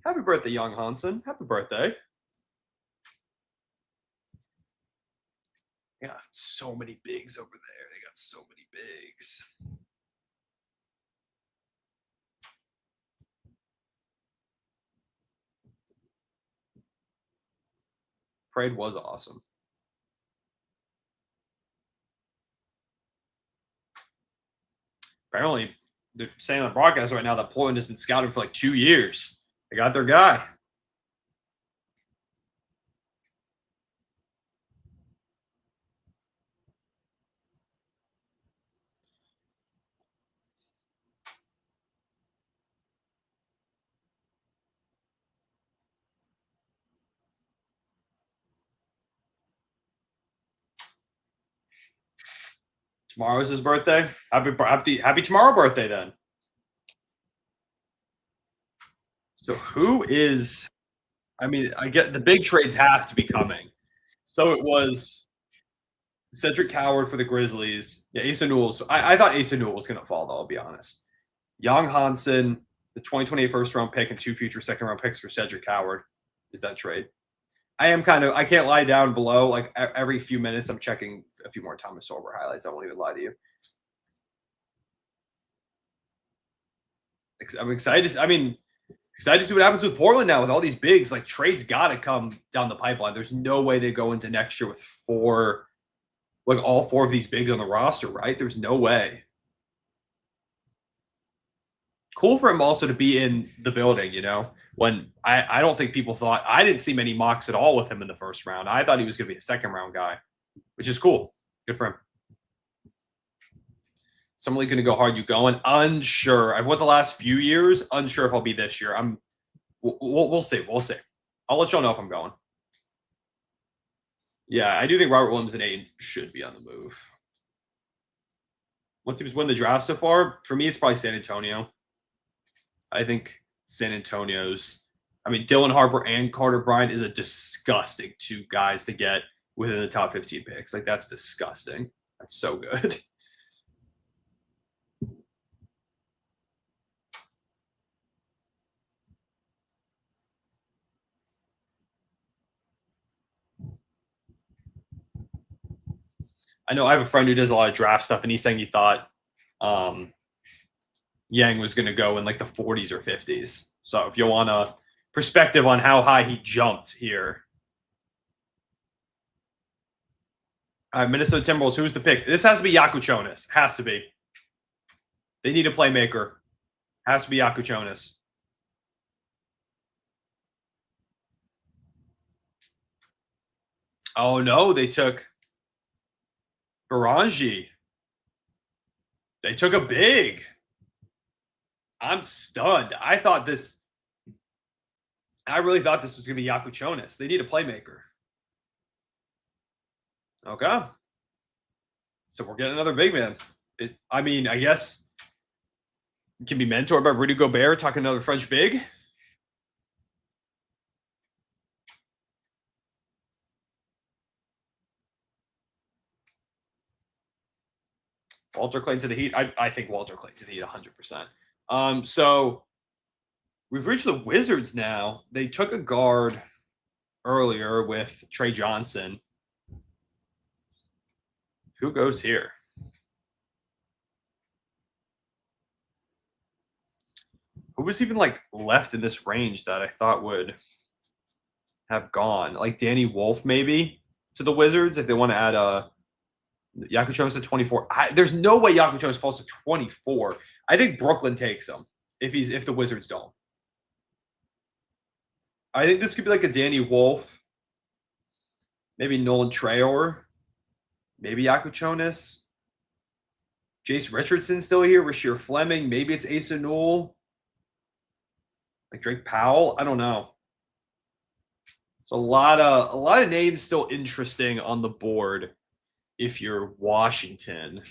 Happy birthday, young Hansen. Happy birthday. Yeah, so many bigs over there. They got so many bigs. Parade was awesome. Apparently, they're saying on the broadcast right now that Portland has been scouting for like 2 years. They got their guy. Tomorrow's his birthday. Happy tomorrow birthday then. So who is? I mean, I get the big trades have to be coming. So it was Cedric Coward for the Grizzlies. Yeah, Asa Newell's. I thought Asa Newell was going to fall, though, I'll be honest. Young Hansen, the 2028 first round pick, and 2 future second round picks for Cedric Coward. Is that trade? I can't lie down below. Like every few minutes, I'm checking a few more Thomas Sorber highlights. I won't even lie to you. I'm excited. Excited to see what happens with Portland now with all these bigs. Like trades got to come down the pipeline. There's no way they go into next year with all 4 of these bigs on the roster, right? There's no way. Cool for him also to be in the building, when I don't think people thought, I didn't see many mocks at all with him in the first round. I thought he was going to be a second round guy, which is cool. Good for him. Somebody going to go hard. You going? Unsure. I've went the last few years. Unsure if I'll be this year. We'll see. We'll see. I'll let y'all know if I'm going. Yeah, I do think Robert Williams and Aiden should be on the move. What teams win the draft so far? For me, it's probably San Antonio. I think San Antonio's. I mean, Dylan Harper and Carter Bryant is a disgusting 2 guys to get within the top 15 picks. Like, that's disgusting. That's so good. I know I have a friend who does a lot of draft stuff, and he's saying he thought Yang was going to go in like the 40s or 50s. So if you want a perspective on how high he jumped here. All right, Minnesota Timberwolves, who's the pick? This has to be Yakuchonis. Has to be. They need a playmaker. Has to be Yakuchonis. Oh, no, they took Baranji. They took a big. I'm stunned. I really thought this was going to be Yakuchonis. They need a playmaker. Okay. So we're getting another big man. I guess it can be mentored by Rudy Gobert, talking another French big. Walter Clayton to the Heat. I think Walter Clayton to the Heat 100%. So we've reached the Wizards now. They took a guard earlier with Trey Johnson. Who goes here? Who was even left in this range that I thought would have gone? Like Danny Wolf maybe to the Wizards if they want to add Yakuchonis to 24. There's no way Yakuchonis falls to 24. I think Brooklyn takes him if the Wizards don't. I think this could be like a Danny Wolf, maybe Nolan Traore, maybe Yakuchonis. Jace Richardson still here. Rasheer Fleming. Maybe it's Asa Newell. Like Drake Powell. I don't know. It's a lot of names still interesting on the board if you're Washington.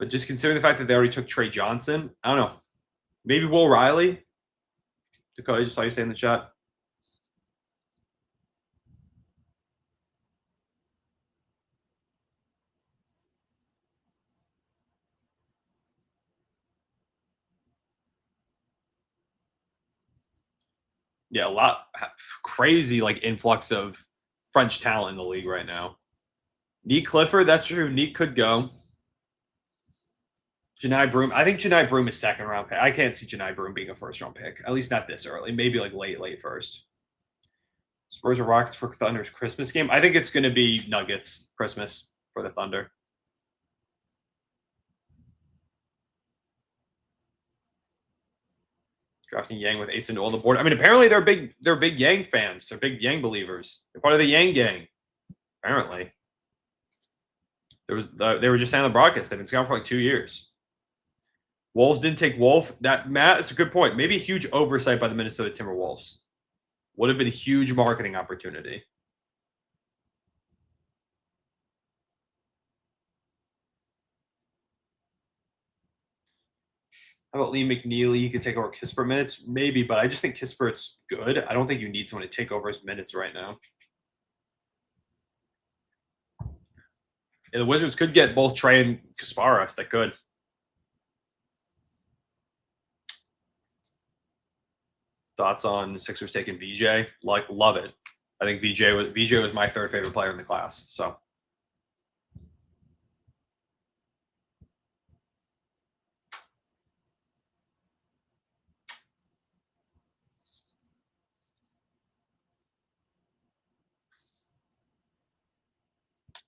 But just considering the fact that they already took Trey Johnson, I don't know. Maybe Will Riley. Dakota, I just saw you say in the chat. Yeah, a lot crazy influx of French talent in the league right now. Neek Clifford, that's true. Neek could go. Janai Broom. I think Janai Broom is second round pick. I can't see Janai Broom being a first round pick. At least not this early. Maybe late first. Spurs or Rockets for Thunder's Christmas game. I think it's going to be Nuggets Christmas for the Thunder. Drafting Yang with Ace and on the board. I mean, apparently they're big Yang fans. They're big Yang believers. They're part of the Yang gang. Apparently, they were just saying on the broadcast they've been scouting for like 2 years. Wolves didn't take Wolf. Matt, it's a good point. Maybe a huge oversight by the Minnesota Timberwolves. Would have been a huge marketing opportunity. How about Lee McNeely? He could take over Kispert minutes? Maybe, but I just think Kispert's good. I don't think you need someone to take over his minutes right now. Yeah, the Wizards could get both Trey and Kasparas. That could. Thoughts on Sixers taking VJ? Like, love it. I think VJ was my third favorite player in the class. So.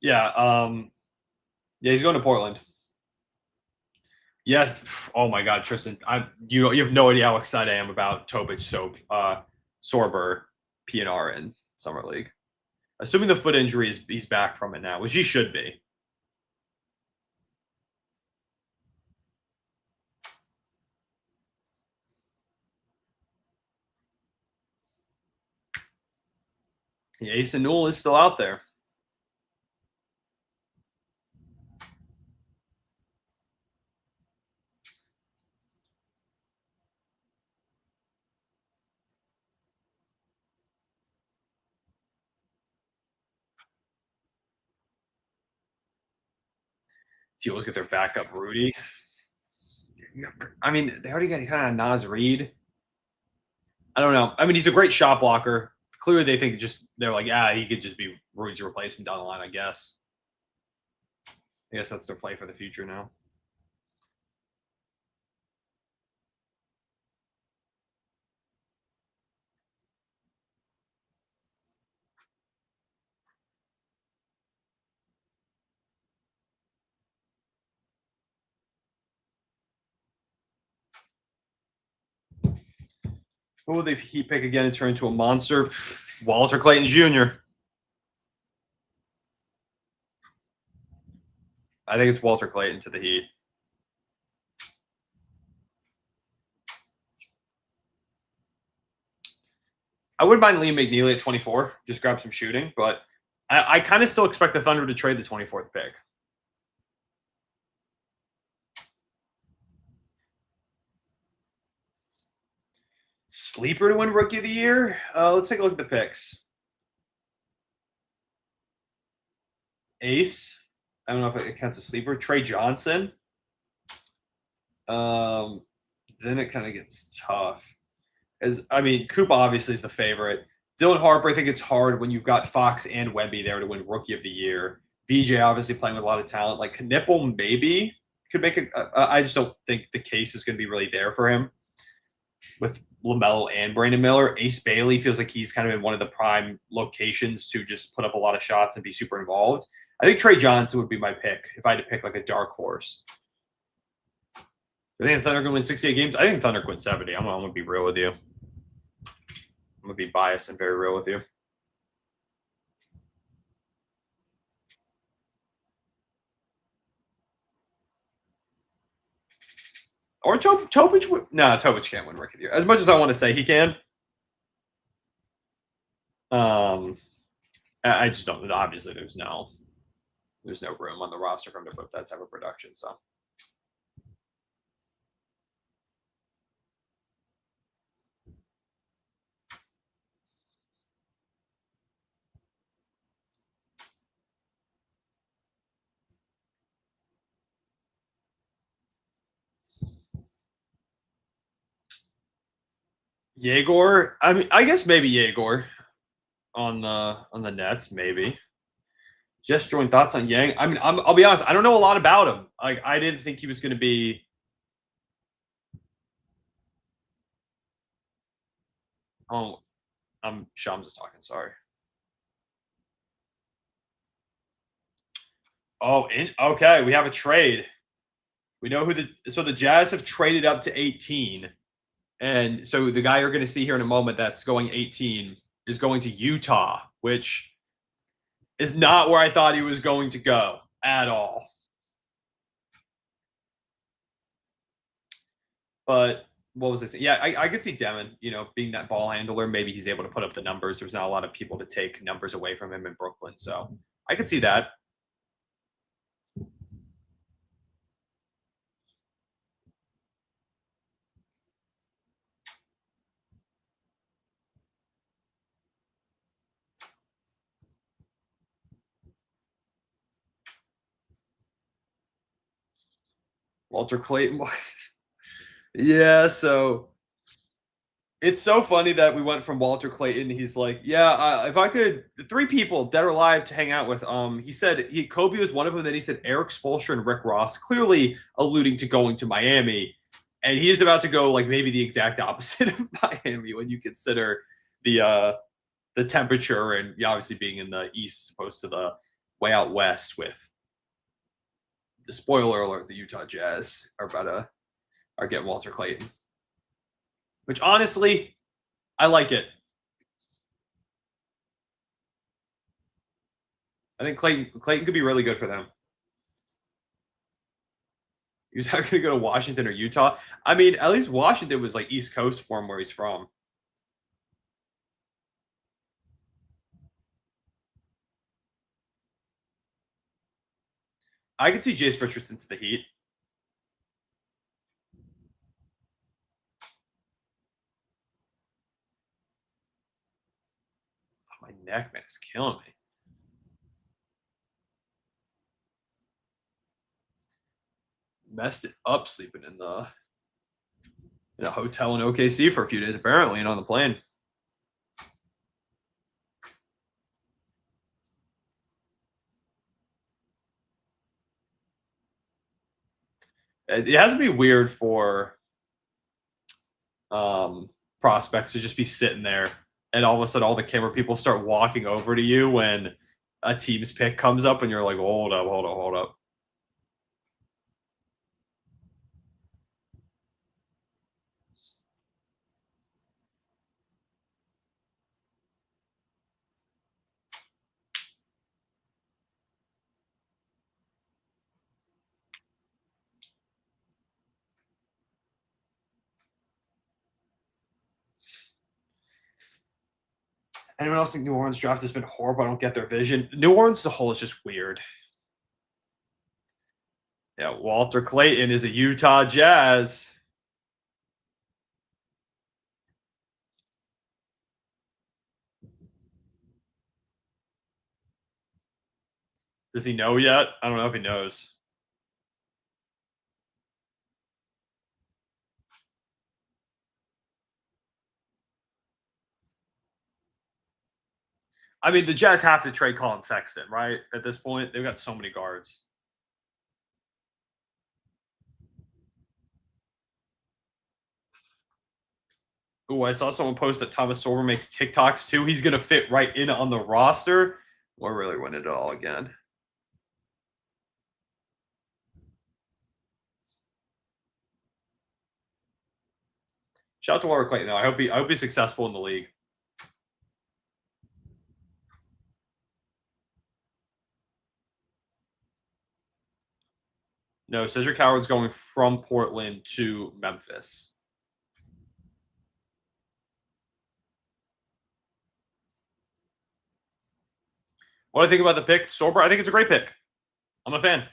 Yeah, yeah, he's going to Portland. Yes. Oh my God, Tristan, you have no idea how excited I am about Tobic, Sorber, PNR, and Summer League. Assuming the foot injury he's back from it now, which he should be. Yeah, Ace and Newell is still out there. Teals get their backup Rudy. I mean, they already got kind of Naz Reid. I don't know. I mean, he's a great shot blocker. Clearly, they think they're like, he could just be Rudy's replacement down the line. I guess that's their play for the future now. Who will they pick again and turn into a monster? Walter Clayton Jr. I think it's Walter Clayton to the Heat. I wouldn't mind Lee McNeely at 24. Just grab some shooting, but I kind of still expect the Thunder to trade the 24th pick. Sleeper to win Rookie of the Year? Let's take a look at the picks. Ace. I don't know if it counts as sleeper. Trey Johnson. Then it kind of gets tough. Cooper obviously is the favorite. Dylan Harper, I think it's hard when you've got Fox and Wemby there to win Rookie of the Year. VJ obviously playing with a lot of talent. Like Knipple maybe could make I just don't think the case is going to be really there for him with LaMelo and Brandon Miller. Ace Bailey feels like he's kind of in one of the prime locations to just put up a lot of shots and be super involved. I think Trey Johnson would be my pick if I had to pick like a dark horse. I think Thunder going to win 68 games. I think Thunder win 70. I'm going to be real with you. I'm going to be biased and very real with you. Or Tobic. No, Tobic can't win Rookie of the Year. As much as I want to say he can. I just don't. Obviously, there's no room on the roster for him to put that type of production. So. Yegor. I guess maybe Yegor on the Nets, maybe. Just join thoughts on Yang. I'll be honest. I don't know a lot about him. Like, I didn't think he was going to be. Oh, Shams is talking. Sorry. Oh, okay. We have a trade. We know who the Jazz have traded up to 18. And so the guy you're going to see here in a moment that's going 18 is going to Utah, which is not where I thought he was going to go at all. But what was I saying? Yeah, I could see Demon, being that ball handler. Maybe he's able to put up the numbers. There's not a lot of people to take numbers away from him in Brooklyn. So I could see that. Walter Clayton. Yeah, so it's so funny that we went from Walter Clayton. He's like, yeah, if I could, the three people dead or alive to hang out with. He said Kobe was one of them. Then he said Eric Spoelstra and Rick Ross, clearly alluding to going to Miami, and he is about to go like maybe the exact opposite of Miami when you consider the temperature and obviously being in the East as opposed to the way out West. With the spoiler alert, the Utah Jazz are getting Walter Clayton, which honestly I like it. I think Clayton could be really good for them. He was not going to go to Washington or Utah. I mean, at least Washington was like East Coast for him, where he's from. I could see Jace Richardson to the Heat. Oh, my neck, man, is killing me. Messed it up sleeping in a hotel in OKC for a few days, apparently, and on the plane. It has to be weird for prospects to just be sitting there, and all of a sudden, all the camera people start walking over to you when a team's pick comes up, and you're like, hold up, hold up, hold up. Anyone else think New Orleans draft has been horrible? I don't get their vision. New Orleans as a whole is just weird. Yeah, Walter Clayton is a Utah Jazz. Does he know yet? I don't know if he knows. I mean, the Jazz have to trade Colin Sexton, right? At this point, they've got so many guards. Oh, I saw someone post that Thomas Sorber makes TikToks too. He's gonna fit right in on the roster. We're really winning it all again. Shout out to Walter Clayton. Though. I hope he's successful in the league. No, Cedric Howard's going from Portland to Memphis. What do I think about the pick, Sorber? I think it's a great pick. I'm a fan.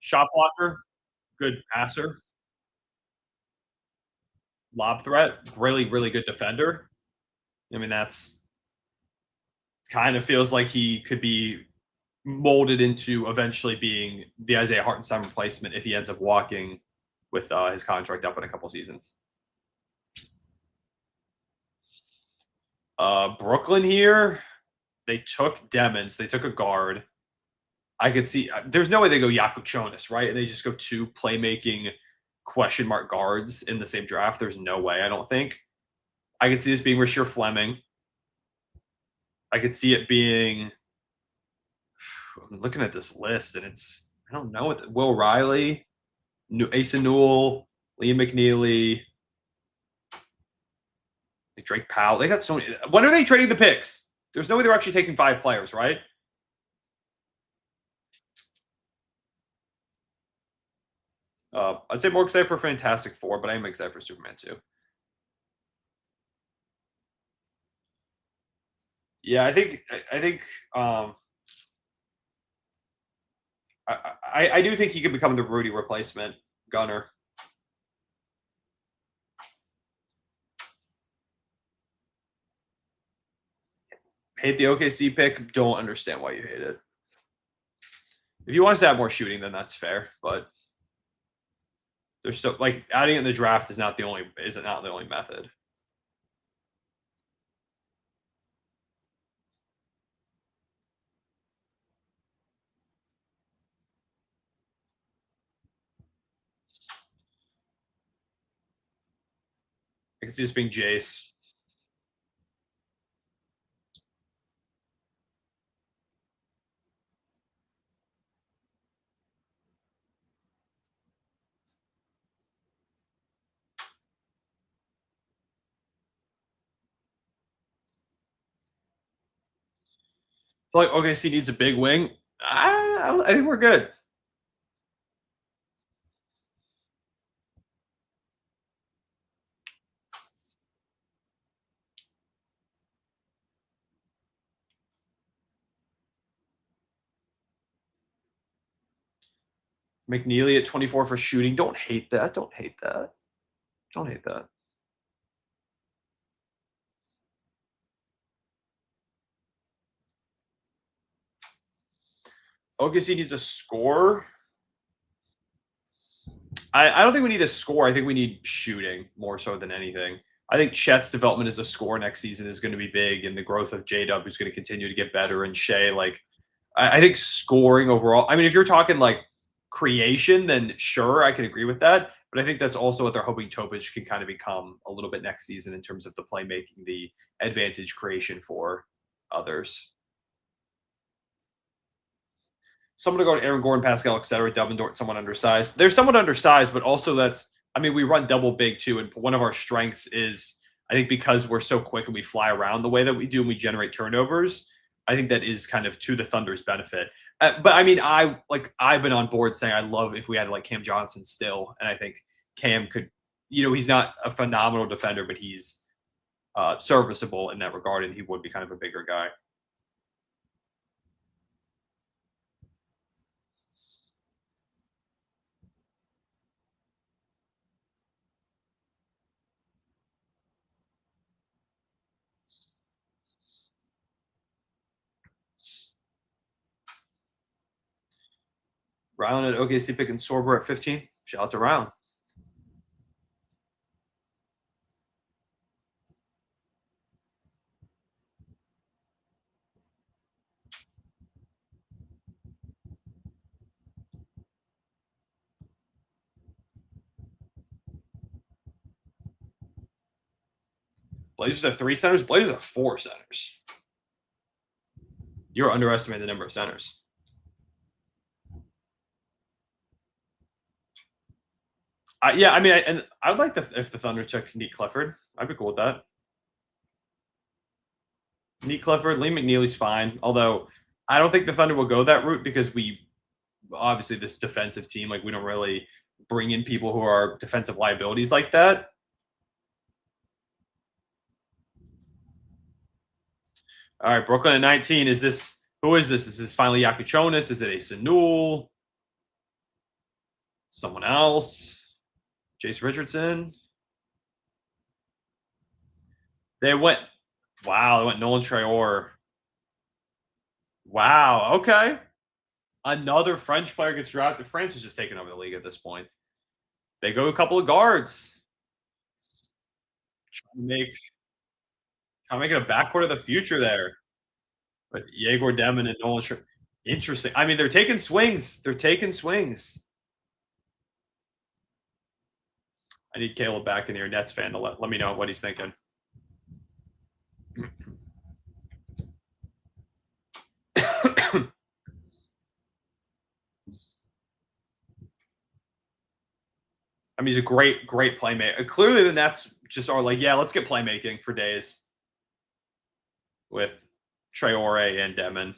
Shot blocker, good passer, lob threat, really, really good defender. I mean, that's kind of feels like he could be molded into eventually being the Isaiah Hartenstein replacement if he ends up walking with his contract up in a couple seasons. Brooklyn here, they took Demons, they took a guard. I could see there's no way they go Jakub Jonas, right? And they just go two playmaking question mark guards in the same draft. There's no way, I don't think. I could see this being Rasheer Fleming. I could see it being. I'm looking at this list, and I don't know what Will Riley, Asa Newell, Liam McNeely. Like Drake Powell. They got so many. When are they trading the picks? There's no way they're actually taking 5 players, right? I'd say more excited for Fantastic Four, but I am excited for Superman too. Yeah, I think I do think he could become the Rudy replacement gunner. Hate the OKC pick. Don't understand why you hate it. If you want us to have more shooting, then that's fair. But there's still like adding it in the draft is not the only method. I can see this being Jace. I feel like OKC needs a big wing. I think we're good. McNeely at 24 for shooting. Don't hate that. Don't hate that. Don't hate that. OKC needs a score. I don't think we need a score. I think we need shooting more so than anything. I think Chet's development as a score next season is going to be big, and the growth of J-Dub is going to continue to get better. And Shea, like, I think scoring overall. I mean, if you're talking like creation, then sure, I can agree with that. But I think that's also what they're hoping Topic can kind of become a little bit next season in terms of the playmaking, the advantage creation for others. Someone to go to Aaron Gordon, Pascal, etc. Dubendort, someone undersized. They're somewhat undersized, but also that's. I mean, we run double big too, and one of our strengths is I think because we're so quick and we fly around the way that we do, and we generate turnovers. I think that is kind of to the Thunder's benefit. But I mean, I've been on board saying I love if we had like Cam Johnson still, and I think Cam could. He's not a phenomenal defender, but he's serviceable in that regard, and he would be kind of a bigger guy. Rylan at OKC picking Sorber at 15. Shout out to Rylan. Blazers have 3 centers. Blazers have 4 centers. You're underestimating the number of centers. Yeah, I mean, I would like if the Thunder took Neat Clifford. I'd be cool with that. Neat Clifford, Lee McNeely's fine. Although I don't think the Thunder will go that route because we obviously this defensive team, like we don't really bring in people who are defensive liabilities like that. All right, Brooklyn at 19. Who is this? Is this finally Yakuchonis? Is it a Sanul? Someone else? Jace Richardson? They went Wow, they went Nolan Traore. Wow, okay. Another French player gets drafted. France is just taking over the league at this point. They go a couple of guards. Try to make it a backcourt of the future there. But Yegor Demon and Nolan Traore. Interesting. I mean, they're taking swings. They're taking swings. I need Caleb back in here, Nets fan, to let me know what he's thinking. I mean, he's a great playmaker. Clearly, the Nets just are like, yeah, let's get playmaking for days with Traore and Demon.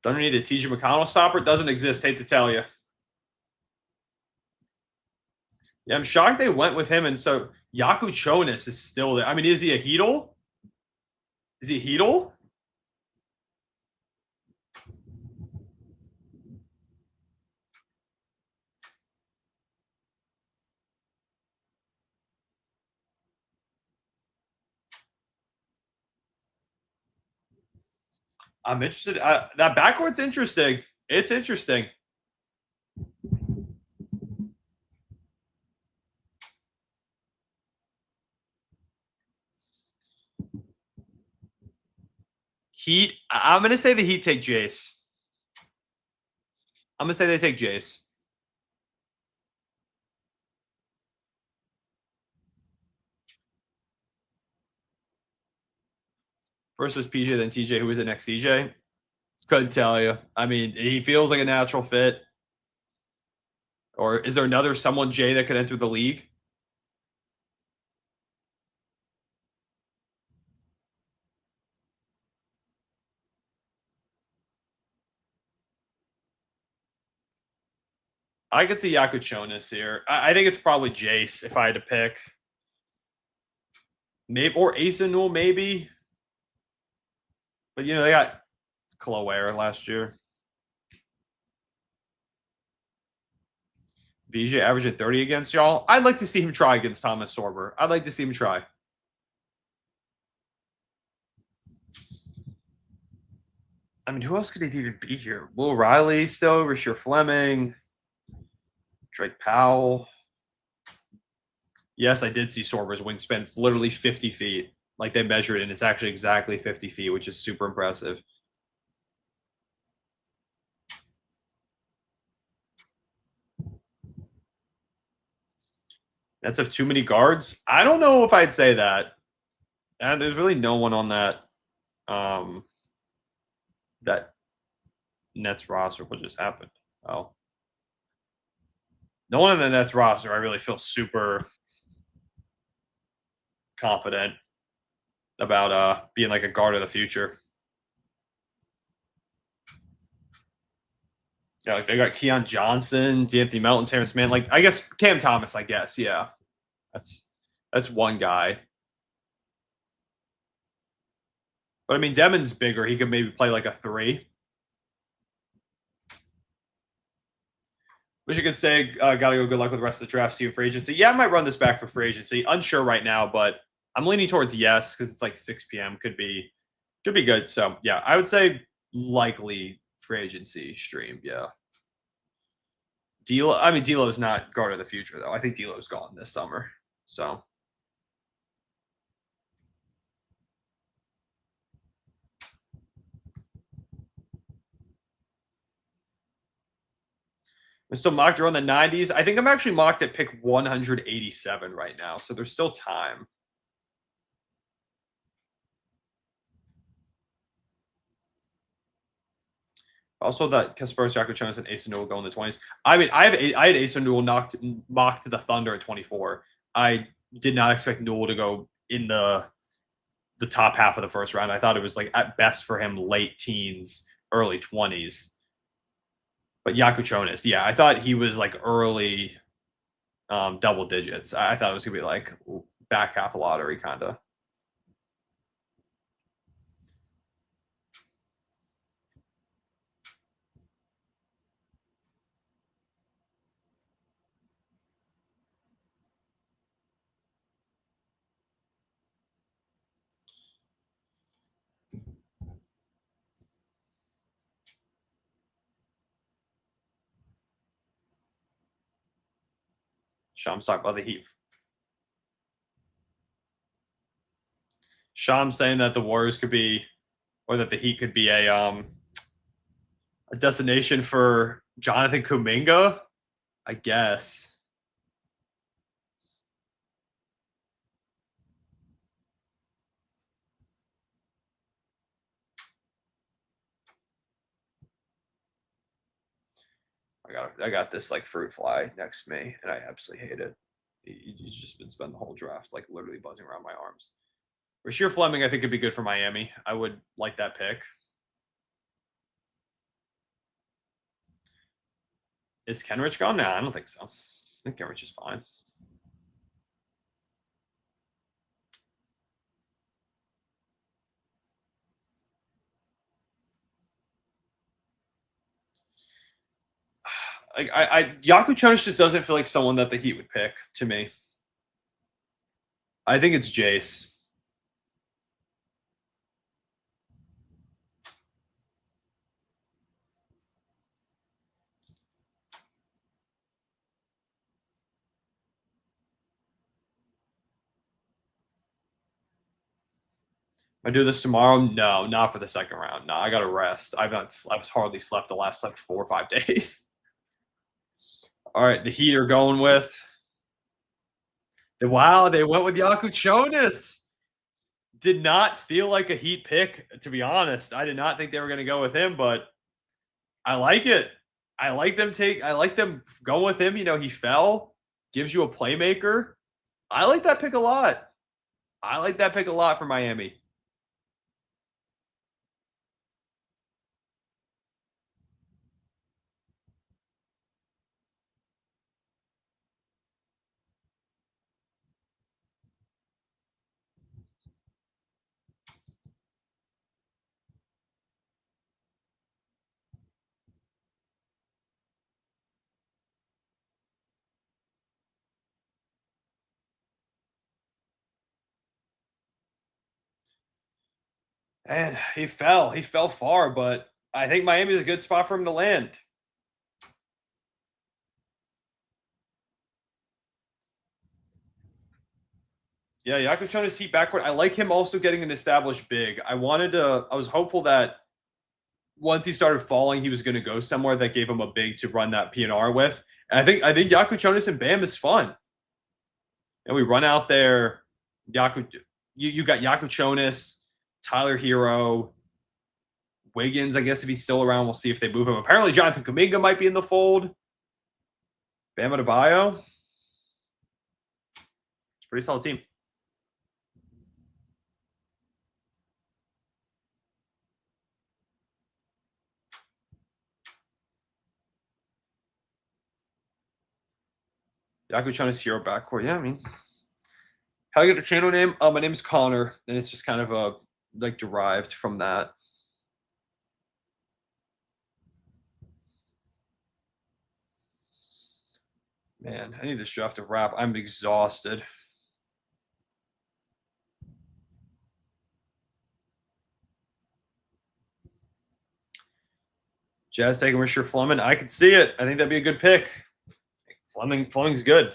Don't need a TJ McConnell stopper. Doesn't exist. Hate to tell you. Yeah, I'm shocked they went with him. And so Yaku Chonis is still there. I mean, is he a Heedle? Is he a Heedle? I'm interested. That backcourt's interesting. It's interesting. Heat. I'm going to say the Heat take Jace. I'm going to say they take Jace. First was PJ, then TJ. Who was it next? CJ? Couldn't tell you. I mean, he feels like a natural fit. Or is there another someone Jay that could enter the league? I could see Yakuchonis here. I think it's probably Jace if I had to pick. Maybe or Asa Newell, maybe. But you know, they got Clower last year. VJ averaging 30 against y'all. I'd like to see him try against Thomas Sorber. I'd like to see him try. I mean, who else could it even be here? Will Riley still, Rasheer Fleming, Drake Powell. Yes, I did see Sorber's wingspan. It's literally 50 feet. Like they measured it, and it's actually exactly 50 feet, which is super impressive. Nets have too many guards. I don't know if I'd say that. And there's really no one on that that Nets roster. What just happened? Oh, no one on the Nets roster. I really feel super confident about being like a guard of the future. Yeah, like they got Keon Johnson, D'Anthony Melton, Terrence Mann. Like I guess Cam Thomas. I guess yeah, that's one guy. But I mean, Demon's bigger. He could maybe play like a 3. Wish you could say, gotta go good luck with the rest of the draft. See you for agency. Yeah, I might run this back for free agency. Unsure right now, but I'm leaning towards yes because it's like 6 p.m. Could be good. So yeah, I would say likely free agency stream. Yeah. D'Lo. I mean, D'Lo's not guard of the future though. I think D'Lo's gone this summer. So. I'm still mocked around the 90s. I think I'm actually mocked at pick 187 right now. So there's still time. Also, that Kasparis Jakuchonis and Asa Newell go in the 20s. I mean, I had Asa Newell mocked to the Thunder at 24. I did not expect Newell to go in the top half of the first round. I thought it was like at best for him late teens, early 20s. But Yakuchonis, yeah, I thought he was like early double digits. I thought it was gonna be like back half lottery kind of. Sham's talking about the Heat. Sham's saying that the Warriors could be, or that the Heat could be a destination for Jonathan Kuminga. I guess. I got this like fruit fly next to me, and I absolutely hate it. He's just been spending the whole draft like literally buzzing around my arms. Rasheer Fleming, I think, could be good for Miami. I would like that pick. Is Kenrich gone? No, I don't think so. I think Kenrich is fine. Yaku Chonis just doesn't feel like someone that the Heat would pick to me. I think it's Jace. I do this tomorrow? No, not for the second round. No, I got to rest. I've hardly slept the last like 4 or 5 days. All right, the Heat are going with. Wow, they went with Yaku Chonis. Did not feel like a Heat pick, to be honest. I did not think they were going to go with him, but I like it. I like them going with him. You know, he fell, gives you a playmaker. I like that pick a lot. I like that pick a lot for Miami. And he fell. He fell far, but I think Miami is a good spot for him to land. Yeah, Yakuchonis Heat backcourt. I like him also getting an established big. I was hopeful that once he started falling, he was going to go somewhere that gave him a big to run that PNR with. And I think Yakuchonis and Bam is fun. And we run out there. You got Yakuchonis, Tyler Hero, Wiggins, I guess if he's still around, we'll see if they move him. Apparently, Jonathan Kuminga might be in the fold. Bam Adebayo. It's a pretty solid team. Yakuchonis Hero backcourt. Yeah, I mean, how do I get a channel name? My name is Connor, and it's just kind of like derived from that. Man, I need this draft to wrap. I'm exhausted. Jazz taking Rasheer Fleming. I could see it. I think that'd be a good pick. Fleming's good.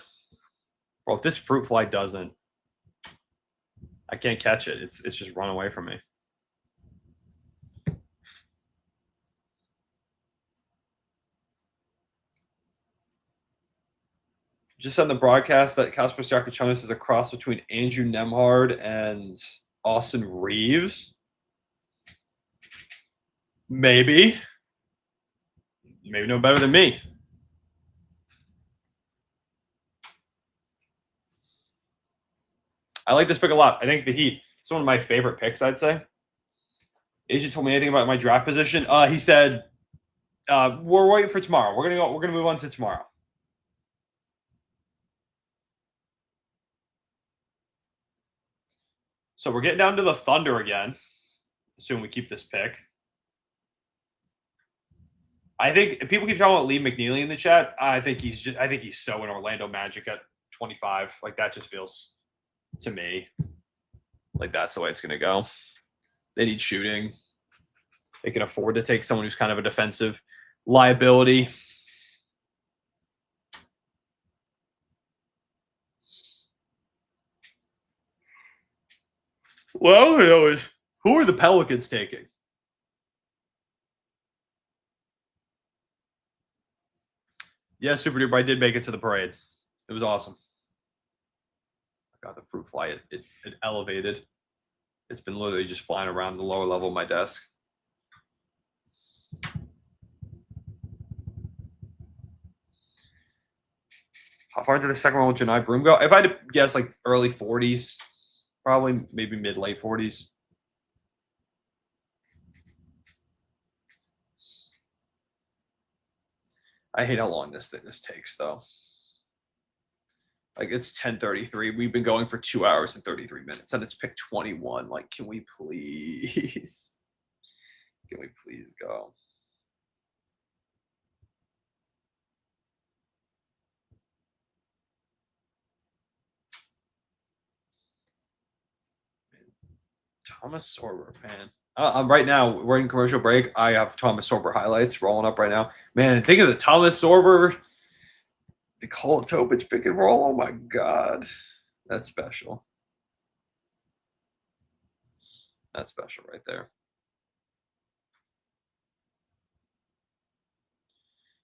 Bro, if this fruit fly doesn't, I can't catch it. It's just run away from me. Just on the broadcast that Kasper Sarkachonis is a cross between Andrew Nemhard and Austin Reeves. Maybe no better than me. I like this pick a lot. I think the Heat. It's one of my favorite picks, I'd say. Agent told me anything about my draft position. He said, "We're waiting for tomorrow. We're gonna move on to tomorrow." So we're getting down to the Thunder again. Assume we keep this pick. I think people keep talking about Lee McNeely in the chat. I think he's so in Orlando Magic at 25. Like that just feels to me like that's the way it's gonna go. They need shooting. They can afford to take someone who's kind of a defensive liability. Well, who are the Pelicans taking? Yeah, Super Duper. I did make it to the parade. It was awesome. I got the fruit fly. It elevated. It's been literally just flying around the lower level of my desk. How far into the second round will Janai Broom go? If I had to guess, like early 40s, probably maybe mid late 40s. I hate how long this takes though. Like it's 10:33. We've been going for 2 hours and 33 minutes, and it's pick 21. Like, can we please? Can we please go? Thomas Sorber, man. Right now, we're in commercial break. I have Thomas Sorber highlights rolling up right now. Man, think of the Thomas Sorber, the Cole Topich pick and roll. Oh my God. That's special. That's special right there.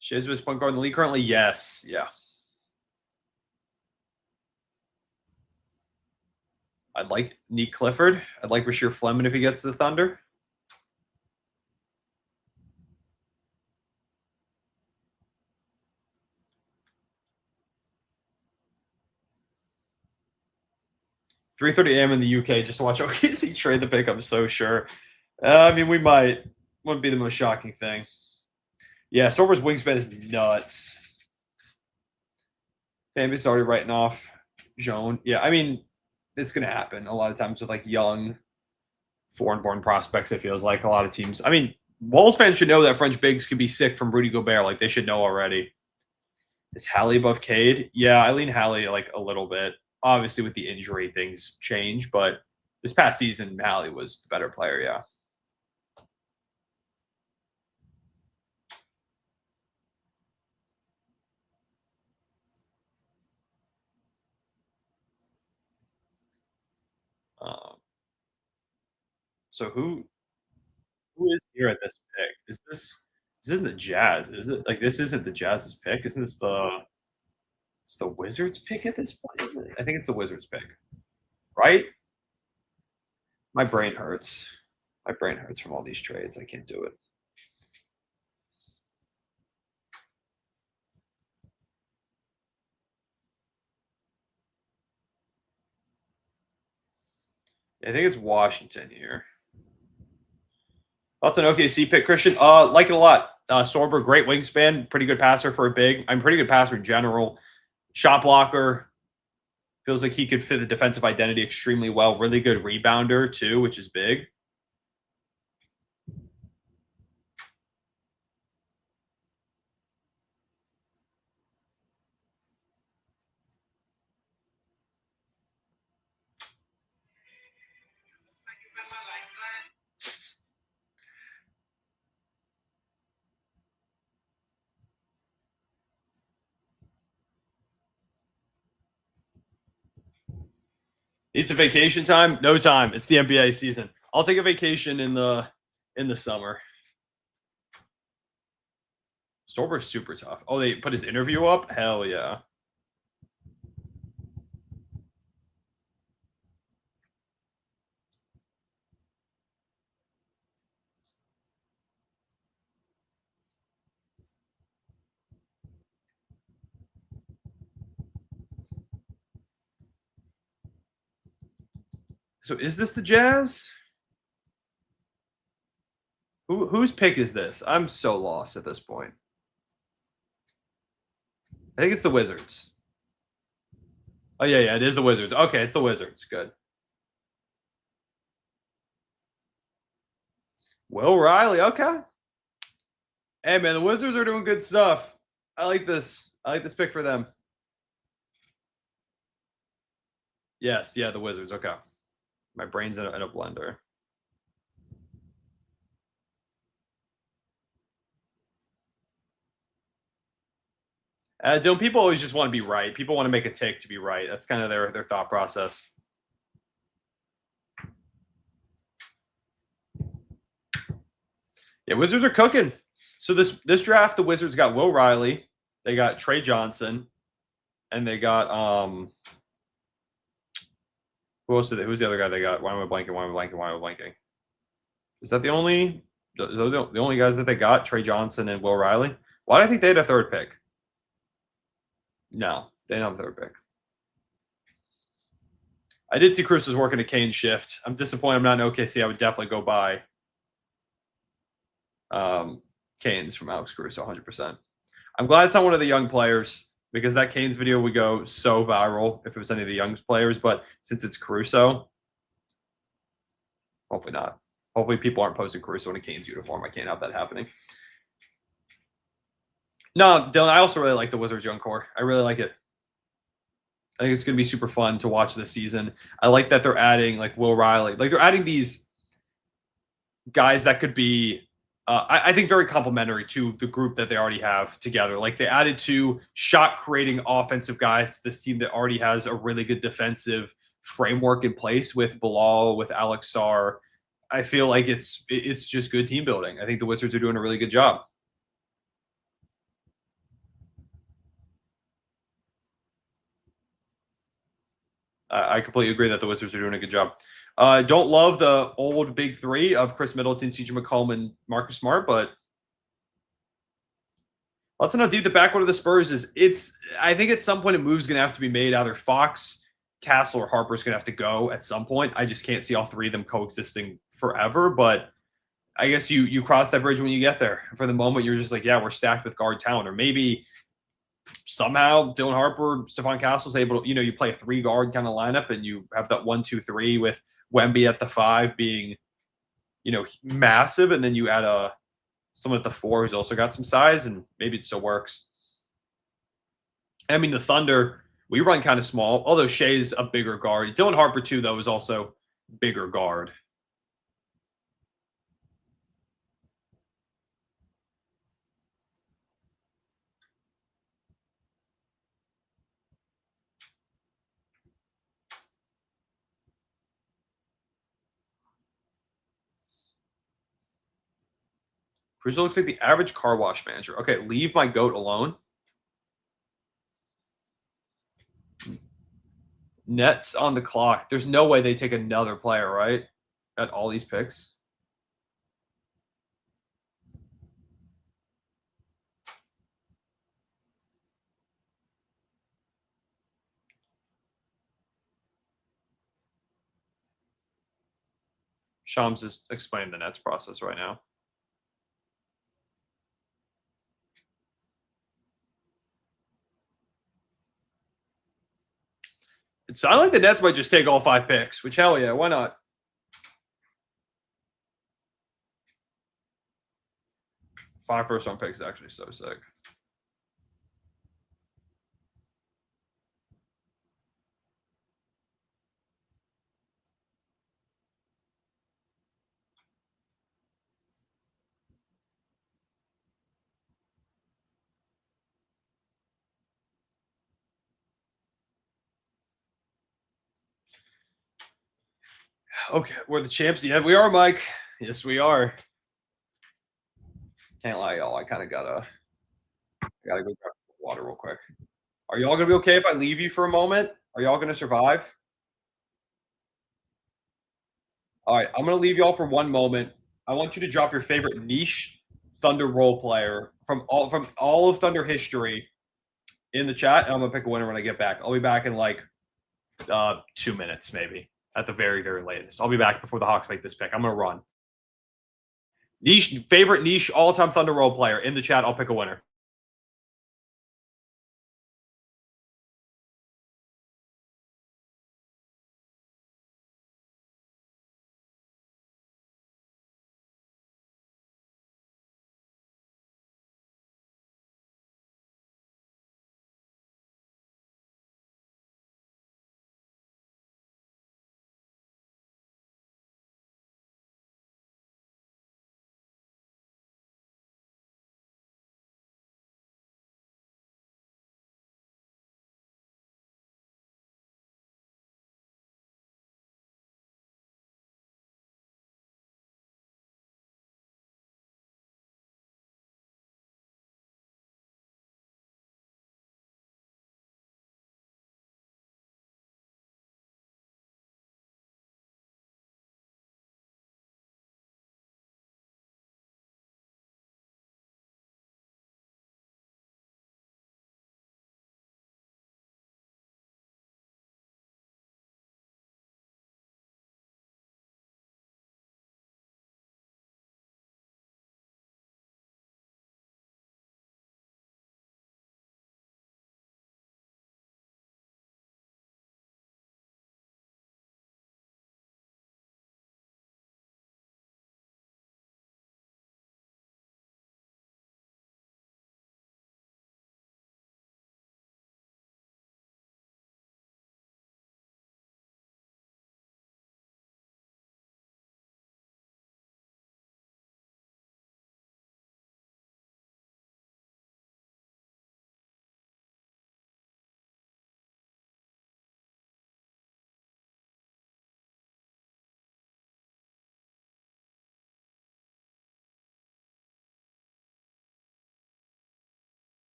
Shiz is point guard in the league currently? Yes. Yeah. I'd like Neat Clifford. I'd like Rasheer Fleming if he gets the Thunder. $3:30 a.m. in the UK just to watch OKC trade the pick. I'm so sure. I mean, we might. Wouldn't be the most shocking thing. Yeah, Sorber's wingspan is nuts. Bambi's already writing off Joan. Yeah, I mean, it's going to happen a lot of times with like young foreign-born prospects. It feels like a lot of teams. I mean, Wolves fans should know that French bigs could be sick from Rudy Gobert. Like they should know already. Is Hallie above Cade? Yeah, I lean Hallie like a little bit. Obviously, with the injury, things change, but this past season, Hallie was the better player. Yeah. Um, so who is here at this pick? Is this the Jazz? Is it like this isn't the Jazz's pick? Isn't this it's the Wizards pick at this point? Is it? I think it's the Wizards pick, right? My brain hurts. My brain hurts from all these trades. I can't do it. I think it's Washington here. That's an OKC pick, Christian. Like it a lot. Sorber, great wingspan, pretty good passer for a big. I'm pretty good passer in general. Shot blocker. Feels like he could fit the defensive identity extremely well. Really good rebounder too, which is big. It's a vacation time? No time. It's the NBA season. I'll take a vacation in the summer. Sorber's super tough. Oh, they put his interview up? Hell yeah. So is this the Jazz? Whose pick is this? I'm so lost at this point. I think it's the Wizards. Oh yeah, it is the Wizards. Okay, it's the Wizards. Good. Will Riley. Okay. Hey man, the Wizards are doing good stuff. I like this. I like this pick for them. Yes, yeah, the Wizards. Okay. My brain's in a blender. Don't people always just want to be right? People want to make a take to be right. That's kind of their thought process. Yeah, Wizards are cooking. So this draft, the Wizards got Will Riley, they got Trey Johnson, and they got who else did they? Who's the other guy they got? Why am I blanking? Why am I blanking? Why am I blanking? Is that the only guys that they got? Trey Johnson and Will Riley. Why do I think they had a third pick? No, They don't have third pick. I did see Cruz was working a Kane shift. I'm disappointed I'm not in OKC. I would definitely go buy Canes from Alex Caruso 100%. I'm glad it's not one of the young players because that Canes video would go so viral if it was any of the young players. But since it's Caruso, hopefully not. Hopefully people aren't posting Caruso in a Canes uniform. I can't have that happening. No, Dylan, I also really like the Wizards young core. I really like it. I think it's going to be super fun to watch this season. I like that they're adding like Will Riley. Like they're adding these guys that could be, I think, very complimentary to the group that they already have together. Like they added two shot creating offensive guys to this team that already has a really good defensive framework in place with Bilal, with Alex Sarr. I feel like it's just good team building. I think the Wizards are doing a really good job. I completely agree that the Wizards are doing a good job. Don't love the old big three of Chris Middleton, CJ McCollum, and Marcus Smart, but let's know, dude. The backcourt of the Spurs is it's. I think at some point a move's going to have to be made. Either Fox, Castle, or Harper's going to have to go at some point. I just can't see all three of them coexisting forever. But I guess you cross that bridge when you get there. For the moment, you're just like, yeah, we're stacked with guard talent, or maybe somehow Dylan Harper, Stephon Castle's able to, you play a 3 guard kind of lineup and you have that 1-2-3 with Wemby at the 5 being, massive. And then you add someone at the 4 who's also got some size and maybe it still works. I mean, the Thunder, we run kind of small, although Shea's a bigger guard. Dylan Harper, too, though, is also bigger guard. Cruiser looks like the average car wash manager. Okay, leave my goat alone. Nets on the clock. There's no way they take another player, right? At all these picks. Shams is explaining the Nets process right now. It sounded like the Nets might just take all 5 picks, which hell yeah, why not? 5 first-round picks is actually so sick. Okay, we're the champs. Yeah, we are, Mike. Yes, we are. Can't lie, y'all. I kind of gotta go grab water real quick. Are y'all gonna be okay if I leave you for a moment? Are y'all gonna survive? All right, I'm gonna leave y'all for one moment. I want you to drop your favorite niche Thunder role player from all of Thunder history in the chat, and I'm gonna pick a winner when I get back. I'll be back in like 2 minutes, maybe at the very, very latest. I'll be back before the Hawks make this pick. I'm gonna run. Favorite niche all-time Thunder role player in the chat. I'll pick a winner.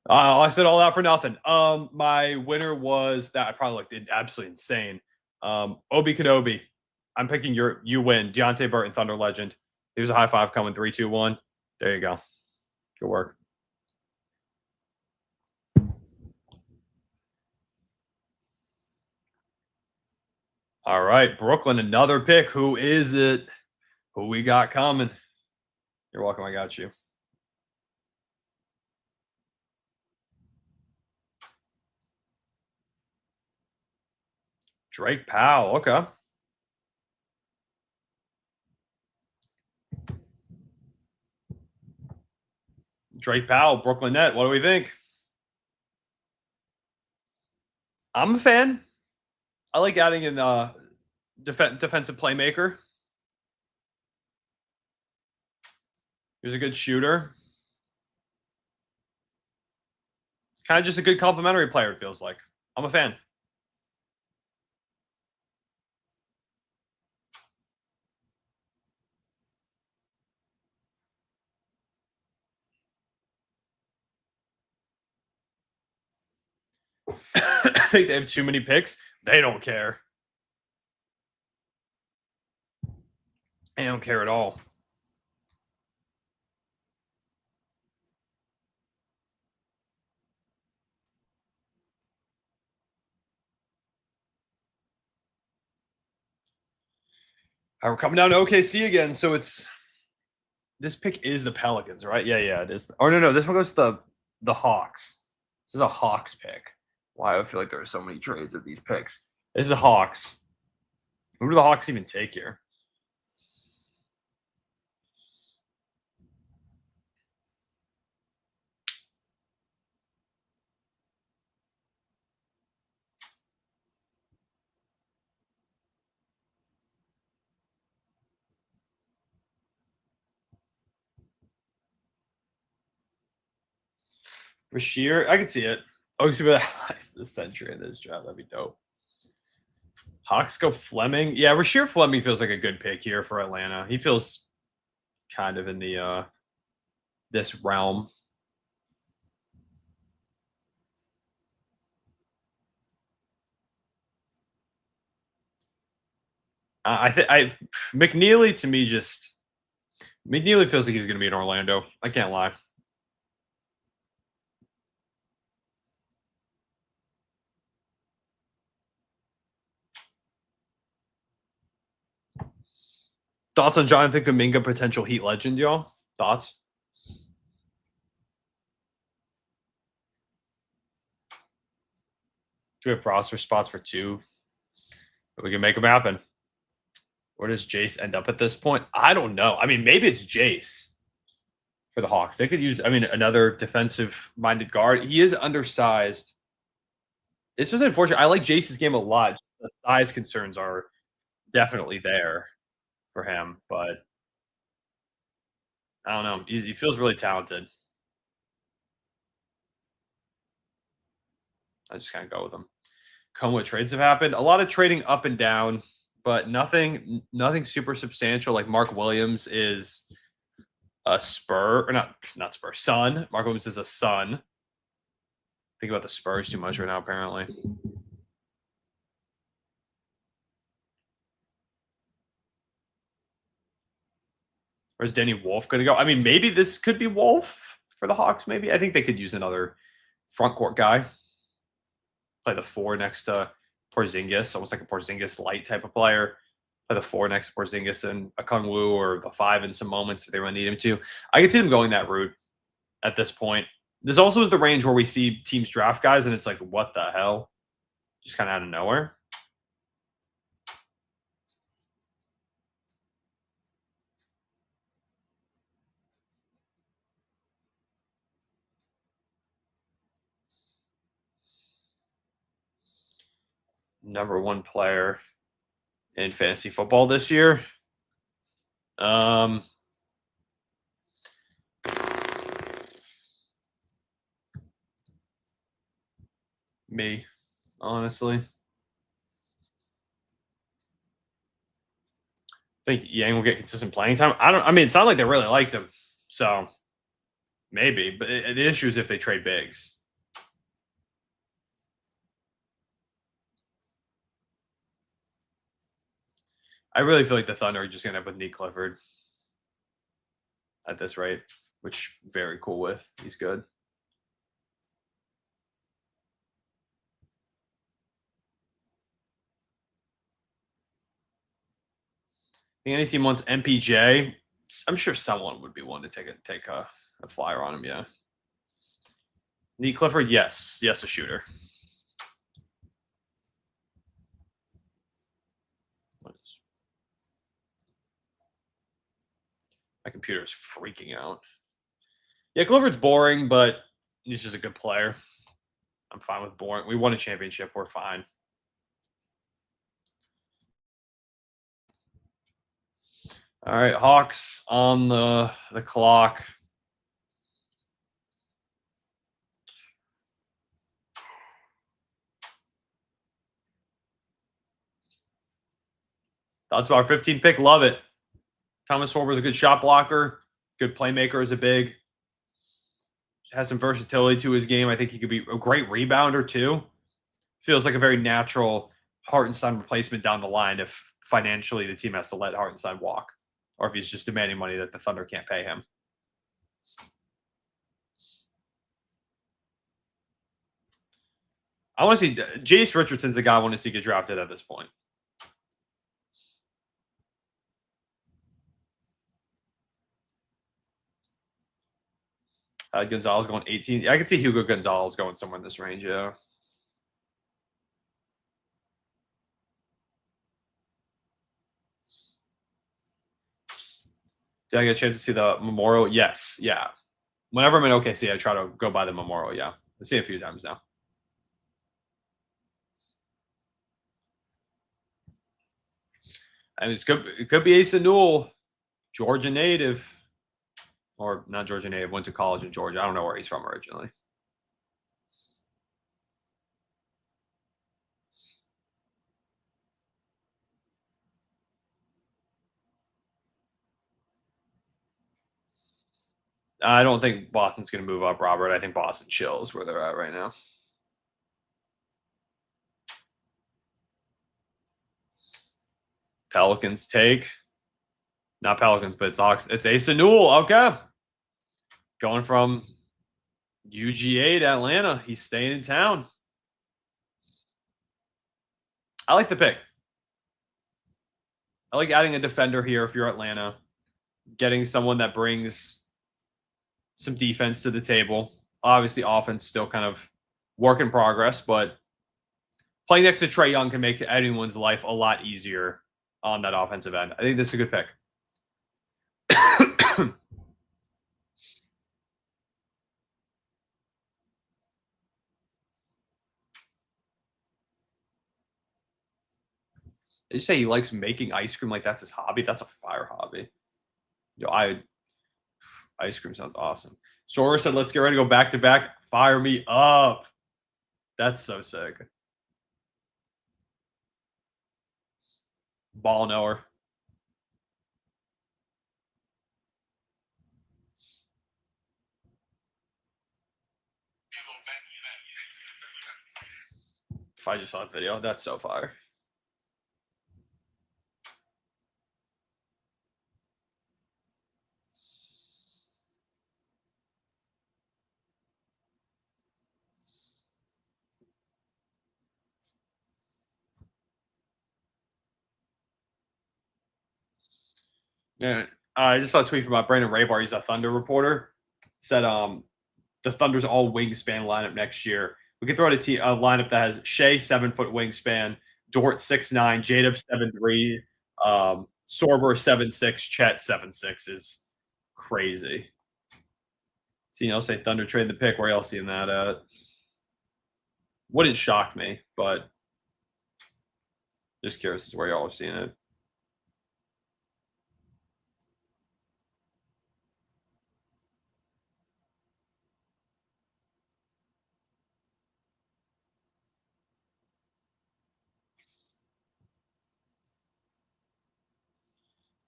I said all that for nothing. My winner was that I probably looked absolutely insane. Obi Kenobi. I'm picking you win. Deontay Burton, Thunder Legend. Here's a high five coming. 3, 2, 1. There you go. Good work. All right, Brooklyn, another pick. Who is it? Who we got coming? You're welcome. I got you. Drake Powell. Okay. Drake Powell, Brooklyn Net. What do we think? I'm a fan. I like adding in defensive playmaker. He's a good shooter. Kind of just a good complimentary player, it feels like. I'm a fan. I think they have too many picks. They don't care. They don't care at all. We're coming down to OKC again. So this pick is the Pelicans, right? Yeah, it is. Or no, this one goes to the Hawks. This is a Hawks pick. Why I feel like there are so many trades of these picks. This is the Hawks. Who do the Hawks even take here? Rasheer, I can see it. OKC be the century in this draft. That'd be dope. Hawks go Fleming. Yeah, Rasheer Fleming feels like a good pick here for Atlanta. He feels kind of in the this realm. I McNeely to me just McNeely feels like he's going to be in Orlando. I can't lie. Thoughts on Jonathan Kuminga, potential Heat legend, y'all? Thoughts? Do we have roster spots for 2? We can make them happen. Where does Jace end up at this point? I don't know. I mean, maybe it's Jace for the Hawks. They could use, another defensive-minded guard. He is undersized. It's just unfortunate. I like Jace's game a lot. The size concerns are definitely there for him, but I don't know. He feels really talented. I just kind of go with him. Come what trades have happened. A lot of trading up and down, but nothing super substantial. Like Mark Williams is a Spur, or not Spur, Sun. Mark Williams is a Sun. Think about the Spurs too much right now, apparently. Where's Danny Wolf going to go? I mean, maybe this could be Wolf for the Hawks. Maybe I think they could use another front court guy. Play the 4 next to Porzingis, almost like a Porzingis light type of player. Play the 4 next to Porzingis and Okongwu, or the 5 in some moments if they really need him to. I could see them going that route at this point. This also is the range where we see teams draft guys, and it's like, what the hell? Just kind of out of nowhere. Number 1 player in fantasy football this year. Me, honestly. I think Yang will get consistent playing time. I mean, it's not like they really liked him. So Maybe, but the issue is if they trade bigs. I really feel like the Thunder are just gonna end up with Nick Clifford at this rate, which very cool with. He's good. The any team wants MPJ. I'm sure someone would be one to take a flyer on him. Yeah. Nick Clifford, yes, a shooter. My computer is freaking out. Yeah, Clifford's boring, but he's just a good player. I'm fine with boring. We won a championship. We're fine. All right, Hawks on the clock. That's our 15 pick. Love it. Thomas Horber's a good shot blocker, good playmaker as a big. Has some versatility to his game. I think he could be a great rebounder too. Feels like a very natural Hartenstein replacement down the line if financially the team has to let Hartenstein walk, or if he's just demanding money that the Thunder can't pay him. I want to see Jace Richardson's the guy I want to see get drafted at this point. Gonzalez going 18. I could see Hugo Gonzalez going somewhere in this range. Yeah. Did I get a chance to see the Memorial? Yes. Yeah. Whenever I'm in OKC, I try to go by the Memorial. Yeah. I've seen it a few times now. And it could be Asa Newell, Georgia native, or not Georgia native. Went to college in Georgia. I don't know where he's from originally. I don't think Boston's going to move up, Robert. I think Boston chills where they're at right now. Pelicans take. Not Pelicans, but it's Asa Newell. Okay. Going from UGA to Atlanta. He's staying in town. I like the pick. I like adding a defender here if you're Atlanta. Getting someone that brings some defense to the table. Obviously, offense still kind of work in progress, but playing next to Trae Young can make anyone's life a lot easier on that offensive end. I think this is a good pick. Did you say he likes making ice cream like that's his hobby? That's a fire hobby. Ice cream sounds awesome. Sora said, let's get ready to go back to back. Fire me up. That's so sick. Ball knower. If I just saw that video, that's so fire. Yeah, I just saw a tweet from Brandon Raybar. He's a Thunder reporter. Said the Thunder's all wingspan lineup next year. We could throw out a lineup that has Shea 7-foot wingspan, Dort 6'9", J-Dub 7'3", Sorber 7'6", Chet 7'6" is crazy. See, I'll say Thunder trade the pick. Where y'all seeing that at? Wouldn't shock me, but just curious as to where y'all are seeing it.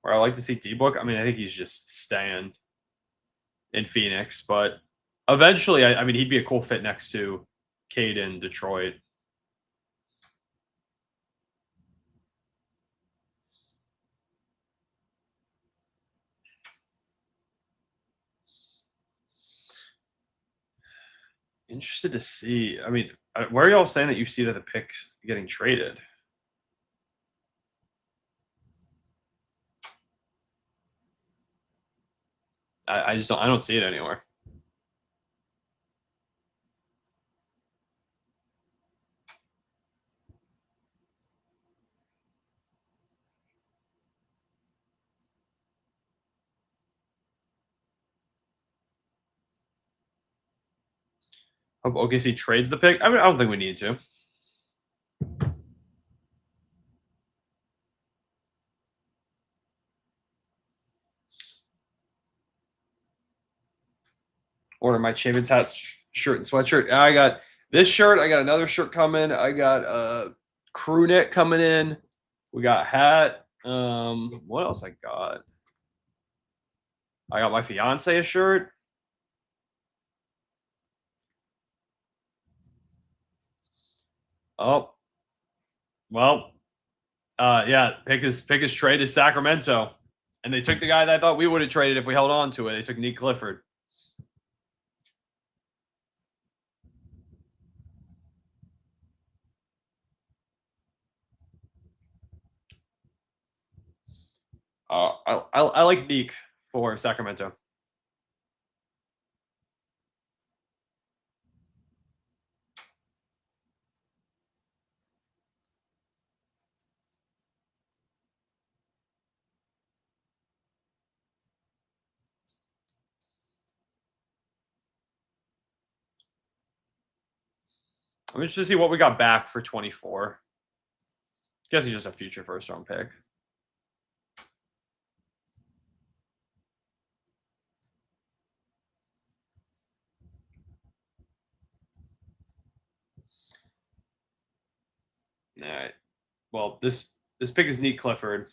Where I like to see D-Book, I mean, I think he's just staying in Phoenix, but eventually, I mean, he'd be a cool fit next to Cade in Detroit. Interested to see. I mean, where are y'all saying that you see that the pick's getting traded? I just don't. I don't see it anywhere. Hope OKC trades the pick. I mean, I don't think we need to. Order my Champions hat, shirt, and sweatshirt. I got this shirt. I got another shirt coming. I got a crew neck coming in. We got hat. What else I got? I got my fiance a shirt. Oh, well, yeah. Pick his trade to Sacramento, and they took the guy that I thought we would have traded if we held on to it. They took Nick Clifford. I like Neek for Sacramento. I'm interested to see what we got back for 24. Guess he's just a future first round pick. All right. Well, this pick is Neek Clifford.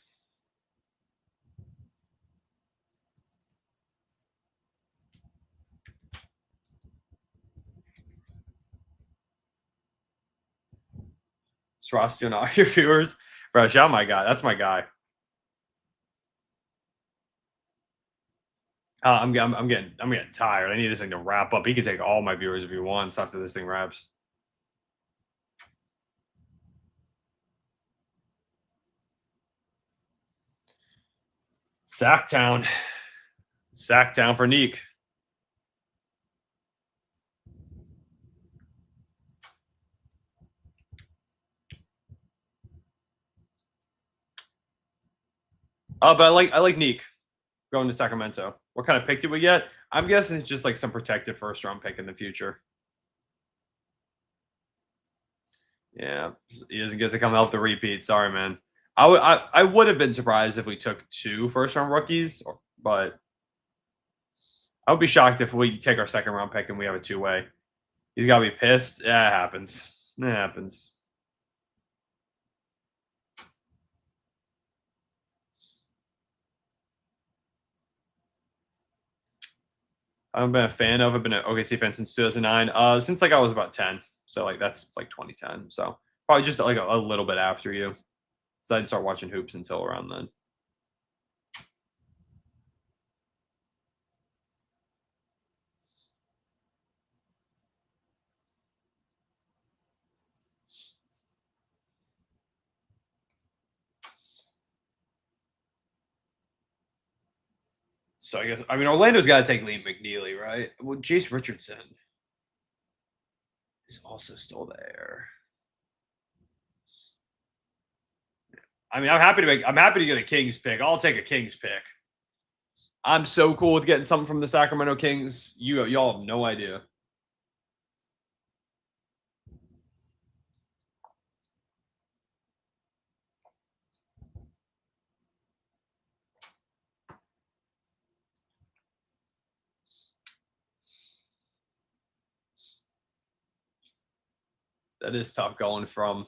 It's Rossi on all your viewers. Bro, shout out my guy. That's my guy. I'm getting tired. I need this thing to wrap up. He can take all my viewers if he wants after this thing wraps. Sacktown. Sacktown for Neek. But I like Neek going to Sacramento. What kind of pick did we get? I'm guessing it's just like some protected first round pick in the future. Yeah, he doesn't get to come help the repeat. Sorry, man. I would have been surprised if we took 2 first round rookies, but I would be shocked if we take our second round pick and we have a 2-way. He's got to be pissed. Yeah, it happens. It happens. I've been a fan of. I've been an OKC fan since 2009. Since like I was about 10. So like that's like 2010. So probably just like a little bit after you. So I didn't start watching hoops until around then. So I mean, Orlando's got to take Lee McNeely, right? Well, Jace Richardson is also still there. I mean, I'm happy to get a Kings pick. I'll take a Kings pick. I'm so cool with getting something from the Sacramento Kings. Y'all have no idea. That is tough going from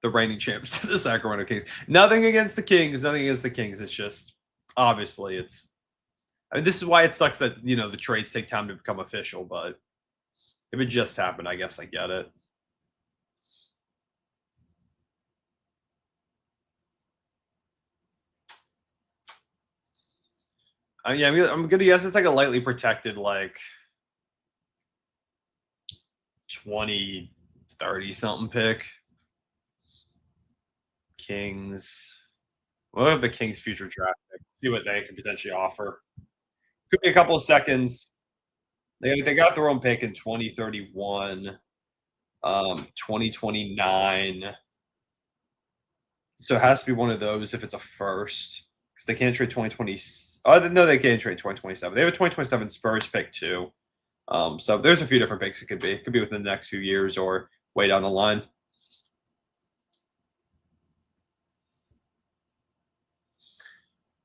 the reigning champs to the Sacramento Kings. Nothing against the Kings. Nothing against the Kings. It's just obviously it's I mean, this is why it sucks that the trades take time to become official. But if it just happened, I guess I get it. Yeah, I'm gonna guess it's like a lightly protected, like 20, 30 something pick. Kings. We'll have the Kings future draft pick. See what they can potentially offer. Could be a couple of seconds. They got their own pick in 2031, 2029. So it has to be one of those if it's a first. Because they can't trade 2020. Oh, no, they can't trade 2027. They have a 2027 Spurs pick too. So there's a few different picks it could be. It could be within the next few years or way down the line.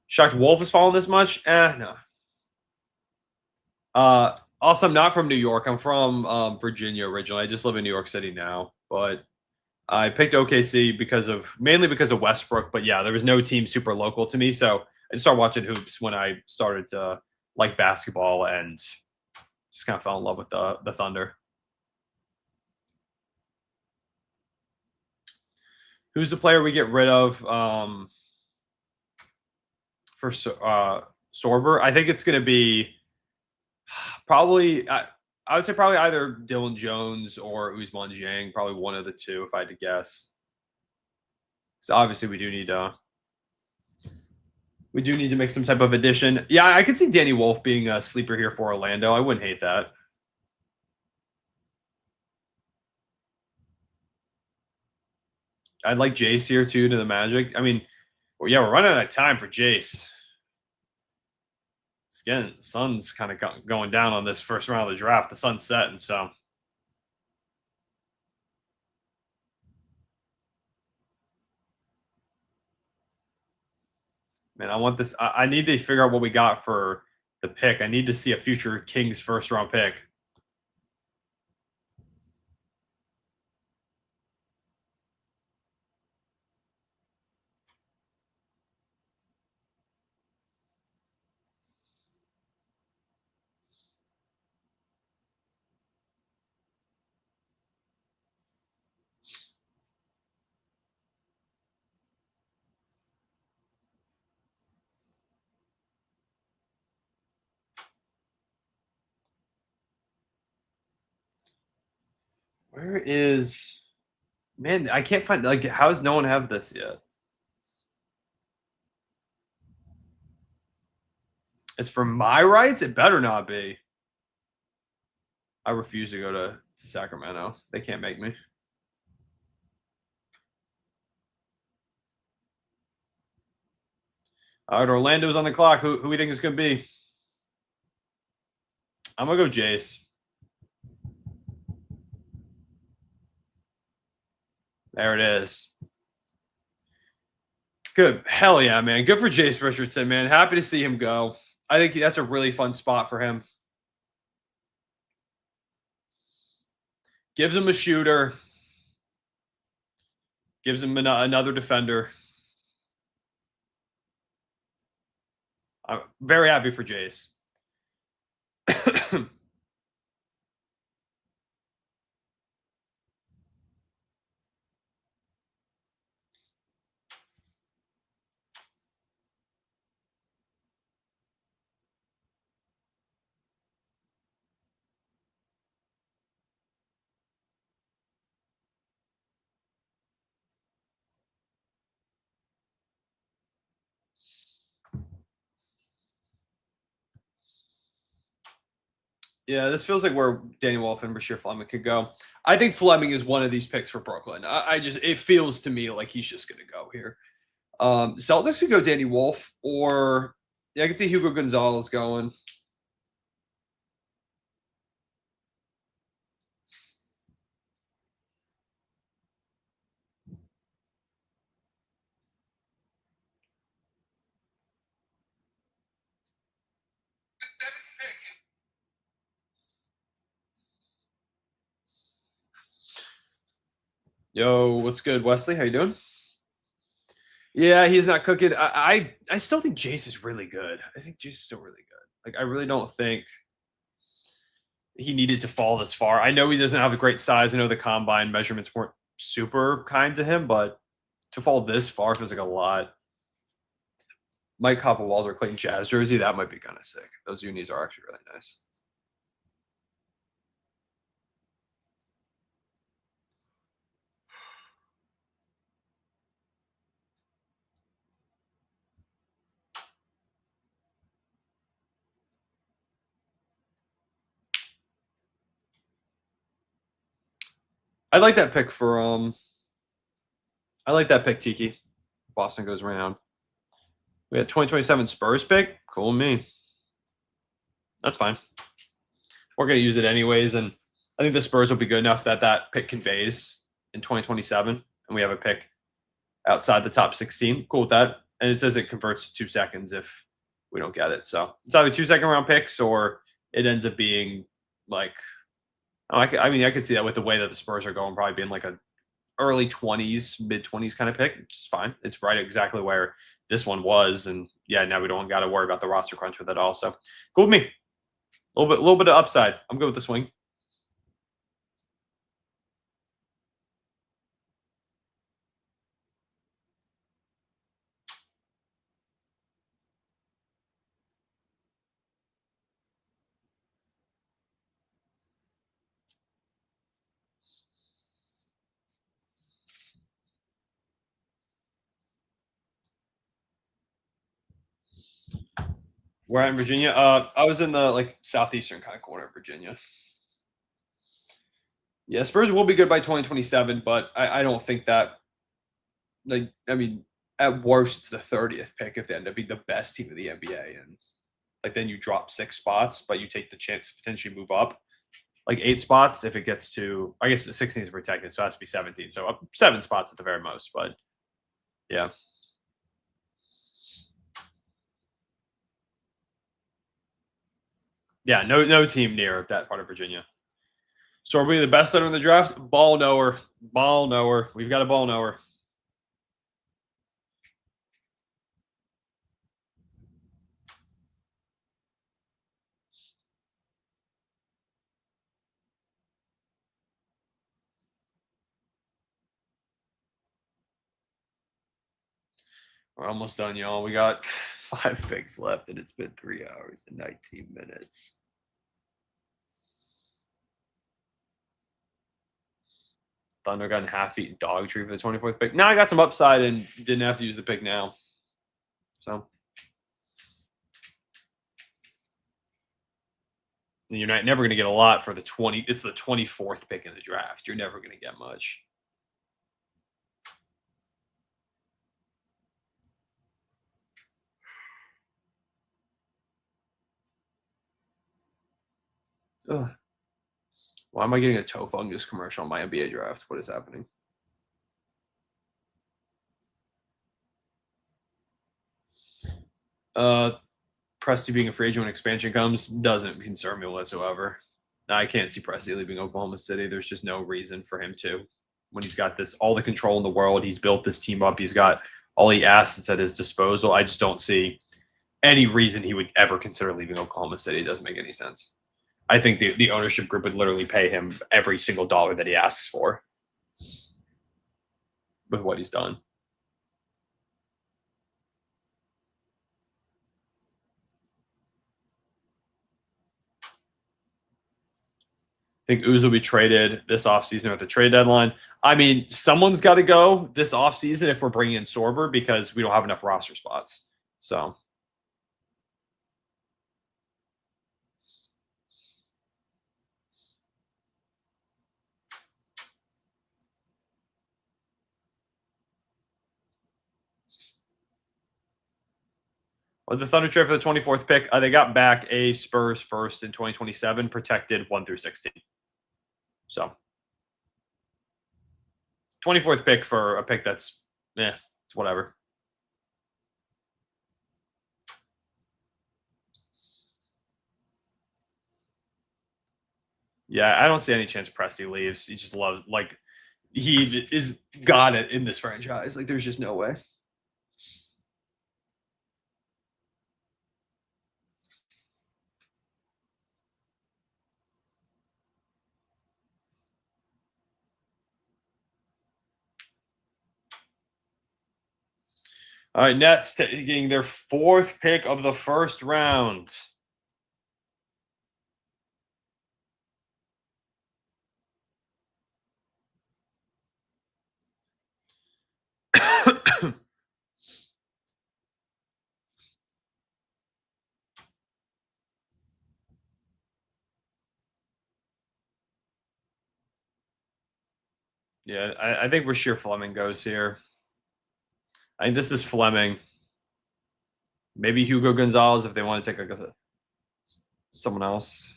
Shocked Wolf is falling this much? No. Also, I'm not from New York. I'm from Virginia originally. I just live in New York City now. But I picked OKC mainly because of Westbrook. But yeah, there was no team super local to me. So I just started watching hoops when I started to like basketball and just kind of fell in love with the Thunder. Who's the player we get rid of for Sorber? I think it's going to be probably. I would say probably either Dylan Jones or Ousmane Dieng, probably one of the two if I had to guess. So obviously we do need to make some type of addition. Yeah, I could see Danny Wolf being a sleeper here for Orlando. I wouldn't hate that. I'd like Jace here too to the Magic. I mean, well, yeah, we're running out of time for Jace. Again, sun's kind of going down on this first round of the draft. The sun's setting, so. Man, I want this. I need to figure out what we got for the pick. I need to see a future Kings first round pick. Where is, man? I can't find, like, how does no one have this yet? It's for my rights. It better not be. I refuse to go to Sacramento. They can't make me. All right, Orlando's on the clock. Who we think is going to be? I'm going to go Jace. There it is. Good. Hell yeah, man. Good for Jace Richardson, man. Happy to see him go. I think that's a really fun spot for him. Gives him a shooter. Gives him another defender. I'm very happy for Jace. Yeah, this feels like where Danny Wolf and Bashir Fleming could go. I think Fleming is one of these picks for Brooklyn. It feels to me like he's just going to go here. Celtics could go Danny Wolf, or I can see Hugo Gonzalez going. Yo, what's good, Wesley? How you doing? Yeah, he's not cooking. I still think Jace is really good. I think Jace is still really good. Like, I really don't think he needed to fall this far. I know he doesn't have a great size. I know the combine measurements weren't super kind to him, but to fall this far feels like a lot. Mike Copperwalls or Clayton Jazz jersey, that might be kind of sick. Those unis are actually really nice. I like that pick for I like that pick, Tiki. Boston goes round. We had 2027 Spurs pick. Cool me. That's fine. We're gonna use it anyways, and I think the Spurs will be good enough that that pick conveys in 2027, and we have a pick outside the top 16. Cool with that. And it says it converts to 2 seconds if we don't get it. So it's either 2 second round picks or it ends up being like, I mean, I could see that with the way that the Spurs are going, probably being like a early 20s, mid 20s kind of pick. It's fine. It's right exactly where this one was. And yeah, now we don't got to worry about the roster crunch with it all. So cool with me. A little bit of upside. I'm good with the swing. Where in Virginia? I was in the like southeastern kind of corner of Virginia. Yeah, Spurs will be good by 2027, but I don't think that, like, I mean, at worst it's the 30th pick if they end up being the best team of the NBA, and like then you drop 6 spots, but you take the chance to potentially move up like 8 spots if it gets to, I guess the 16 is protected, so it has to be 17, so up 7 spots at the very most. But yeah. Yeah, no team near that part of Virginia. So are we the best center in the draft? Ball knower. Ball knower. We've got a ball knower. We're almost done, y'all. We got 5 picks left, and it's been 3 hours and 19 minutes. Thunder got half-eaten dog tree for the 24th pick. Now I got some upside and didn't have to use the pick now. So you're never going to get a lot for the 20. It's the 24th pick in the draft. You're never going to get much. Ugh. Why am I getting a toe fungus commercial on my NBA draft? What is happening? Presti being a free agent when expansion comes doesn't concern me whatsoever. I can't see Presti leaving Oklahoma City. There's just no reason for him to. When he's got all the control in the world, he's built this team up. He's got all the assets at his disposal. I just don't see any reason he would ever consider leaving Oklahoma City. It doesn't make any sense. I think the ownership group would literally pay him every single dollar that he asks for with what he's done. I think Ooze will be traded this offseason at the trade deadline. I mean, someone's got to go this offseason if we're bringing in Sorber because we don't have enough roster spots. So the Thunder trade for the 24th pick, they got back a Spurs first in 2027, protected 1 through 16. So 24th pick for a pick that's, it's whatever. Yeah, I don't see any chance Presti leaves. He just loves, like, he is got it in this franchise. Like, there's just no way. All right, Nets taking their 4th pick of the first round. Yeah, I think Rasheer Fleming goes here. I think this is Fleming. Maybe Hugo Gonzalez if they want to take someone else.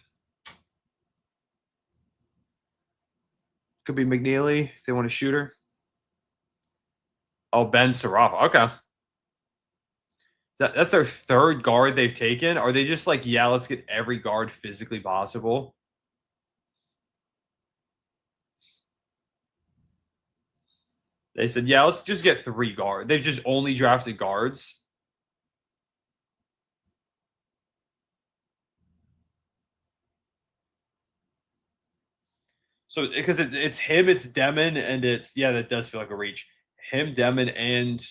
Could be McNeely if they want a shooter. Oh, Ben Sarafa. Okay. That's their 3rd guard they've taken. Are they just like, yeah, let's get every guard physically possible? They said, yeah, let's just get 3 guards. They've just only drafted guards. So because it's him, it's Demon, and it's that does feel like a reach. Him, Demon, and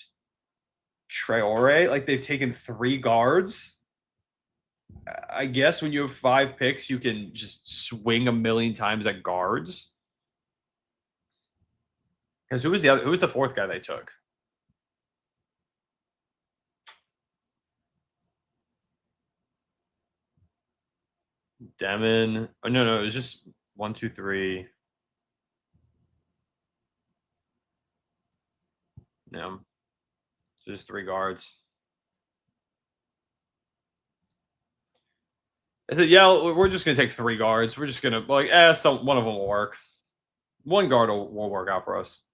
Traore. Like they've taken 3 guards. I guess when you have 5 picks, you can just swing a million times at guards. Because who was the other? Who was the 4th guy they took? Demon. Oh no, it was just 1, 2, 3. Yeah, just 3 guards. I said, yeah, we're just gonna take 3 guards. We're just gonna one of them will work. 1 guard will work out for us.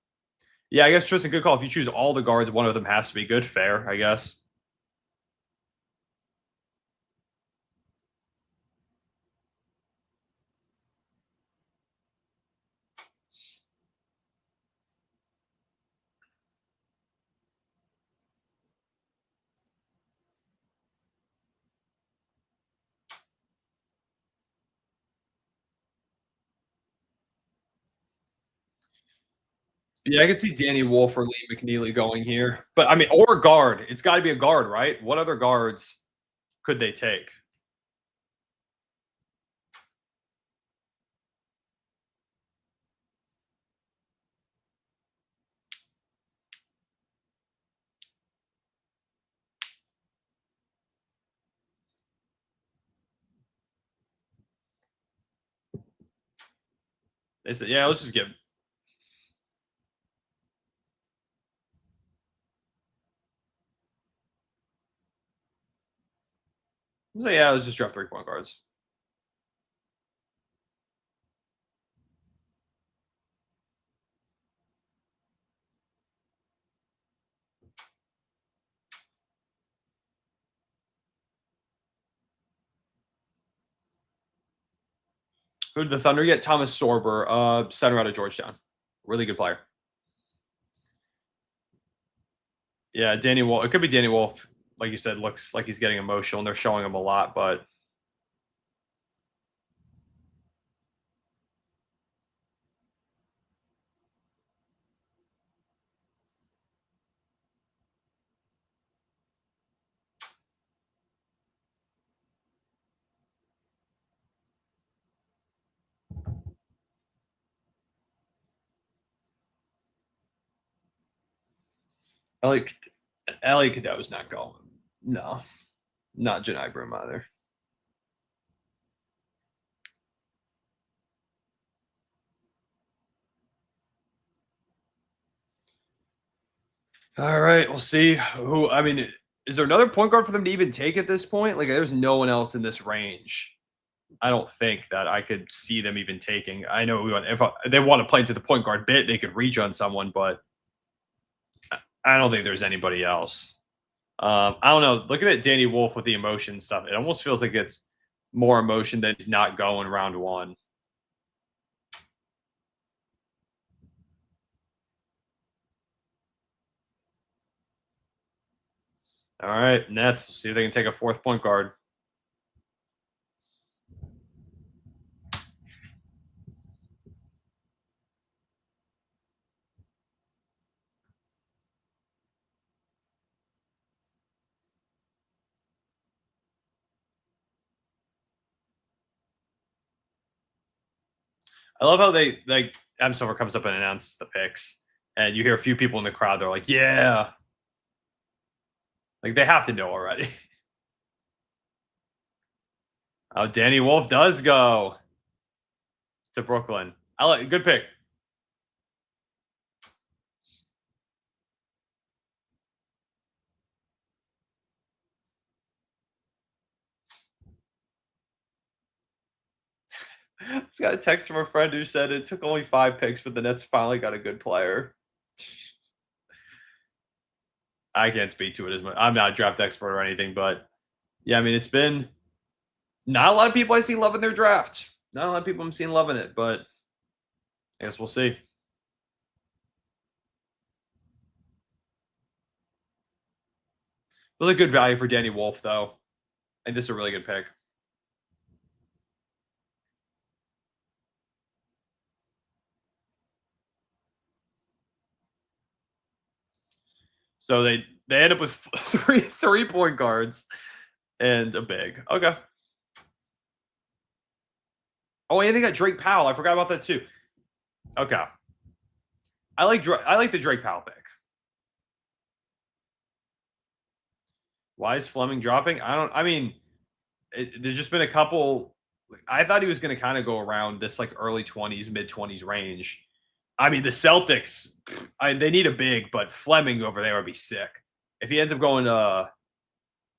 Yeah, I guess Tristan, good call. If you choose all the guards, one of them has to be good. Fair, I guess. Yeah, I could see Danny Wolf or Lee McNeely going here, but I mean, or a guard. It's got to be a guard, right? What other guards could they take? They said, yeah, let's just give. So yeah, let's just draft 3 point guards. Who did the Thunder get? Thomas Sorber, center out of Georgetown. Really good player. Yeah, Danny Wolf. It could be Danny Wolf. Like you said, looks like he's getting emotional, and they're showing him a lot. But Elliot Cadeau's not going. No, not Janai Broom either. All right, we'll see who. I mean, is there another point guard for them to even take at this point? Like, there's no one else in this range. I don't think that I could see them even taking. I know if they want to play into the point guard bit, they could reach on someone, but I don't think there's anybody else. I don't know. Looking at Danny Wolf with the emotion stuff, it almost feels like it's more emotion than he's not going round 1. All right, Nets. See if they can take a 4th point guard. I love how they like Adam Silver comes up and announces the picks, and you hear a few people in the crowd. They're like, "Yeah," like they have to know already. Oh, Danny Wolf does go to Brooklyn. I like good pick. Just got a text from a friend who said it took only 5 picks, but the Nets finally got a good player. I can't speak to it as much. I'm not a draft expert or anything, but yeah, I mean, it's been not a lot of people I see loving their draft. Not a lot of people I'm seeing loving it, but I guess we'll see. Really good value for Danny Wolf, though. I think this is a really good pick. So they end up with three point guards and a big. Okay. Oh, and they got Drake Powell. I forgot about that too. Okay. I like the Drake Powell pick. Why is Fleming dropping? I don't. I mean, there's just been a couple. I thought he was going to kind of go around this like early 20s, mid 20s range. I mean, the Celtics, they need a big, but Fleming over there would be sick. If he ends up going to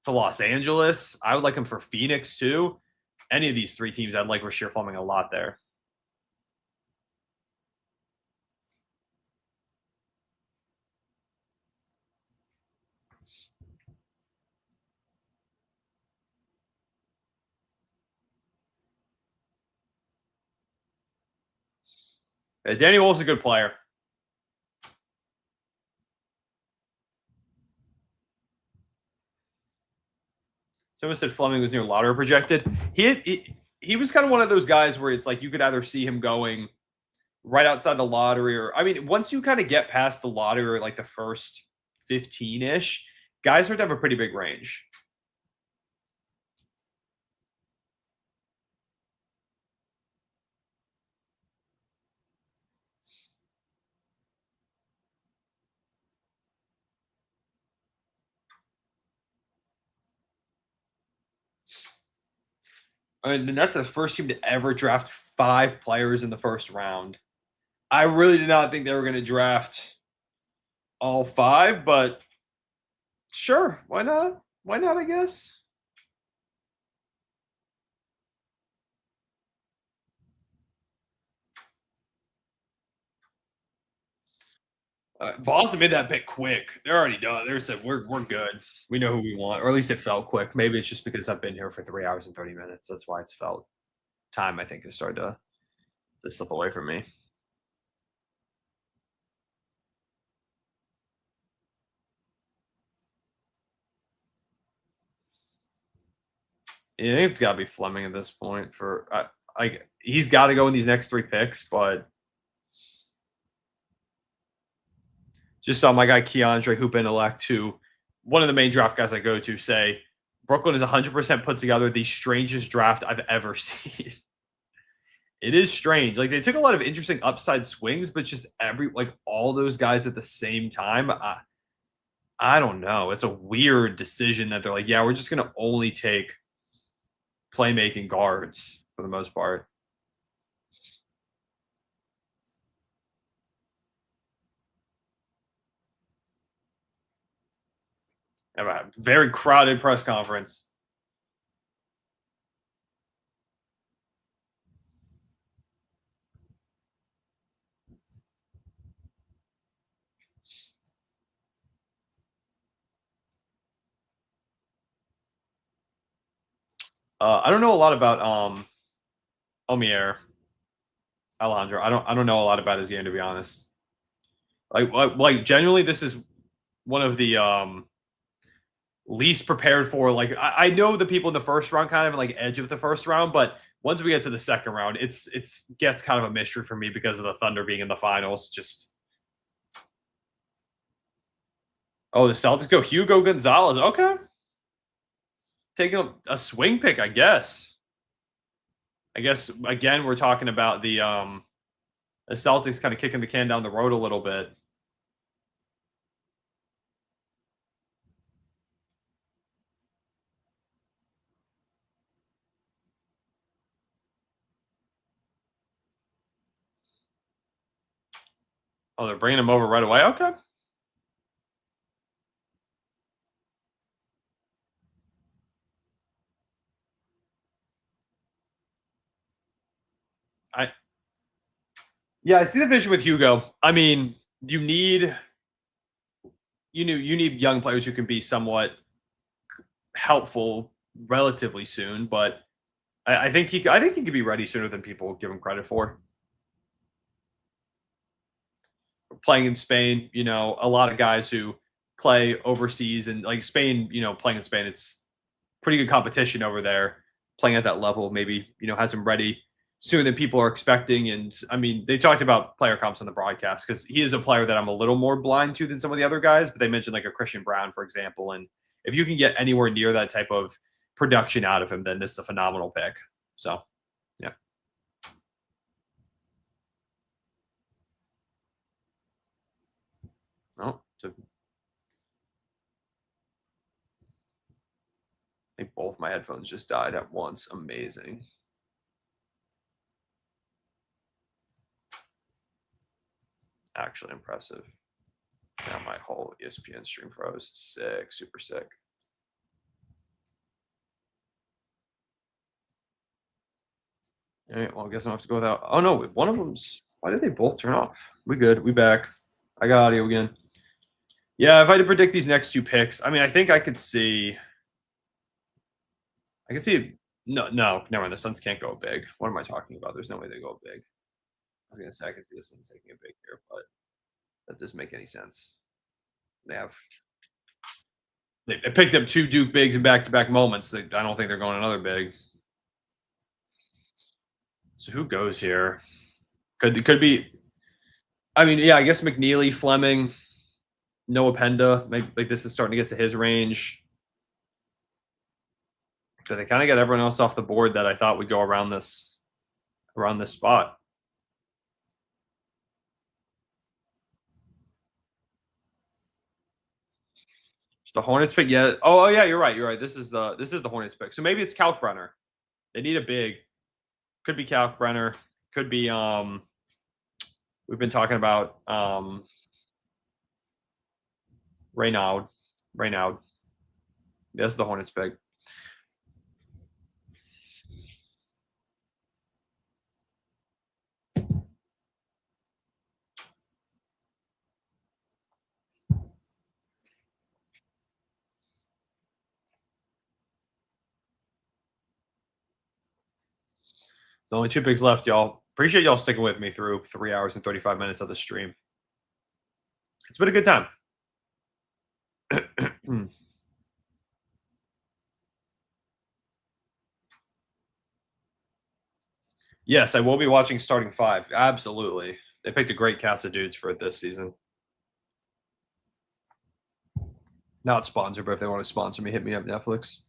Los Angeles, I would like him for Phoenix too. Any of these 3 teams, I'd like Rasheer Fleming a lot there. Danny Wolf's a good player. Someone said Fleming was near lottery projected. He was kind of one of those guys where it's like you could either see him going right outside the lottery, or I mean, once you kind of get past the lottery, or like the first 15 ish, guys start to have a pretty big range. I mean, that's the first team to ever draft 5 players in the first round. I really did not think they were going to draft all 5, but sure, why not? Why not? I guess. Boston made that pick quick. They're already done. They said we're good. We know who we want, or at least it felt quick. Maybe it's just because I've been here for 3 hours and 30 minutes. That's why it's felt time. I think has started to slip away from me. Yeah, I think it's got to be Fleming at this point. For he's got to go in these next 3 picks, but just saw my guy Keandre Hoop Intellect, who one of the main draft guys I go to, say Brooklyn is 100% put together the strangest draft I've ever seen. It is strange. Like they took a lot of interesting upside swings, but just all those guys at the same time. I don't know. It's a weird decision that they're like, yeah, we're just gonna only take playmaking guards for the most part. Have a very crowded press conference. I don't know a lot about Omier Alejandro. I don't know a lot about his game, to be honest. Like genuinely, this is one of the least prepared for. Like I know the people in the first round kind of like edge of the first round, but once we get to the second round, it's gets kind of a mystery for me because of the Thunder being in the finals. Just the Celtics go Hugo Gonzalez. Okay, taking a swing pick, I guess. I guess again we're talking about the The Celtics kind of kicking the can down the road a little bit. Oh, they're bringing him over right away. Okay. I Yeah, I see the vision with Hugo. I mean, you need you need young players who can be somewhat helpful relatively soon, but I think he could be ready sooner than people give him credit for. Playing in Spain, a lot of guys who play overseas and like Spain, playing in Spain, it's pretty good competition over there. Playing at that level, maybe has him ready sooner than people are expecting. And I mean, they talked about player comps on the broadcast because he is a player that I'm a little more blind to than some of the other guys. But they mentioned like a Christian Brown, for example, and if you can get anywhere near that type of production out of him, then this is a phenomenal pick. So, yeah. Oh, I think both my headphones just died at once. Amazing. Actually impressive. Now my whole ESPN stream froze. Sick, super sick. All right, well, I guess I have to go without. Oh no, one of them's. Why did they both turn off? We good. We back. I got audio again. Yeah, if I had to predict these next two picks, I mean, I think I could see. I could see. No, never mind. The Suns can't go big. What am I talking about? There's no way they go big. I was gonna say I could see the Suns taking it big here, but that doesn't make any sense. They picked up two Duke bigs in back-to-back moments. I don't think they're going another big. So who goes here? Could be. I mean, yeah, I guess McNeely, Fleming, Noah Penda. Maybe like this is starting to get to his range. So they kind of got everyone else off the board that I thought would go around this spot. It's the Hornets pick. Yeah. Oh yeah, you're right. You're right. This is the Hornets pick. So maybe it's Kalkbrenner. They need a big. Could be Kalkbrenner. Could be we've been talking about Raynaud. Raynaud. That's the Hornets pick. The only two picks left, y'all. Appreciate y'all sticking with me through 3 hours and 35 minutes of the stream. It's been a good time. Yes, I will be watching Starting Five. Absolutely. They picked a great cast of dudes for it this season. Not sponsored, but if they want to sponsor me, hit me up, Netflix.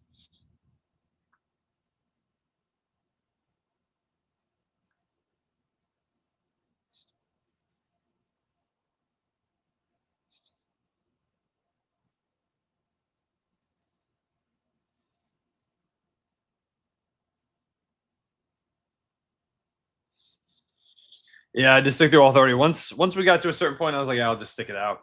Yeah, I just stick through all 30. Once we got to a certain point, I was like, yeah, I'll just stick it out.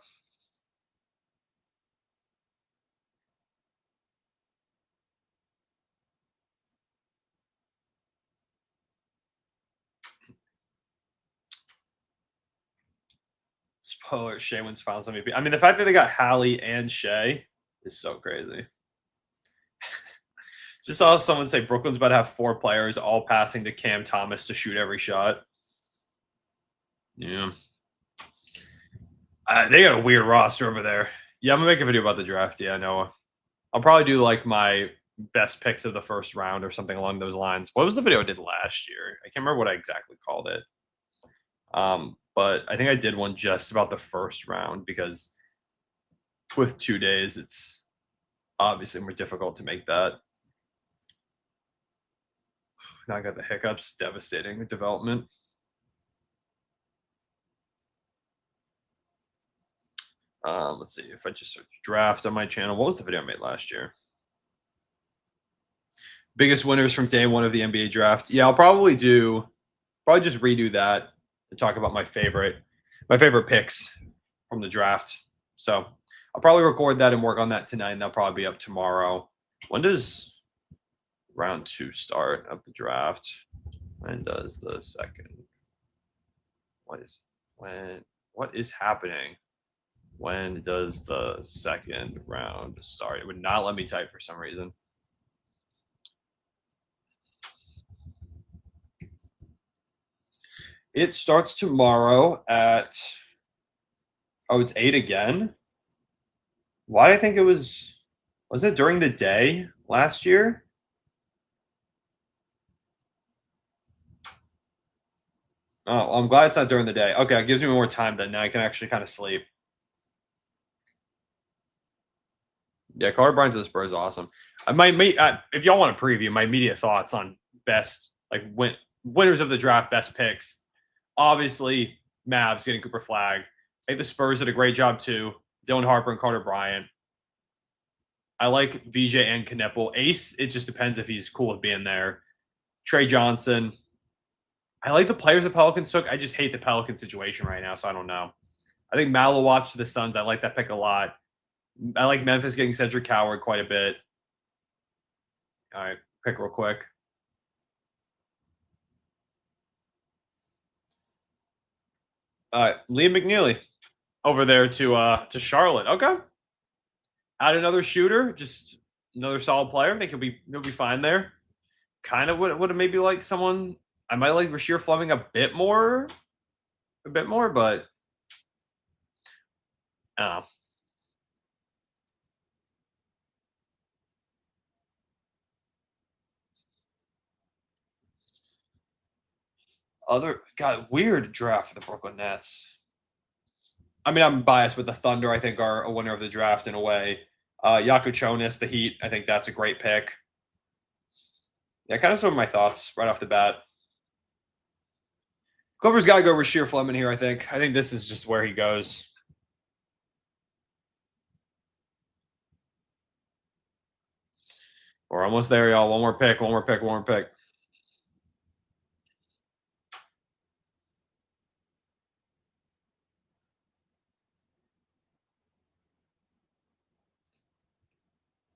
Spoiler: Shea wins Finals MVP. I mean, the fact that they got Hallie and Shea is so crazy. Just saw someone say Brooklyn's about to have 4 players all passing to Cam Thomas to shoot every shot. Yeah. They got a weird roster over there. Yeah, I'm gonna make a video about the draft. Yeah, Noah. I'll probably do like my best picks of the first round or something along those lines. What was the video I did last year? I can't remember what I exactly called it. But I think I did one just about the first round because with 2 days, it's obviously more difficult to make that. Now I got the hiccups, devastating development. Let's see if I just search draft on my channel. What was the video I made last year? Biggest winners from day one of the NBA draft. Yeah, I'll probably just redo that to talk about my favorite picks from the draft. So I'll probably record that and work on that tonight, and that'll probably be up tomorrow. When does round 2 start of the draft? When does the second? What is happening? When does the second round start? It would not let me type for some reason. It starts tomorrow at it's 8 again. Why I think it was it during the day last year? Oh, I'm glad it's not during the day. Okay, it gives me more time then. Now I can actually kind of sleep. Yeah, Carter Bryant to the Spurs is awesome. If y'all want to preview my immediate thoughts on best winners of the draft, best picks. Obviously, Mavs getting Cooper Flagg. I think the Spurs did a great job too. Dylan Harper and Carter Bryant. I like VJ and Knipple. Ace, it just depends if he's cool with being there. Trey Johnson. I like the players the Pelicans took. I just hate the Pelican situation right now, so I don't know. I think Malawatch to the Suns. I like that pick a lot. I like Memphis getting Cedric Coward quite a bit. All right, pick real quick. All right, Liam McNeely over there to Charlotte. Okay, add another shooter, just another solid player. I think he'll be fine there. Kind of would have maybe like someone. I might like Rasheer Fleming a bit more, but I don't know. Weird draft for the Brooklyn Nets. I mean, I'm biased, but the Thunder, I think, are a winner of the draft in a way. Yaku Chonis, the Heat, I think that's a great pick. Yeah, kind of some of my thoughts right off the bat. Clippers got to go Rasheer Fleming here, I think. I think this is just where he goes. We're almost there, y'all. One more pick.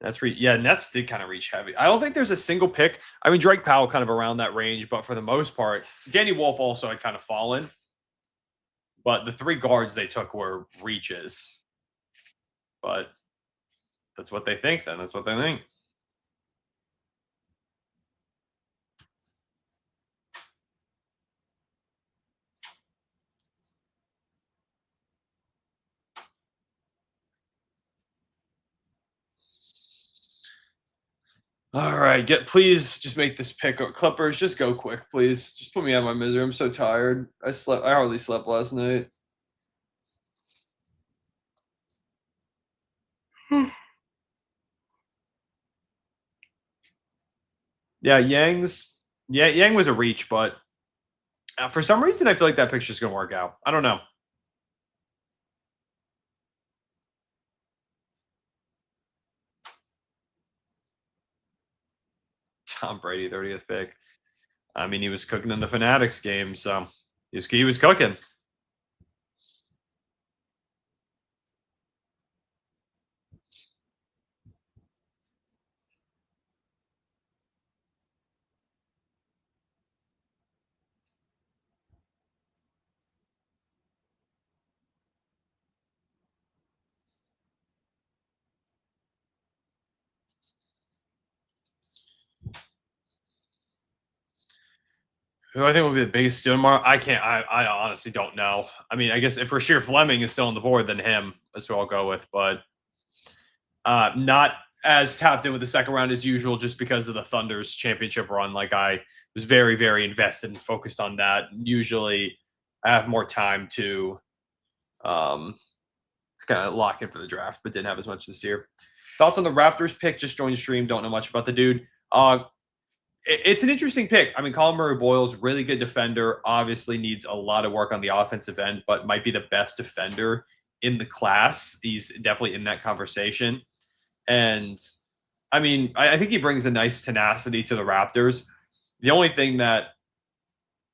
Nets did kind of reach heavy. I don't think there's a single pick. I mean, Drake Powell kind of around that range, but for the most part, Danny Wolf also had kind of fallen. But the 3 guards they took were reaches. But that's what they think then. That's what they think. All right, please just make this pick. Clippers, just go quick, please. Just put me out of my misery. I'm so tired. I hardly slept last night. Yeah, Yang was a reach, but for some reason I feel like that picture's gonna work out. I don't know. Tom Brady, 30th pick. I mean, he was cooking in the Fanatics game, so he was cooking. Who I think will be the biggest steal tomorrow? I honestly don't know. I mean, I guess if Rasheer Fleming is still on the board, then him. That's who I'll go with. But not as tapped in with the second round as usual, just because of the Thunder's championship run. Like I was very, very invested and focused on that. Usually, I have more time to kind of lock in for the draft, but didn't have as much this year. Thoughts on the Raptors pick? Just joined the stream. Don't know much about the dude. It's an interesting pick. I mean, Colin Murray-Boyle's really good defender. Obviously needs a lot of work on the offensive end, but might be the best defender in the class. He's definitely in that conversation. And I mean, I think he brings a nice tenacity to the Raptors. The only thing that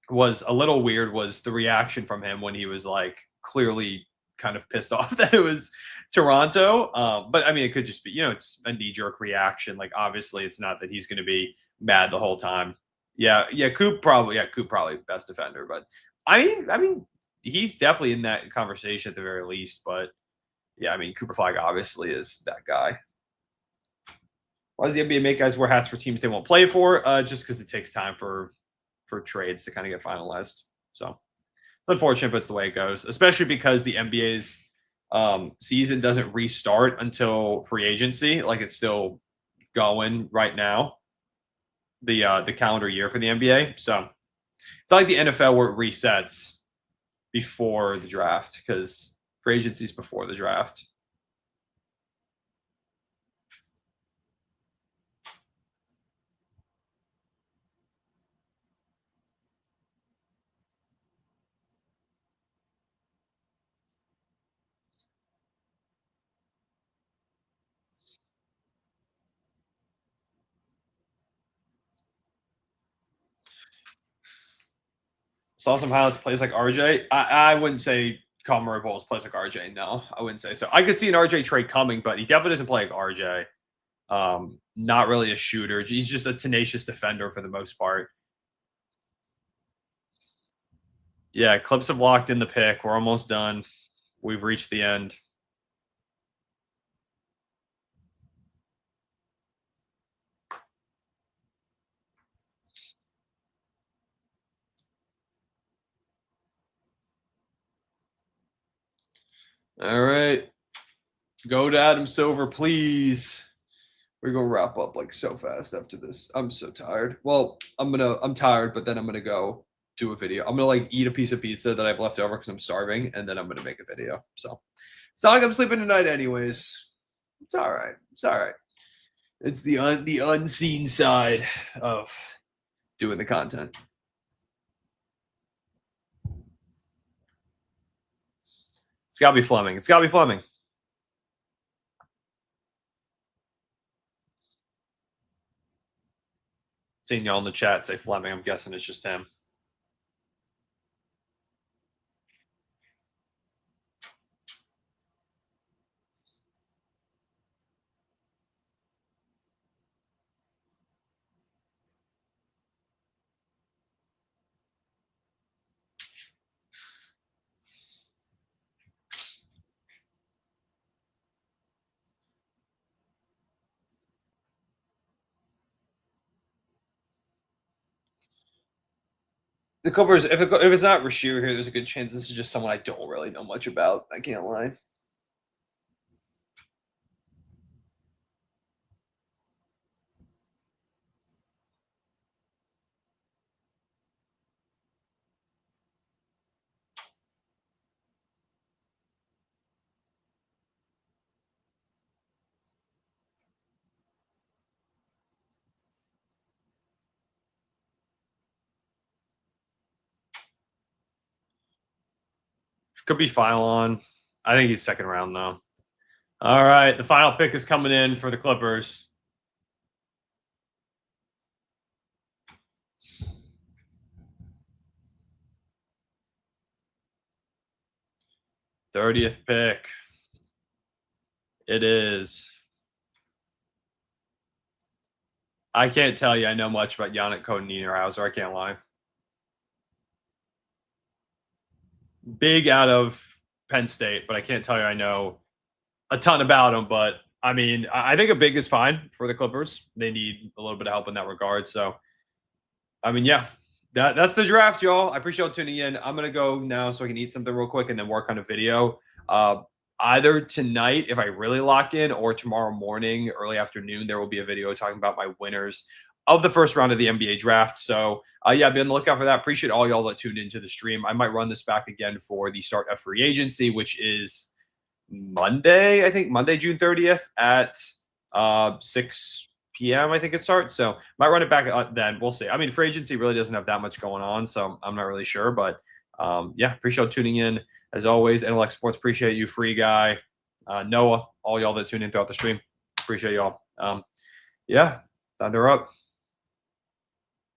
was a little weird was the reaction from him when he was like clearly kind of pissed off that it was Toronto. But I mean, it could just be, it's a knee jerk reaction. Like, obviously, it's not that he's going to be mad the whole time. Coop probably best defender. But I mean, he's definitely in that conversation at the very least. But yeah, I mean, Cooper Flagg obviously is that guy. Why does the NBA make guys wear hats for teams they won't play for? Just because it takes time for trades to kind of get finalized. So it's unfortunate, but it's the way it goes, especially because the NBA's season doesn't restart until free agency. Like, it's still going right now, the calendar year for the NBA. So it's not like the NFL where it resets before the draft, because free agency is before the draft. Saw some highlights, plays like RJ. I wouldn't say Conroy Bowles plays like RJ. No, I wouldn't say so. I could see an RJ trade coming, but he definitely doesn't play like RJ. Not really a shooter. He's just a tenacious defender for the most part. Yeah, Clips have locked in the pick. We're almost done. We've reached the end. All right. Go to Adam Silver, please. We're gonna wrap up like so fast after this. I'm so tired. Well, I'm tired, but then I'm gonna go do a video. I'm gonna like eat a piece of pizza that I've left over because I'm starving, and then I'm gonna make a video. So it's not like I'm sleeping tonight anyways. It's all right. It's all right. It's the unseen side of doing the content. It's gotta be Fleming. It's gotta be Fleming. Seeing y'all in the chat say Fleming. I'm guessing it's just him. The Clippers, if it's not Rasheer here, there's a good chance this is just someone I don't really know much about. I can't lie. Could be Phylon. I think he's second round, though. All right. The final pick is coming in for the Clippers. '30th pick. It is. I can't tell you I know much about Yannick Niederhauser. I can't lie. Big out of Penn State, but I can't tell you I know a ton about him. But I mean, I think a big is fine for the Clippers. They need a little bit of help in that regard. So, I mean, yeah, that's the draft, y'all. I appreciate you tuning in. I'm gonna go now so I can eat something real quick and then work on a video. Either tonight, if I really lock in, or tomorrow morning, early afternoon, there will be a video talking about my winners of the first round of the NBA draft. So, yeah, be on the lookout for that. Appreciate all y'all that tuned into the stream. I might run this back again for the start of free agency, which is Monday, I think Monday, June 30th at 6 p.m. I think it starts. So might run it back then. We'll see. I mean, free agency really doesn't have that much going on, so I'm not really sure. But yeah, appreciate tuning in. As always, Intellect Sports, appreciate you, Free Guy, Noah, all y'all that tune in throughout the stream. Appreciate y'all. Yeah, they're up.